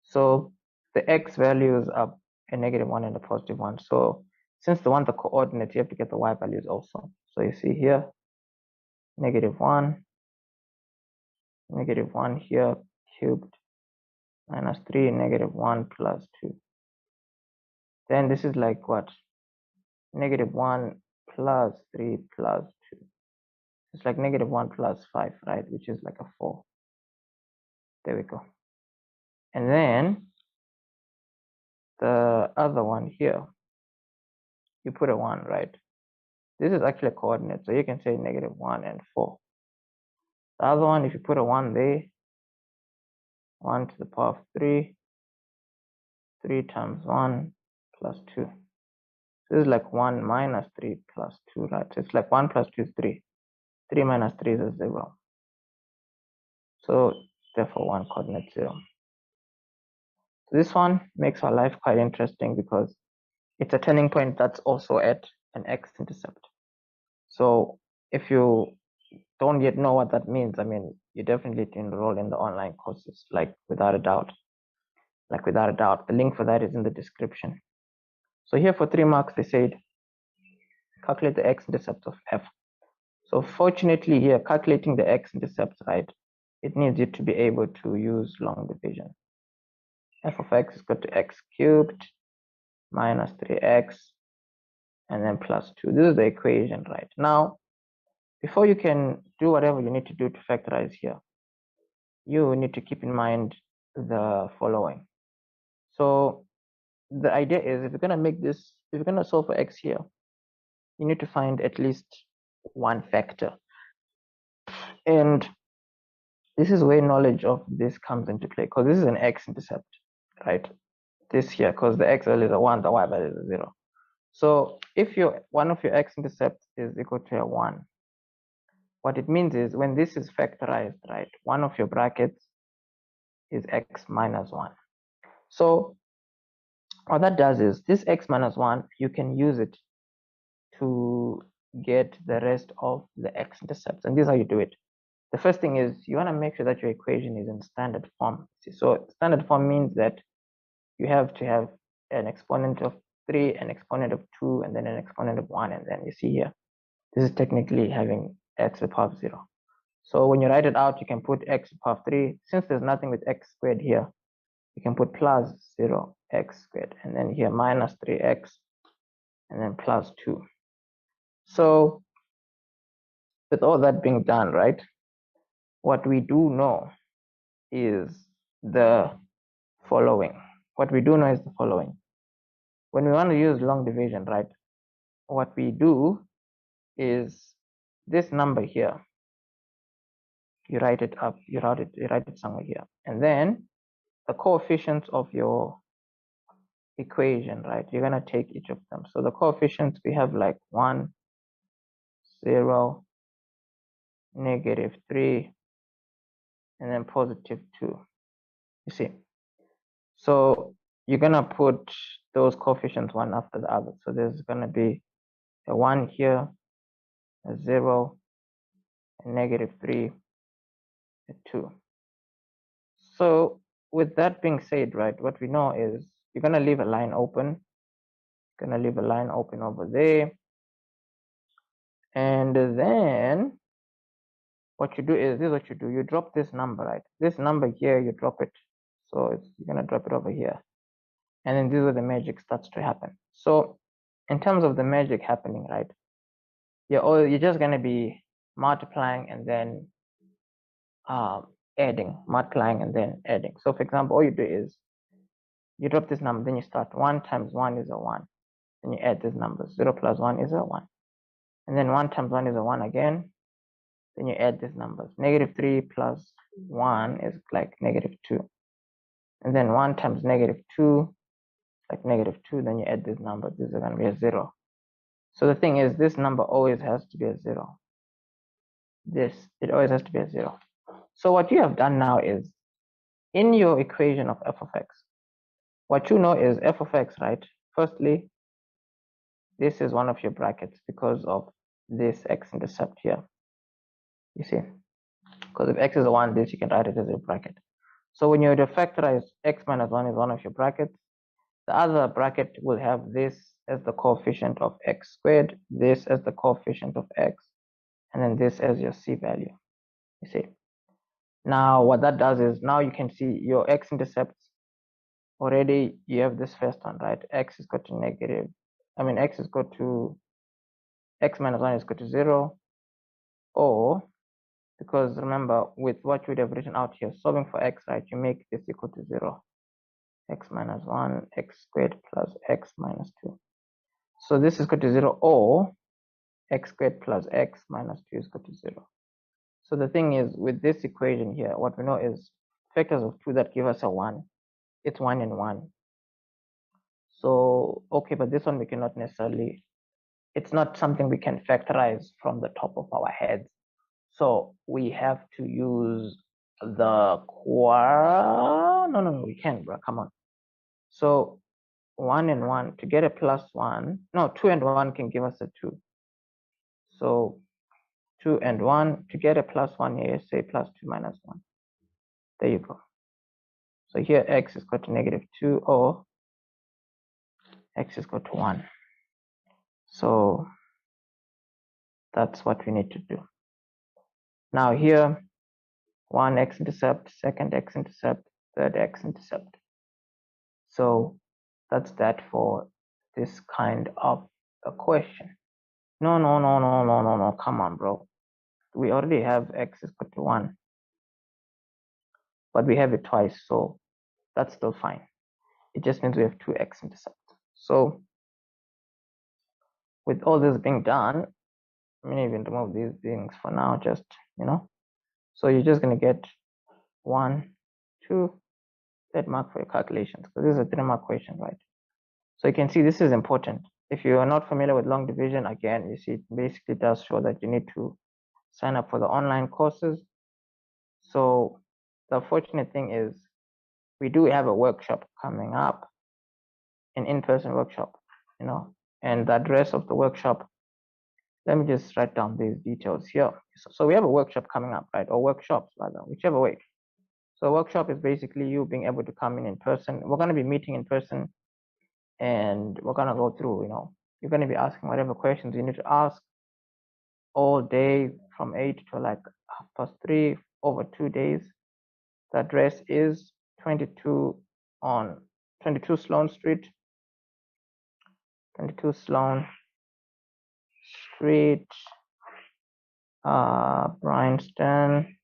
So the x values are a negative 1 and a positive 1. So since the one the coordinates, you have to get the y values also. So you see here, negative 1 here cubed, minus 3, negative 1 plus 2. Then this is like what? Negative 1 plus 3 plus 2. It's like negative 1 plus 5, right? Which is like a 4. There we go. And then the other one here, you put a 1, right? This is actually a coordinate, so you can say negative 1 and 4. The other one, if you put a 1 there, 1 to the power of 3, 3 times 1 plus 2. This is like 1 minus 3 plus 2, right? So it's like 1 plus 2 is 3. 3 minus 3 is a 0. So therefore 1 coordinate 0. So this one makes our life quite interesting because it's a turning point that's also at an x-intercept. So if you don't yet know what that means, I mean, you definitely need to enroll in the online courses, like without a doubt. like without a doubt. The link for that is in the description. So here for 3 marks, they said calculate the x-intercept of f. So fortunately here, calculating the x-intercept, right, it needs you to be able to use long division. F of x is equal to x cubed minus 3x and then plus 2. This is the equation, right? Now, before you can do whatever you need to do to factorize here, you need to keep in mind the following. So the idea is, if you're going to make this, if you're going to solve for x here, you need to find at least one factor. And this is where knowledge of this comes into play, because this is an x-intercept, right? This here, because the x value is a 1, the y value is a 0. So if one of your x-intercepts is equal to a 1, what it means is when this is factorized, right, one of your brackets is x minus 1. So what that does is this x minus 1, you can use it to get the rest of the x-intercepts. And this is how you do it. The first thing is you want to make sure that your equation is in standard form. So standard form means that you have to have an exponent of 3, an exponent of 2, and then an exponent of 1. And then you see here, this is technically having x to the power of 0. So when you write it out, you can put x to the power of 3. Since there's nothing with x squared here, you can put plus 0x squared, and then here minus 3x, and then plus 2. So with all that being done, right, what we do know is the following. What we do know is the following. When we want to use long division, right, what we do is this number here, you write it up, you write it somewhere here, and then the coefficients of your equation, right, you're going to take each of them. So the coefficients, we have like 1, 0, -3, and then +2. You see, so you're going to put those coefficients one after the other. So there's going to be a 1 here, a 0, a -3, a 2. So with that being said, right, what we know is you're going to leave a line open. You're going to leave a line open over there. And then what you do is, this is what you do. You drop this number, right? This number here, you drop it. So you're going to drop it over here. And then this is where the magic starts to happen. So in terms of the magic happening, right, you're just going to be multiplying and then adding, multiplying and then adding. So for example, all you do is you drop this number, then you start 1 times 1 is a 1. Then you add these numbers. 0 plus 1 is a 1. And then 1 times 1 is a 1 again. Then you add these numbers. -3 plus 1 is like -2. And then 1 times -2 like -2. Then you add these numbers. This is going to be a 0. So the thing is, this number always has to be a 0. It always has to be a 0. So what you have done now is, in your equation of f of x, what you know is f of x, right? Firstly, this is one of your brackets because of this x-intercept here. You see, because if x is a 1, this you can write it as a bracket. So when you factorize x minus 1 is one of your brackets, the other bracket will have this as the coefficient of x squared, this as the coefficient of x, and then this as your c value. You see, now what that does is, now you can see your x-intercepts. Already you have this first one, right? X is equal to x is equal to x minus 1 is equal to 0, or, because remember, with what you would have written out here, solving for x, right, you make this equal to 0. X minus 1, x squared plus x minus 2. So this is equal to 0, or x squared plus x minus 2 is equal to 0. So the thing is, with this equation here, what we know is factors of 2 that give us a 1, it's 1 and 1. So, okay, but this one we cannot necessarily, it's not something we can factorize from the top of our heads. So we have to use the no, we can't, bro, come on. So 1 and 1, to get a +1, no, 2 and 1 can give us a 2. So 2 and 1, to get a +1 here, say +2 minus 1. There you go. So here x is equal to -2 or x is equal to 1. So that's what we need to do. Now here, one x-intercept, second x-intercept, third x-intercept. So that's that for this kind of a question. No, come on, bro. We already have x is equal to 1, but we have it twice, so that's still fine. It just means we have two x-intercepts. So with all this being done, I'm gonna even remove these things for now, just, so you're just gonna get 1, 2, that mark for your calculations, because this is a 3-mark question, right? So you can see this is important. If you are not familiar with long division, again, you see it basically does show that you need to sign up for the online courses. So the fortunate thing is we do have a workshop coming up, an in-person workshop, and the address of the workshop, let me just write down these details here. So we have a workshop coming up, right? Or workshops rather, whichever way. So a workshop is basically you being able to come in person. We're going to be meeting in person, and we're going to go through, you're going to be asking whatever questions you need to ask all day from 8 to like 3:30 over 2 days. The address is 22 Sloan Street, 22 Sloan Street, Bryanston,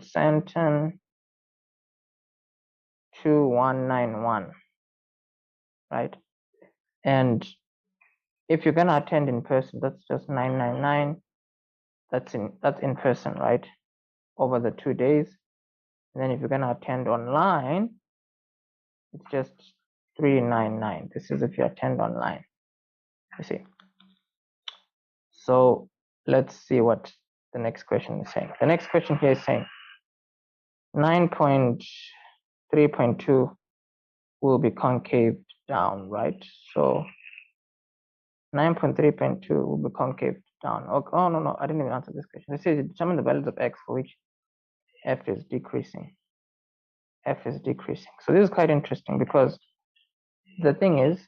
Santon, 2191, right? And if you're gonna attend in person, that's just 999. That's in person, right? Over the 2 days. And then if you're gonna attend online, it's just 399. This is if you attend online. You see. So let's see what the next question is saying. The next question here is saying 9.3.2 will be concave down, right? So 9.3.2 will be concave down. Oh, no, I didn't even answer this question. It says determine the values of x for which f is decreasing. F is decreasing. So this is quite interesting because the thing is,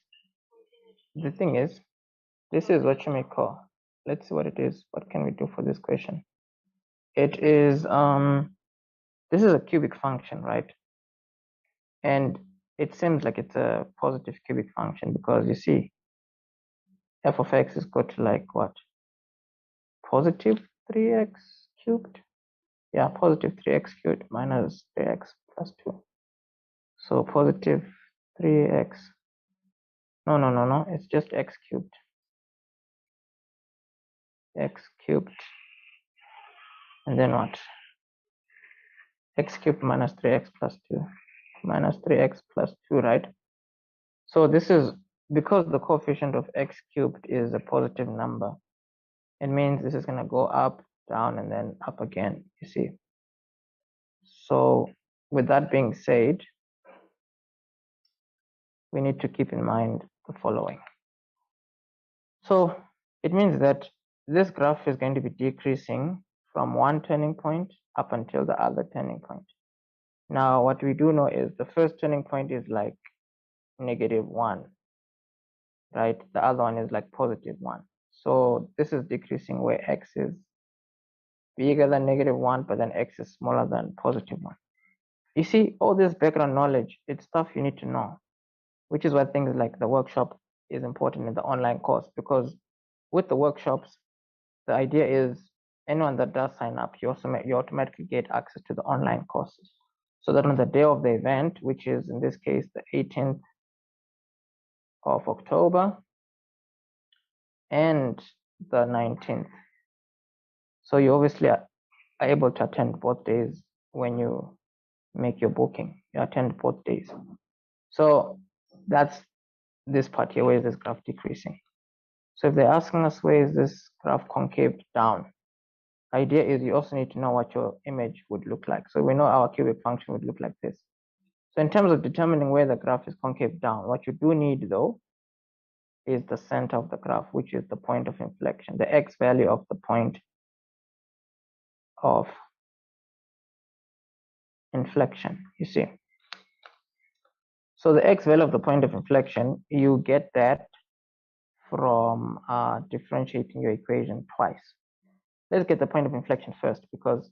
this is what you may call, let's see what it is. What can we do for this question? It is, this is a cubic function, right? And it seems like it's a positive cubic function because you see, f of x is equal to like what? Positive 3x cubed? Yeah, positive 3x cubed minus 3x plus 2. So positive 3x. No, it's just x cubed. X cubed. And then what? X cubed minus 3x plus 2. Minus 3x plus 2, right? So this is because the coefficient of x cubed is a positive number. It means this is going to go up, down, and then up again, you see. So with that being said, we need to keep in mind the following. So it means that this graph is going to be decreasing from one turning point up until the other turning point. Now, what we do know is the first turning point is like -1, right? The other one is like +1. So this is decreasing where x is bigger than -1, but then x is smaller than +1. You see, all this background knowledge, it's stuff you need to know, which is why things like the workshop is important in the online course, because with the workshops, the idea is anyone that does sign up, you automatically get access to the online courses. So that on the day of the event, which is in this case the 18th of October and the 19th. So you obviously are able to attend both days when you make your booking. You attend both days. So that's this part here. Where is this graph decreasing? So if they're asking us where is this graph concave down, idea is you also need to know what your image would look like. So we know our cubic function would look like this. So in terms of determining where the graph is concave down, what you do need though is the center of the graph, which is the point of inflection, the x value of the point of inflection, you see. So the x value of the point of inflection, you get that from differentiating your equation twice. Let's get the point of inflection first, because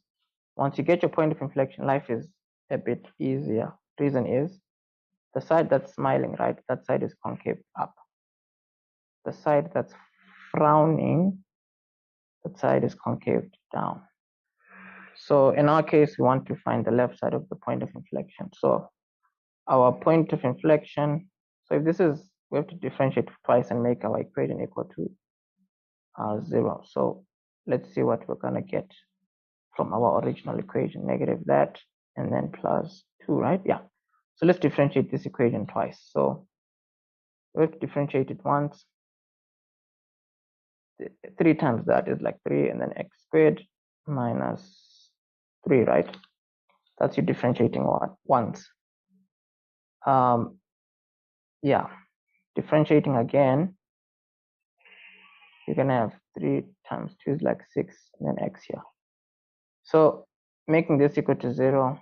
once you get your point of inflection, life is a bit easier. Reason is, the side that's smiling, right, that side is concave up. The side that's frowning, that side is concave down. So in our case, we want to find the left side of the point of inflection. So our point of inflection, so if this is, we have to differentiate twice and make our equation equal to 0. So let's see what we're going to get from our original equation, negative that, and then plus 2, right? Yeah. So let's differentiate this equation twice. So we have to differentiate it once. 3 times that is like 3, and then x squared minus 3, right? That's you differentiating what? Once. Yeah. Differentiating again, you're going to have 3 times 2 is like 6, and then x here. So making this equal to 0,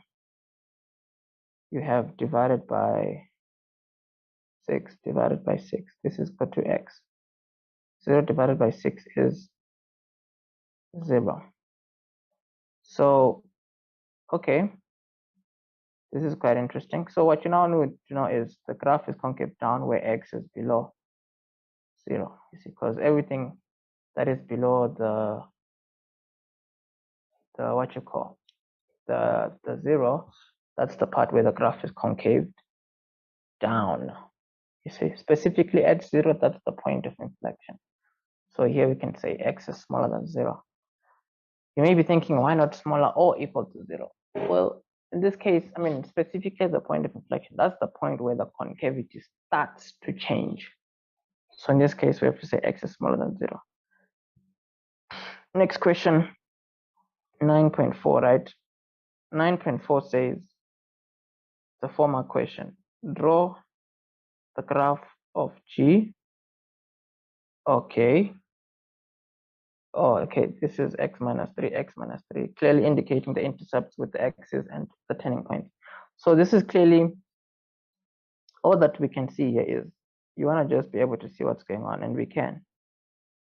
you have divided by 6 divided by 6. This is equal to x. 0 divided by 6 is 0. So, okay, this is quite interesting. So what you now need to know is the graph is concave down where x is below 0. You see, because everything that is below the what you call the 0, that's the part where the graph is concave down. You see, specifically at 0, that's the point of inflection. So here we can say x is smaller than 0. You may be thinking, why not smaller or equal to 0? Well, in this case, I mean, specifically the point of inflection, that's the point where the concavity starts to change. So in this case, we have to say x is smaller than 0. Next question, 9.4, right? 9.4 says the former question, draw the graph of G. Okay. Oh, okay, this is x minus 3, clearly indicating the intercepts with the x's and the turning point. So this is clearly, all that we can see here is, you want to just be able to see what's going on, and we can.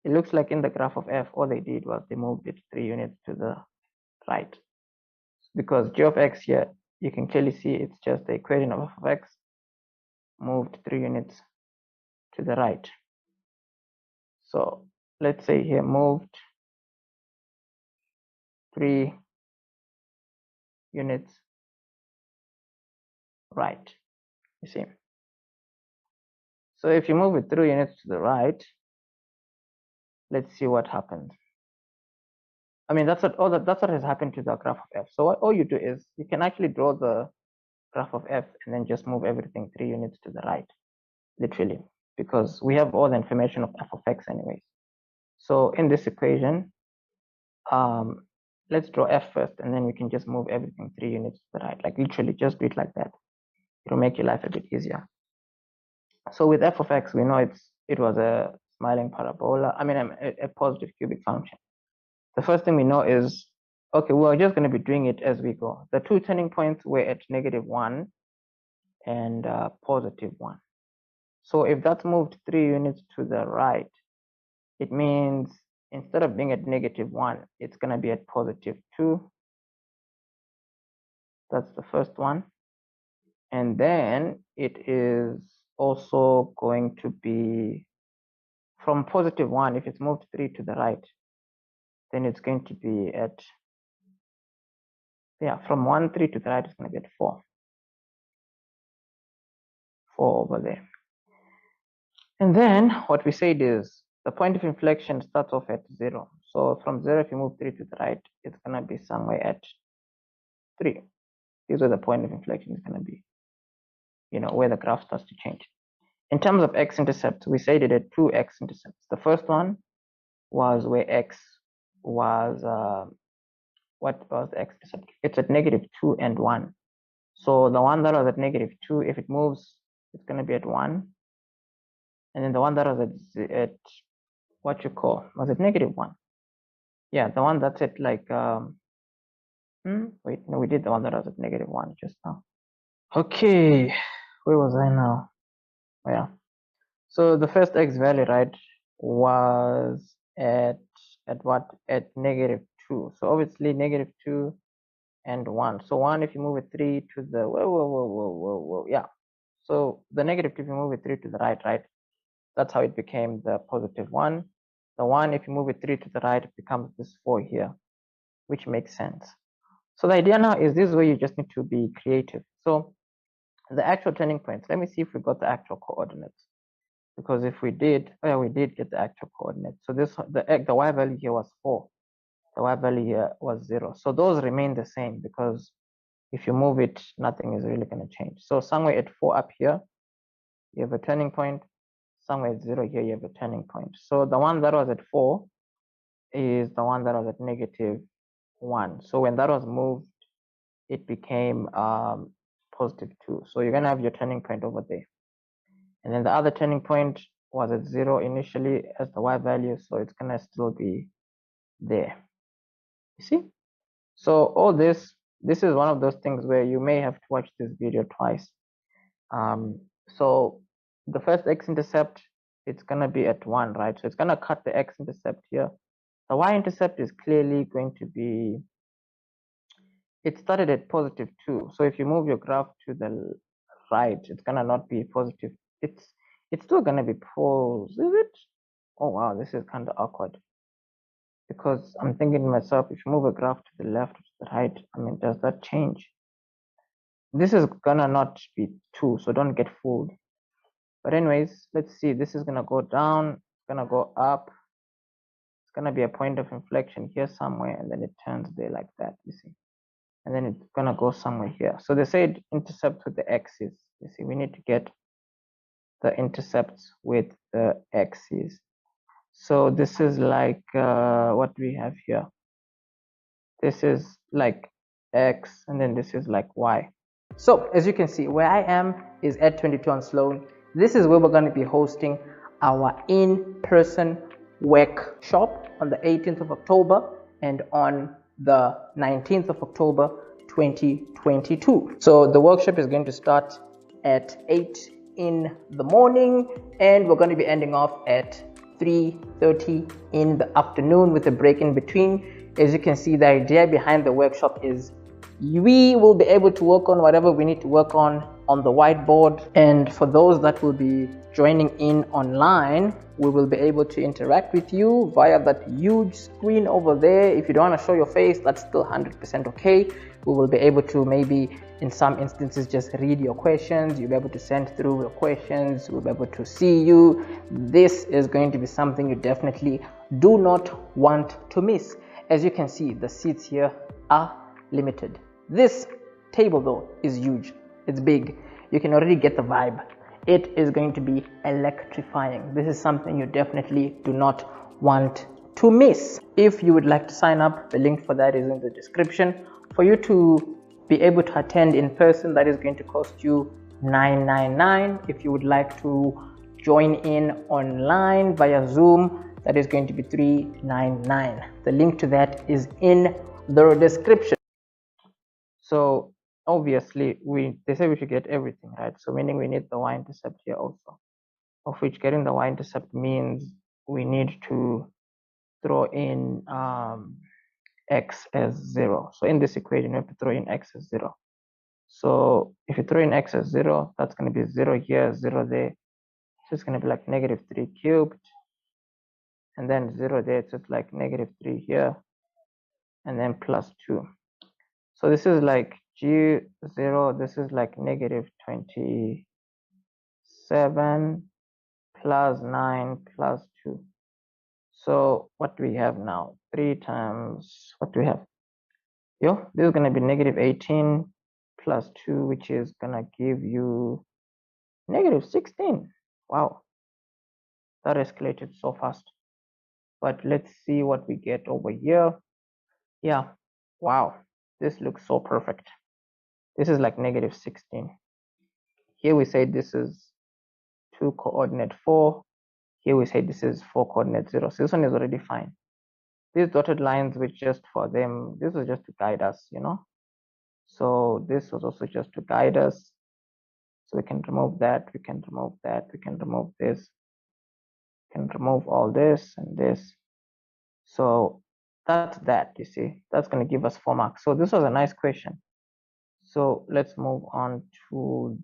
It looks like in the graph of f, all they did was they moved it 3 units to the right. Because g of x here, you can clearly see it's just the equation of f of x moved 3 units to the right. So let's say here moved 3 units right, you see. So if you move it 3 units to the right, let's see what happens. I mean, that's what has happened to the graph of f. So what all you do is, you can actually draw the graph of f and then just move everything 3 units to the right, literally, because we have all the information of f of x anyways. So in this equation, let's draw f first, and then we can just move everything 3 units to the right, like literally just do it like that. It'll make your life a bit easier. So with f of x, we know it was a smiling parabola, I mean a positive cubic function. The first thing we know is, okay, we're just going to be doing it as we go. The 2 turning points were at -1 and +1. So if that's moved 3 units to the right, it means instead of being at -1, it's going to be at +2. That's the first one. And then it is also going to be from +1, if it's moved 3 to the right, then it's going to be at, yeah, from 1, 3 to the right, it's going to be at 4. 4 over there. And then what we said is the point of inflection starts off at 0. So from 0, if you move 3 to the right, it's going to be somewhere at 3. This is where the point of inflection is going to be, you know, where the graph starts to change. In terms of x-intercepts, we said it had 2 x-intercepts. The first one was where x was, what was the x-intercept? It's at -2 and 1. So the one that was at -2, if it moves, it's going to be at 1. And then the one that was at what you call, was it -1? Yeah, the one that's at like Wait, no, we did the one that was at -1 just now. Okay, where was I now? Oh, yeah. So the first x value, right, was at what? At -2. So obviously -2 and 1. So 1, if you move it 3 to the whoa. Yeah. So the negative, if you move it 3 to the right, that's how it became the +1. The 1, if you move it 3 to the right, it becomes this 4 here, which makes sense. So the idea now is this is where you just need to be creative. So the actual turning points, let me see if we got the actual coordinates. Because if we did, oh yeah, we did get the actual coordinates. So this the y value here was 4. The y value here was 0. So those remain the same because if you move it, nothing is really going to change. So somewhere at 4 up here, you have a turning point. Somewhere at 0 here, you have a turning point. So the one that was at 4 is the one that was at -1. So when that was moved, it became +2. So you're going to have your turning point over there. And then the other turning point was at 0 initially as the y value, so it's going to still be there. You see? So all this is one of those things where you may have to watch this video twice. So the first x-intercept, it's going to be at 1, right? So it's going to cut the x-intercept here. The y-intercept is clearly going to be, it started at +2. So if you move your graph to the right, it's going to not be positive. It's still going to be is it? Oh, wow, this is kind of awkward. Because I'm thinking to myself, if you move a graph to the left or to the right, I mean, does that change? This is going to not be 2, so don't get fooled. But anyways, let's see. This is going to go down. It's going to go up. It's going to be a point of inflection here somewhere, and then it turns there like that, you see. And then it's going to go somewhere here. So they said intercept with the x's. You see, we need to get the intercepts with the x's. So this is like what we have here. This is like x, and then this is like y. So as you can see, where I am is at 22 on Sloan. This is where we're going to be hosting our in-person workshop on the 18th of October and on the 19th of October 2022. So the workshop is going to start at 8 in the morning and we're going to be ending off at 3:30 in the afternoon with a break in between. As you can see, the idea behind the workshop is we will be able to work on whatever we need to work on the whiteboard, and for those that will be joining in online, we will be able to interact with you via that huge screen over there. If you don't want to show your face, that's still 100% okay. We will be able to maybe in some instances just read your questions. You'll be able to send through your questions. We'll be able to see you. This is going to be something you definitely do not want to miss. As you can see, the seats here are limited. This table though is huge. It's big. You can already get the vibe. It is going to be electrifying. This is something you definitely do not want to miss. If you would like to sign up, the link for that is in the description. For you to be able to attend in person, that is going to cost you $999. If you would like to join in online via Zoom, that is going to be $399. The link to that is in the description. So obviously they say we should get everything, right? So meaning we need the y-intercept here also, of which getting the y-intercept means we need to throw in x as 0. So in this equation, we have to throw in x as 0. So if you throw in x as 0, that's going to be 0 here, 0 there. So it's going to be like -3 cubed, and then 0 there. So it's like -3 here, and then +2. So this is like G0, this is like -27 plus 9 plus 2. So what do we have now? 3 times, what do we have? This is going to be -18 plus 2, which is going to give you -16. Wow, that escalated so fast. But let's see what we get over here. Yeah, wow, this looks so perfect. This is like -16. Here we say this is 2 coordinate 4. Here we say this is 4 coordinate 0. So this one is already fine. These dotted lines were just for them. This was just to guide us, you know. So this was also just to guide us. So we can remove that, we can remove that, we can remove this, we can remove all this and this. So that's that, you see. That's going to give us 4 marks. So this was a nice question. So let's move on to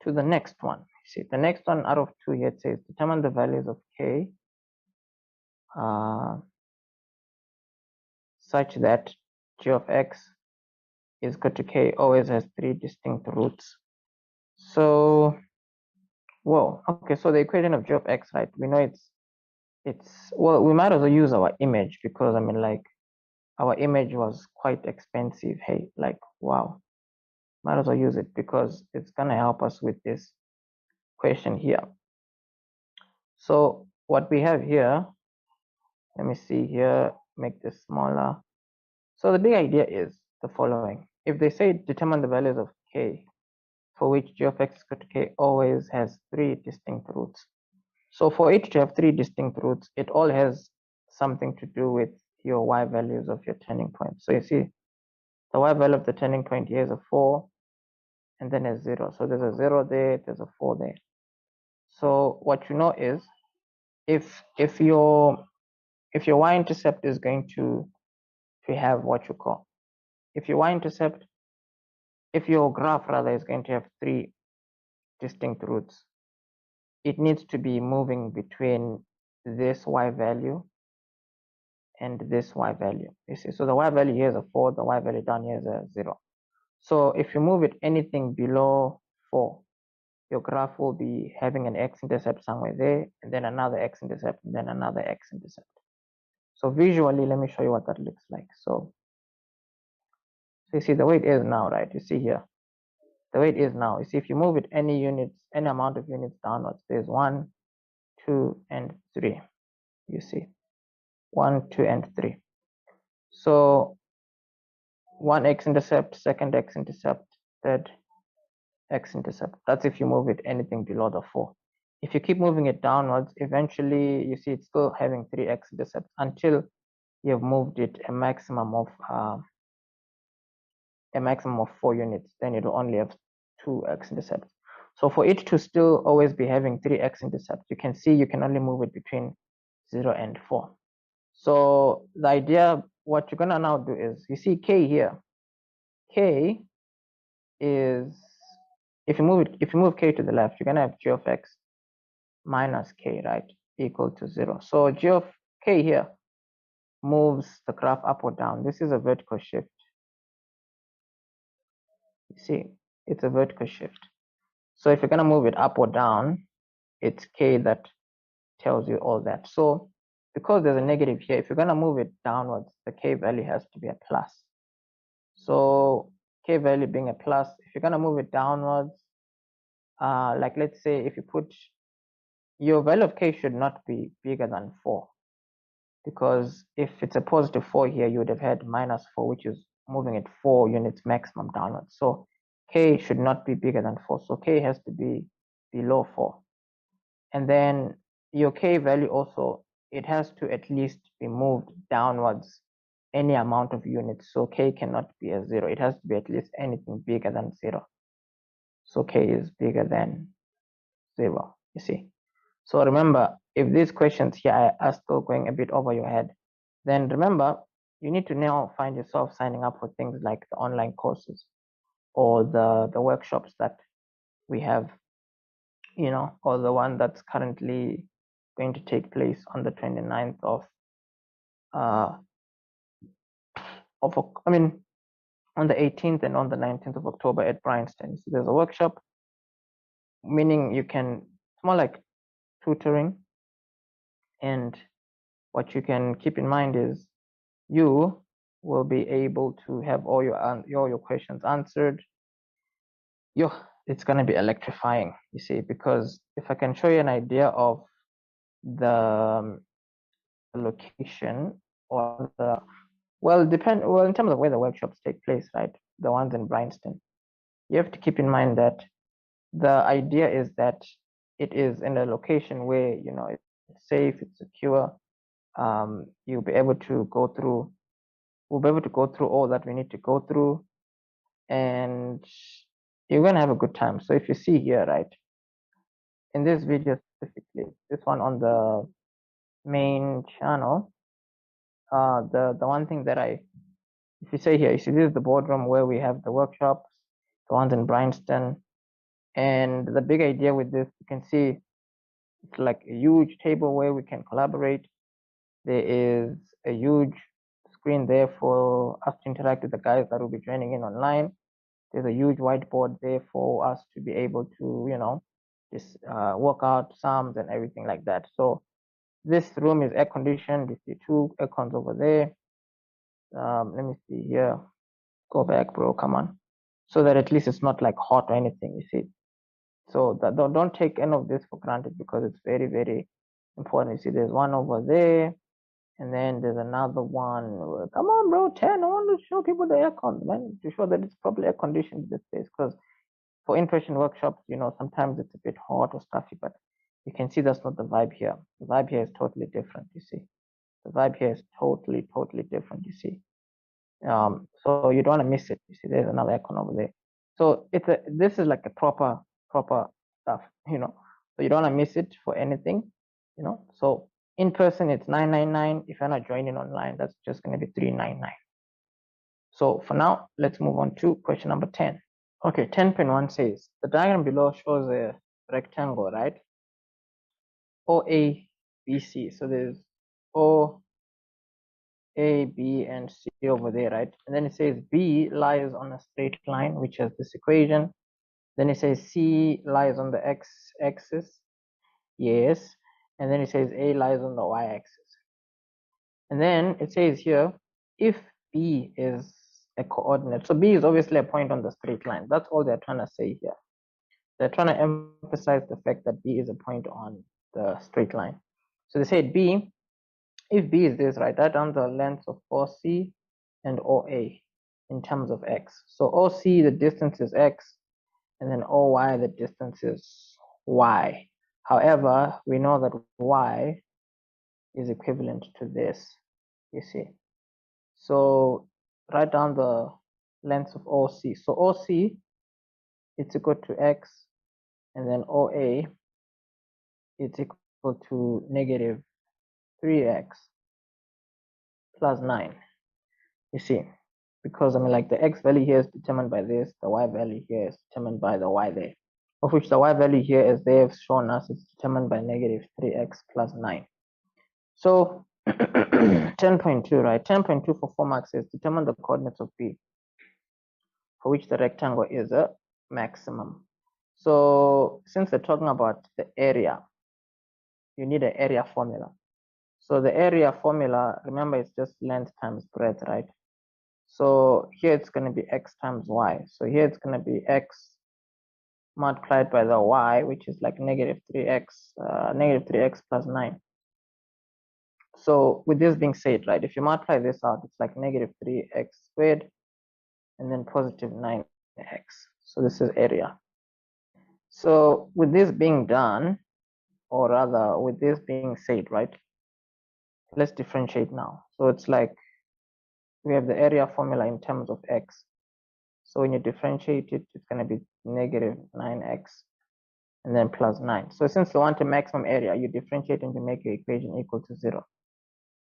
the next one. See, the next one out of 2 here, it says determine the values of k such that g of x is equal to k always has 3 distinct roots. So, whoa, okay, so the equation of g of x, right? We know it's well, we might as well use our image, because I mean, like, our image was quite expensive. Hey, like, wow, might as well use it because it's gonna help us with this question here. So what we have here, let me see here, make this smaller. So the big idea is the following. If they say determine the values of k for which g of x is equal to k always has 3 distinct roots. So for it to have 3 distinct roots, it all has something to do with your y values of your turning point. So you see, the y value of the turning point here is a 4, and then a 0. So there's a 0 there, there's a 4 there. So what you know is, if your y-intercept is going to have what you call, if your graph rather is going to have 3 distinct roots, it needs to be moving between this y value and this y value. You see, so the y value here is a 4, the y value down here is a 0. So if you move it anything below 4, your graph will be having an x-intercept somewhere there, and then another x-intercept, and then another x-intercept. So visually, let me show you what that looks like. So you see the way it is now, right? You see here, the way it is now. You see, if you move it any amount of units downwards, there's 1, 2, and 3. You see, 1, 2, and 3. So one x-intercept, second x-intercept, third x-intercept. That's if you move it anything below the 4. If you keep moving it downwards, eventually you see it's still having 3 x-intercepts until you've moved it a maximum of 4 units. Then it'll only have 2 x-intercepts. So for it to still always be having 3 x-intercepts, you can see you can only move it between 0 and 4. So the idea, what you're gonna now do is, you see k here. K is, if you move k to the left, you're gonna have g of x minus k, right, equal to 0. So g of k here moves the graph up or down. This is a vertical shift. You see, it's a vertical shift. So if you're gonna move it up or down, it's k that tells you all that. So because there's a negative here, if you're gonna move it downwards, the k value has to be a plus. So k value being a plus, if you're gonna move it downwards, like let's say if you put, your value of k should not be bigger than 4, because if it's a positive 4 here, you would have had minus 4, which is moving it 4 units maximum downwards. So k should not be bigger than 4. So k has to be below 4. And then your k value also, it has to at least be moved downwards any amount of units. So k cannot be a 0. It has to be at least anything bigger than 0. So k is bigger than 0, you see. So remember, if these questions here are still going a bit over your head, then remember, you need to now find yourself signing up for things like the online courses or the workshops that we have, you know, or the one that's currently going to take place on the 29th of on the 18th and on the 19th of October at Bryanston. So there's a workshop, meaning you can, it's more like tutoring, and what you can keep in mind is you will be able to have all your questions answered. It's going to be electrifying, you see, because if I can show you an idea of the location or the, well, in terms of where the workshops take place, right, the ones in Bryanston, you have to keep in mind that the idea is that it is in a location where, you know, it's safe, it's secure, you'll be able to go through. We'll be able to go through all that we need to go through, and you're gonna have a good time. So if you see here, right, in this video specifically, this one on the main channel, the one thing that if you say here, you see this is the boardroom where we have the workshops, the ones in Bryanston, and the big idea with this, you can see it's like a huge table where we can collaborate. There is a huge screen there for us to interact with the guys that will be joining in online. There's a huge whiteboard there for us to be able to, just work out sums and everything like that. So this room is air conditioned. You see two air cons over there. Let me see here. Go back, bro. Come on. So that at least it's not like hot or anything, you see. So that don't take any of this for granted because it's very, very important. You see, there's one over there, and then there's another one. Come on, bro, 10. I want to show people the aircon, man, to show that it's properly air conditioned this place. Because for in-person workshops, sometimes it's a bit hot or stuffy, but you can see that's not the vibe here. The vibe here is totally different, you see. The vibe here is totally, totally different, you see. So you don't want to miss it. You see, there's another icon over there. So this is like a proper stuff, So you don't want to miss it for anything, So in person it's 999. If you're not joining online, that's just going to be 399. So for now, let's move on to question number 10. Okay, 10.1 says the diagram below shows a rectangle, right? OA, BC. So there's O, A, B, and C over there, right? And then it says B lies on a straight line, which has this equation. Then it says C lies on the x-axis. Yes. And then it says A lies on the y-axis. And then it says here, if B is a coordinate. So B is obviously a point on the straight line. That's all they're trying to say here. They're trying to emphasize the fact that B is a point on the straight line. So they said B, if B is this, right, write down the length of OC and OA in terms of x. So OC, the distance is x, and then OY, the distance is y. However, we know that y is equivalent to this, you see. So write down the length of OC. So OC, it's equal to x, and then OA, it's equal to negative 3x plus 9, you see. Because like the x value here is determined by this, the y value here is determined by the y there, of which the y value here, as they have shown us, is determined by negative 3x plus 9. So 10.2, right? 10.2 for 4 marks says determine the coordinates of B for which the rectangle is a maximum. So since they're talking about the area, you need an area formula. So the area formula, remember, it's just length times breadth, right? So here it's going to be x times y. So here it's going to be x multiplied by the y, which is like negative 3x plus 9. So with this being said, right, if you multiply this out, it's like negative 3x squared and then positive 9x. So this is area. So with this being done, or rather with this being said, right, let's differentiate now. So it's like we have the area formula in terms of x. So when you differentiate it, it's going to be negative 9x and then plus 9. So since you want a maximum area, you differentiate and you make your equation equal to 0.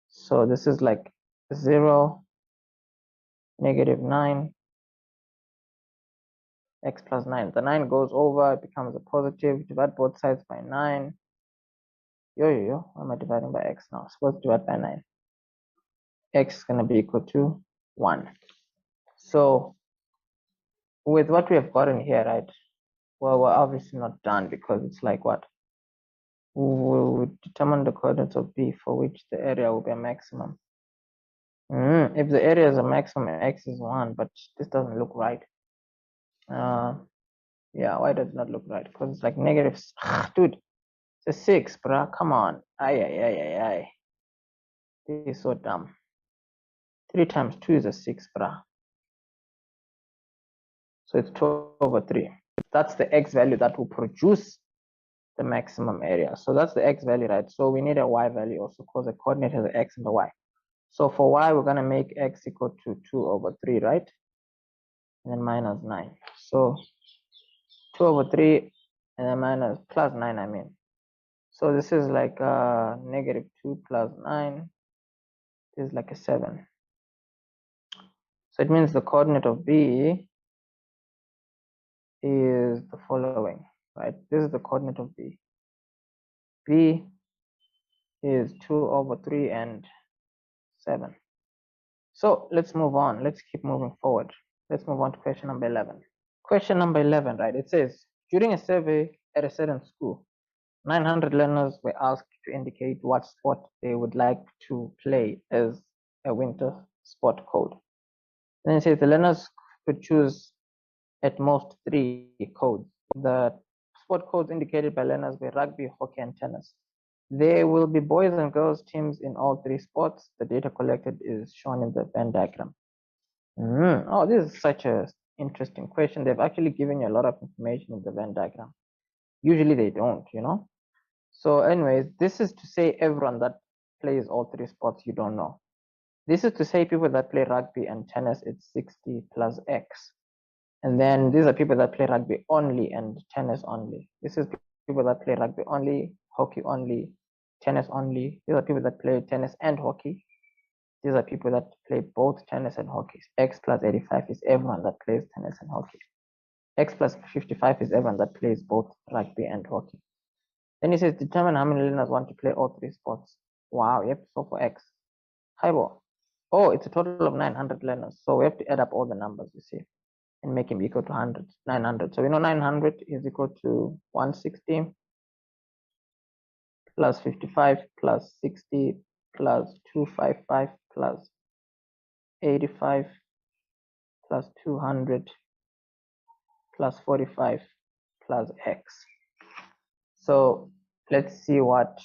So this is like 0, negative 9, x plus 9. The 9 goes over, it becomes a positive. Divide both sides by 9. Why am I dividing by x now? Supposed to divide by 9. X is going to be equal to 1. So with what we have gotten here, right, well, we're obviously not done because it's like what? We will determine the coordinates of B for which the area will be a maximum. If the area is a maximum, x is 1, but this doesn't look right. Yeah, why does it not look right? Because it's like negative, dude, it's a 6, bruh, come on. This is so dumb. 3 times 2 is a 6, bruh. So it's 2 over 3. That's the x value that will produce the maximum area. So that's the x value, right? So we need a y value also because the coordinate has the x and the y. So for y, we're going to make x equal to 2 over 3, right? And then minus 9. So 2 over 3 and then minus plus 9, I mean. So this is like negative 2 plus 9 is like a 7. So it means the coordinate of b is the following, right? This is the coordinate of b. B is 2 over 3 and 7. So let's move on. Let's keep moving forward. Let's move on to question number 11. Question number 11, right? It says, during a survey at a certain school, 900 learners were asked to indicate what sport they would like to play as a winter sport code. Then it says the learners could choose at most 3 codes. The sport codes indicated by learners were rugby, hockey, and tennis. There will be boys and girls teams in all 3 sports. The data collected is shown in the Venn diagram. Oh, this is such an interesting question. They've actually given you a lot of information in the Venn diagram. Usually they don't, you know. So anyways, this is to say everyone that plays all 3 sports you don't know. This is to say people that play rugby and tennis, it's 60 plus X. And then these are people that play rugby only and tennis only. This is people that play rugby only, hockey only, tennis only. These are people that play tennis and hockey. These are people that play both tennis and hockey. X plus 85 is everyone that plays tennis and hockey. X plus 55 is everyone that plays both rugby and hockey. Then he says, determine how many learners want to play all 3 sports. Wow, you have to solve for X. Highball. Oh, it's a total of 900 learners. So we have to add up all the numbers, you see, and make them equal to 100, 900. So we know 900 is equal to 160 plus 55 plus 60 plus 255 plus 85 plus 200 plus 45 plus X. So let's see what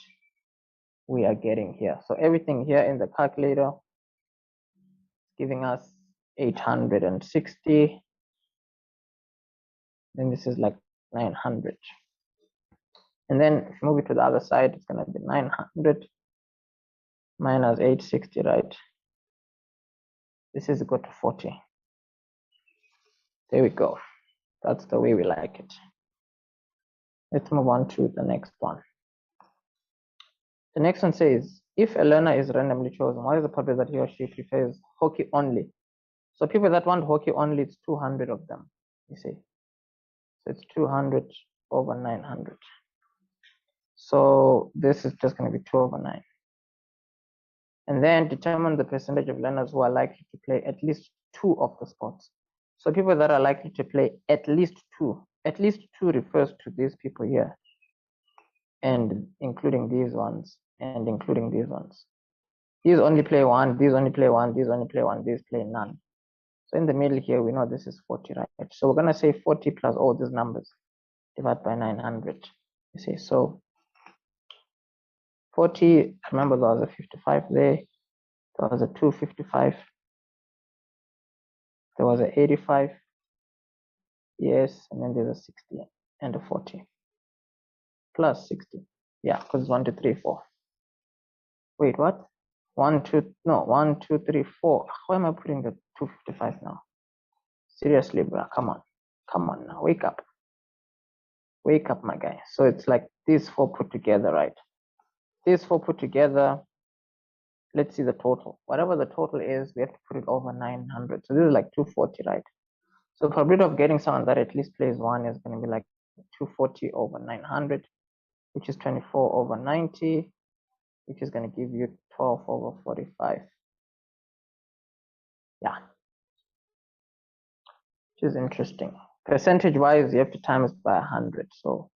we are getting here. So everything here in the calculator is giving us 860. Then this is like 900. And then if you move it to the other side, it's going to be 900 minus 860, right? This is equal to 40. There we go. That's the way we like it. Let's move on to the next one. The next one says, if a learner is randomly chosen, what is the probability that he or she prefers hockey only? So people that want hockey only, it's 200 of them, you see. So it's 200 over 900. So this is just going to be 2 over 9. And then determine the percentage of learners who are likely to play at least 2 of the sports. So people that are likely to play at least 2. At least 2 refers to these people here, and including these ones, and including these ones. These only play 1, these only play 1, these only play 1, these play none. So in the middle here, we know this is 40, right? So we're going to say 40 plus all these numbers, divide by 900. You see, so 40, remember there was a 55 there, there was a 255, there was a 85, yes, and then there's a 60 and a 40 plus 60. Yeah, because it's 1, 2, 3, 4. Wait, what? 1, 2, no, 1, 2, 3, 4. Why am I putting the 255 now? Seriously, bro, come on now, wake up, my guy. So it's like these 4 put together, right? These 4 put together, let's see the total. Whatever the total is, we have to put it over 900. So this is like 240, right? So probability of getting someone that at least plays 1 is going to be like 240 over 900, which is 24 over 90, which is going to give you 12 over 45. Yeah, which is interesting. Percentage wise, you have to times by 100. So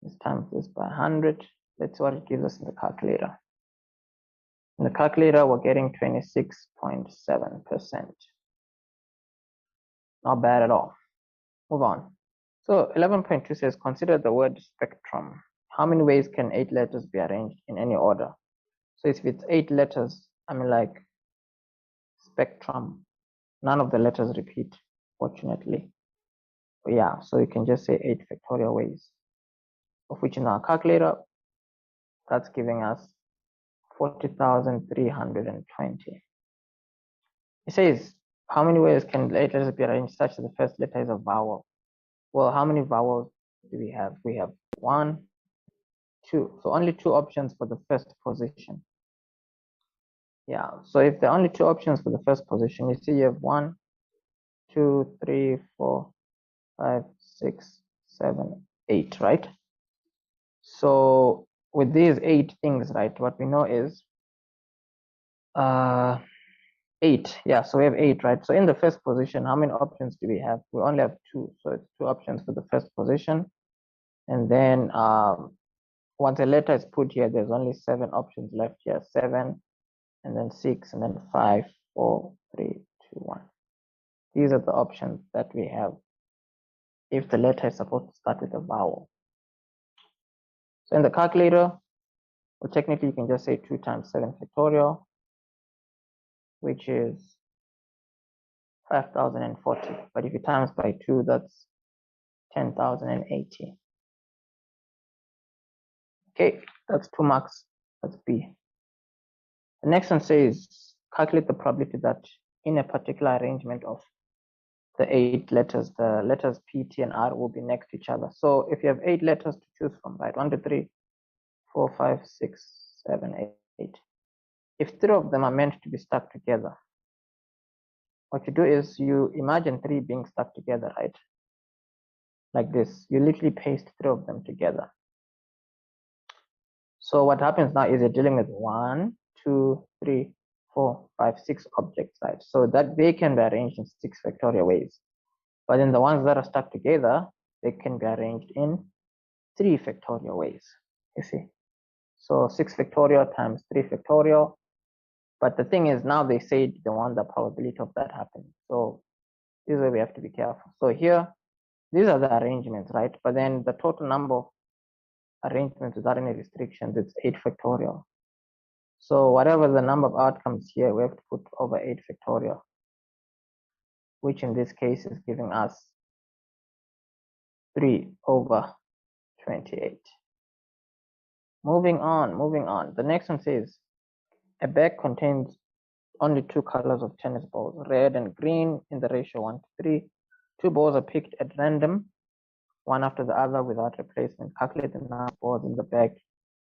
let's times this by 100. Let's see what it gives us in the calculator. In the calculator, we're getting 26.7%. Not bad at all. Move on. So 11.2 says, consider the word spectrum. How many ways can 8 letters be arranged in any order? So if it's 8 letters, I mean like spectrum, none of the letters repeat, fortunately. But yeah, so you can just say 8 factorial ways. of which in our calculator, that's giving us 40,320. It says, how many ways can letters be arranged such that the first letter is a vowel? Well, how many vowels do we have? We have 1, 2. So only 2 options for the first position. Yeah, so if there are only 2 options for the first position, you see you have 1, 2, 3, 4, 5, 6, 7, 8, right? So with these 8 things, right, what we know is 8. Yeah, so we have 8, right? So in the first position, how many options do we have? We only have 2. So it's 2 options for the first position. And then once a letter is put here, there's only 7 options left here. 7, and then 6, and then 5, 4, 3, 2, 1. These are the options that we have if the letter is supposed to start with a vowel. So in the calculator, well, technically you can just say 2 times 7 factorial, which is 5,040. But if you times by 2, that's 10,080. Okay, that's 2 marks. That's B. The next one says, calculate the probability that in a particular arrangement of the 8 letters, the letters P, T, and R will be next to each other. So if you have 8 letters to choose from, right? 1, 2, 3, 4, 5, 6, 7, 8. If 3 of them are meant to be stuck together, what you do is you imagine 3 being stuck together, right? Like this. You literally paste 3 of them together. So what happens now is you're dealing with 1, 2, 3, 4, 5, 6 objects, right? So that they can be arranged in 6 factorial ways. But then the ones that are stuck together, they can be arranged in 3 factorial ways, you see. So 6 factorial times 3 factorial. But the thing is, now they say they want the probability of that happening. So this is where we have to be careful. So here, these are the arrangements, right? But then the total number of arrangements without any restrictions, it's 8 factorial. So whatever the number of outcomes here, we have to put over 8 factorial, which in this case is giving us 3 over 28. Moving on. The next one says, a bag contains only 2 colors of tennis balls, red and green, in the ratio 1 to 3. 2 balls are picked at random, one after the other without replacement. Calculate the number of balls in the bag,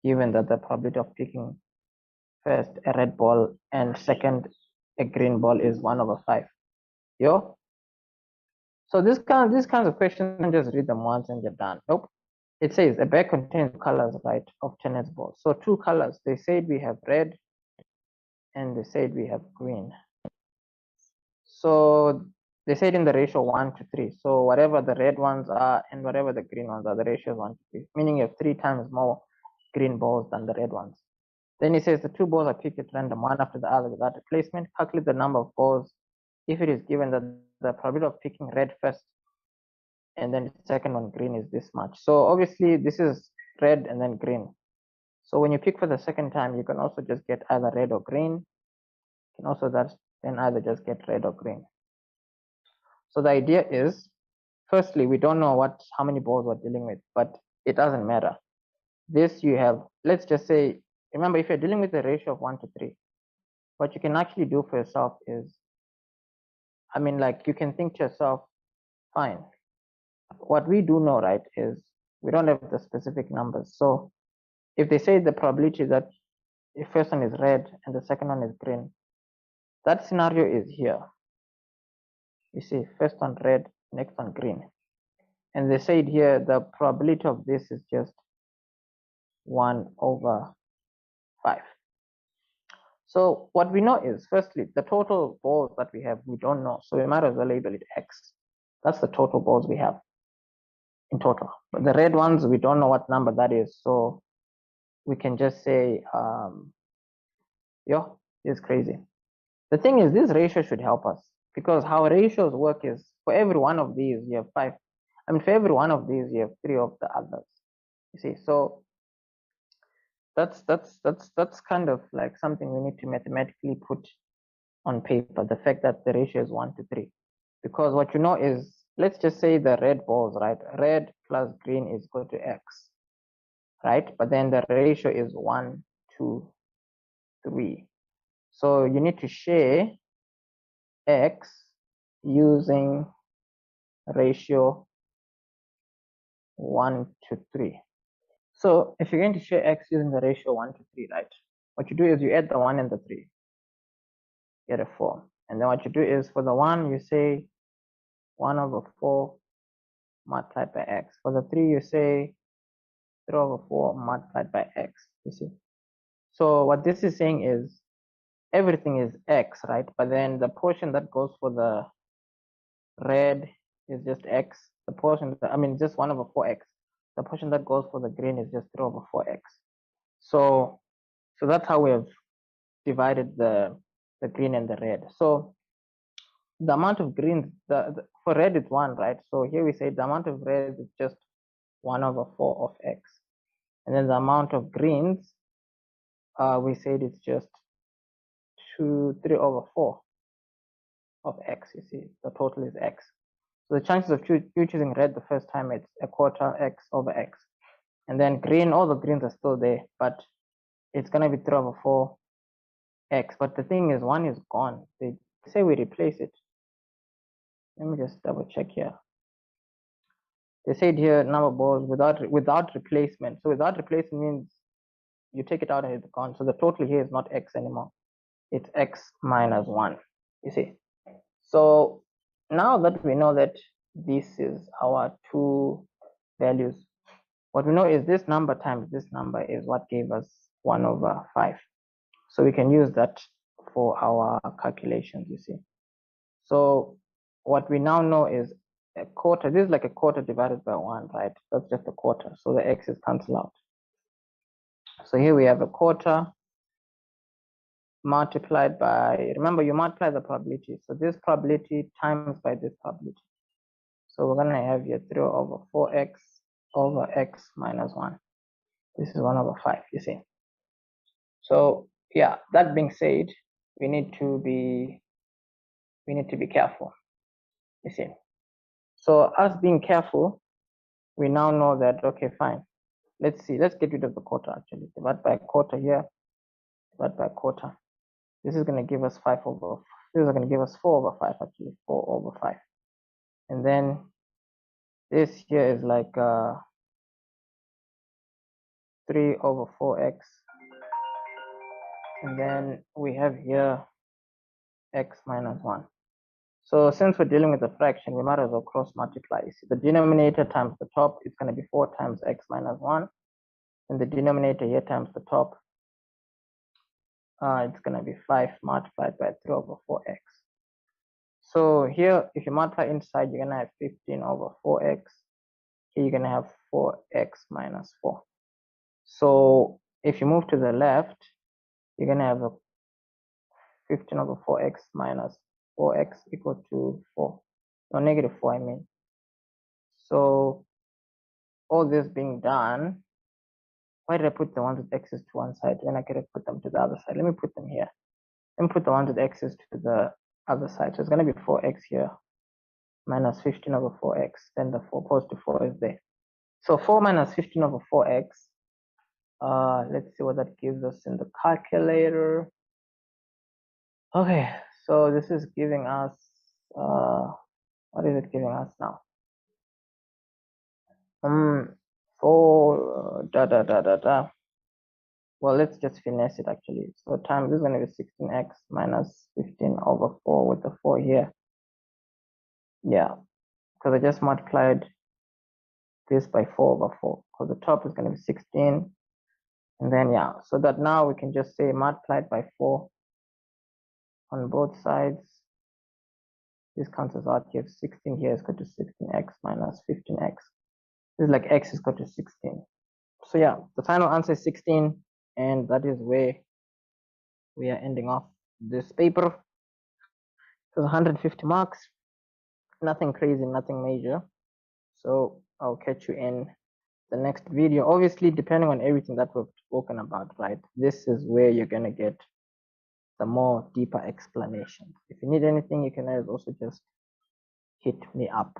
given that the probability of picking first a red ball and second a green ball is 1 over 5. Yo. So these kinds of questions, you just read them once and you're done. Nope. It says a bag contains colors, right, of tennis balls. So 2 colors. They said we have red and they said we have green. So they said in the ratio 1 to 3. So whatever the red ones are and whatever the green ones are, the ratio is 1 to 3, meaning you have 3 times more green balls than the red ones. Then it says the 2 balls are picked at random, one after the other without replacement. Calculate the number of balls if it is given that the probability of picking red first and then the second one green is this much. So obviously this is red and then green. So when you pick for the second time, you can also just get either red or green. You can also then either just get red or green. So the idea is, firstly, we don't know how many balls we're dealing with, but it doesn't matter. This you have, let's just say, remember, if you're dealing with a ratio of 1 to 3, what you can actually do for yourself is, like you can think to yourself, fine. What we do know, right, is we don't have the specific numbers. So if they say the probability that the first one is red and the second one is green, that scenario is here. You see, first one red, next one green. And they said here the probability of this is just 1 over 5. So what we know is, firstly, the total balls that we have, we don't know. So we might as well label it X. That's the total balls we have in total. But the red ones, we don't know what number that is. So we can just say, it's crazy. The thing is, this ratio should help us, because how ratios work is, for every one of these, you have 5. For every one of these, you have 3 of the others. You see, so that's kind of like something we need to mathematically put on paper, the fact that the ratio is 1 to 3. Because what you know is, let's just say the red balls, right? Red plus green is equal to X. right? But then the ratio is 1 to 3. So you need to share x using ratio 1 to 3. So if you're going to share x using the ratio 1 to 3, right? What you do is you add the 1 and the 3, get a 4. And then what you do is for the 1, you say 1 over 4 multiplied by x. For the 3, you say 3 over 4 multiplied by x, you see. So what this is saying is everything is x, right? But then the portion that goes for the red is just x. The portion, just 1 over 4x. The portion that goes for the green is just 3 over 4x. So that's how we have divided the green and the red. So the amount of greens, for red it's 1, right? So here we say the amount of red is just 1 over 4 of x. And then the amount of greens, we said it's just 3 over 4 of x, you see. The total is x. So the chances of you choosing red the first time, it's a quarter x over x. And then green, all the greens are still there, but it's going to be 3 over 4 x. But the thing is, 1 is gone. They say we replace it. Let me just double check here. They said here number balls without replacement. So without replacement means you take it out and it's gone. So the total here is not x anymore. It's x minus 1, you see. So now that we know that this is our two values, what we know is this number times this number is what gave us 1 over 5. So we can use that for our calculations, you see. So what we now know is a quarter. This is like a quarter divided by 1, right? That's just a quarter. So the x's cancel out. So here we have a quarter multiplied by, remember you multiply the probability. So this probability times by this probability. So we're going to have here 3 over 4x over x minus 1. This is 1 over 5, you see. So yeah, that being said, we need to be careful, you see. So us being careful, we now know that, okay, fine. Let's see, let's get rid of the quarter actually. Divide by a quarter here, divide by a quarter. This is going to give us 5 over, this is going to give us 4 over 5 actually, 4 over 5. And then this here is like 3 over 4x. And then we have here x minus 1. So since we're dealing with a fraction, we might as well cross multiply. So the denominator times the top is going to be 4 times x minus 1. And the denominator here times the top, it's going to be 5 multiplied by 3 over 4x. So here, if you multiply inside, you're going to have 15 over 4x. Here you're going to have 4x minus 4. So if you move to the left, you're going to have a 15 over 4x minus 4x equal to 4. No, negative 4, I mean. So all this being done, why did I put the ones with x's to one side when I could have put them to the other side? Let me put them here. Let me put the ones with x's to the other side. So it's going to be 4x here minus 15 over 4x. Then the 4 positive 4 is there. So 4 minus 15 over 4x. Let's see what that gives us in the calculator. Okay, so this is giving us, what is it giving us now? 4, Well, let's just finesse it actually. So times, this is going to be 16x minus 15 over 4 with the 4 here. Yeah, because I just multiplied this by 4 over 4. Because the top is going to be 16. And then, yeah, so that now we can just say multiplied by 4 on both sides. This cancels out. You have 16 here is equal to 16x minus 15x. This is like x is equal to 16. So yeah, the final answer is 16. And that is where we are ending off this paper. It was 150 marks. Nothing crazy, nothing major. So I'll catch you in the next video. Obviously, depending on everything that we've spoken about, right? This is where you're going to get the more deeper explanation. If you need anything, you can also just hit me up.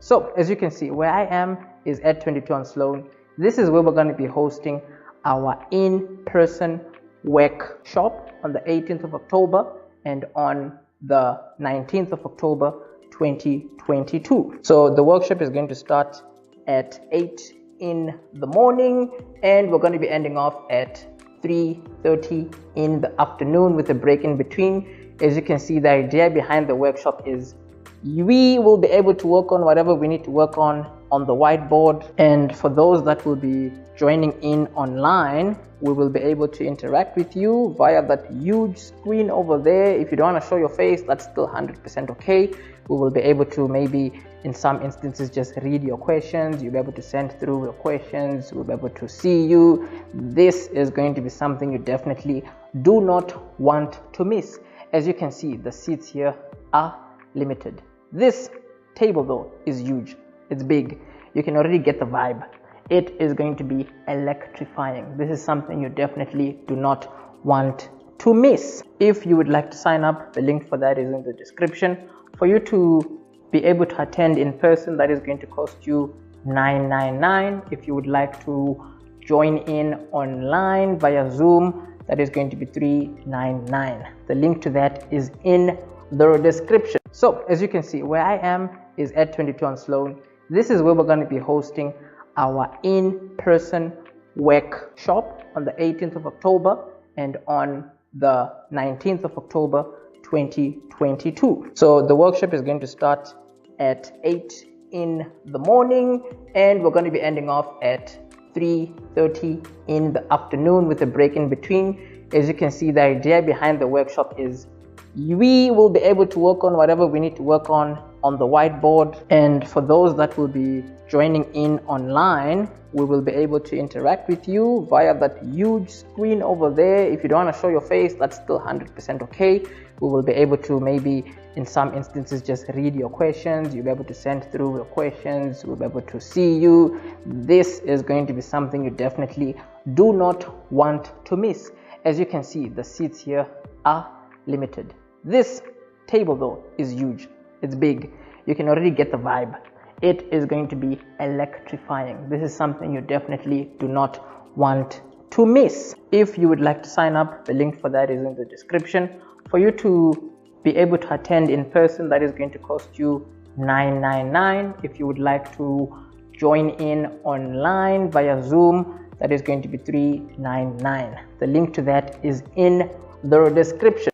So as you can see, where I am is at 22 on Sloan. This is where we're going to be hosting our in-person workshop on the 18th of October and on the 19th of October 2022. So the workshop is going to start at 8 in the morning and we're going to be ending off at 3:30 in the afternoon with a break in between. As you can see, the idea behind the workshop is we will be able to work on whatever we need to work on the whiteboard, and for those that will be joining in online, we will be able to interact with you via that huge screen over there. If you don't want to show your face, that's still 100% okay. We will be able to maybe in some instances just read your questions. You'll be able to send through your questions. We'll be able to see you. This is going to be something you definitely do not want to miss. As you can see, the seats here are limited. This table though is huge. It's big. You can already get the vibe. It is going to be electrifying. This is something you definitely do not want to miss. If you would like to sign up, the link for that is in the description. For you to be able to attend in person, that is going to cost you $9.99. If you would like to join in online via Zoom, that is going to be $3.99. The link to that is in the description. So as you can see, where I am is at 22 on Sloan. This is where we're going to be hosting our in-person workshop on the 18th of October and on the 19th of October 2022. So the workshop is going to start at 8 in the morning and we're going to be ending off at 3:30 in the afternoon with a break in between. As you can see, the idea behind the workshop is we will be able to work on whatever we need to work on the whiteboard, and for those that will be joining in online, we will be able to interact with you via that huge screen over there. If you don't want to show your face, that's still 100% okay. We will be able to maybe in some instances just read your questions. You'll be able to send through your questions. We'll be able to see you. This is going to be something you definitely do not want to miss. As you can see, the seats here are limited. This table though is huge. It's big. You can already get the vibe. It is going to be electrifying. This is something you definitely do not want to miss. If you would like to sign up, the link for that is in the description. For you to be able to attend in person, that is going to cost you $9.99. If you would like to join in online via Zoom, that is going to be $3.99. The link to that is in the description.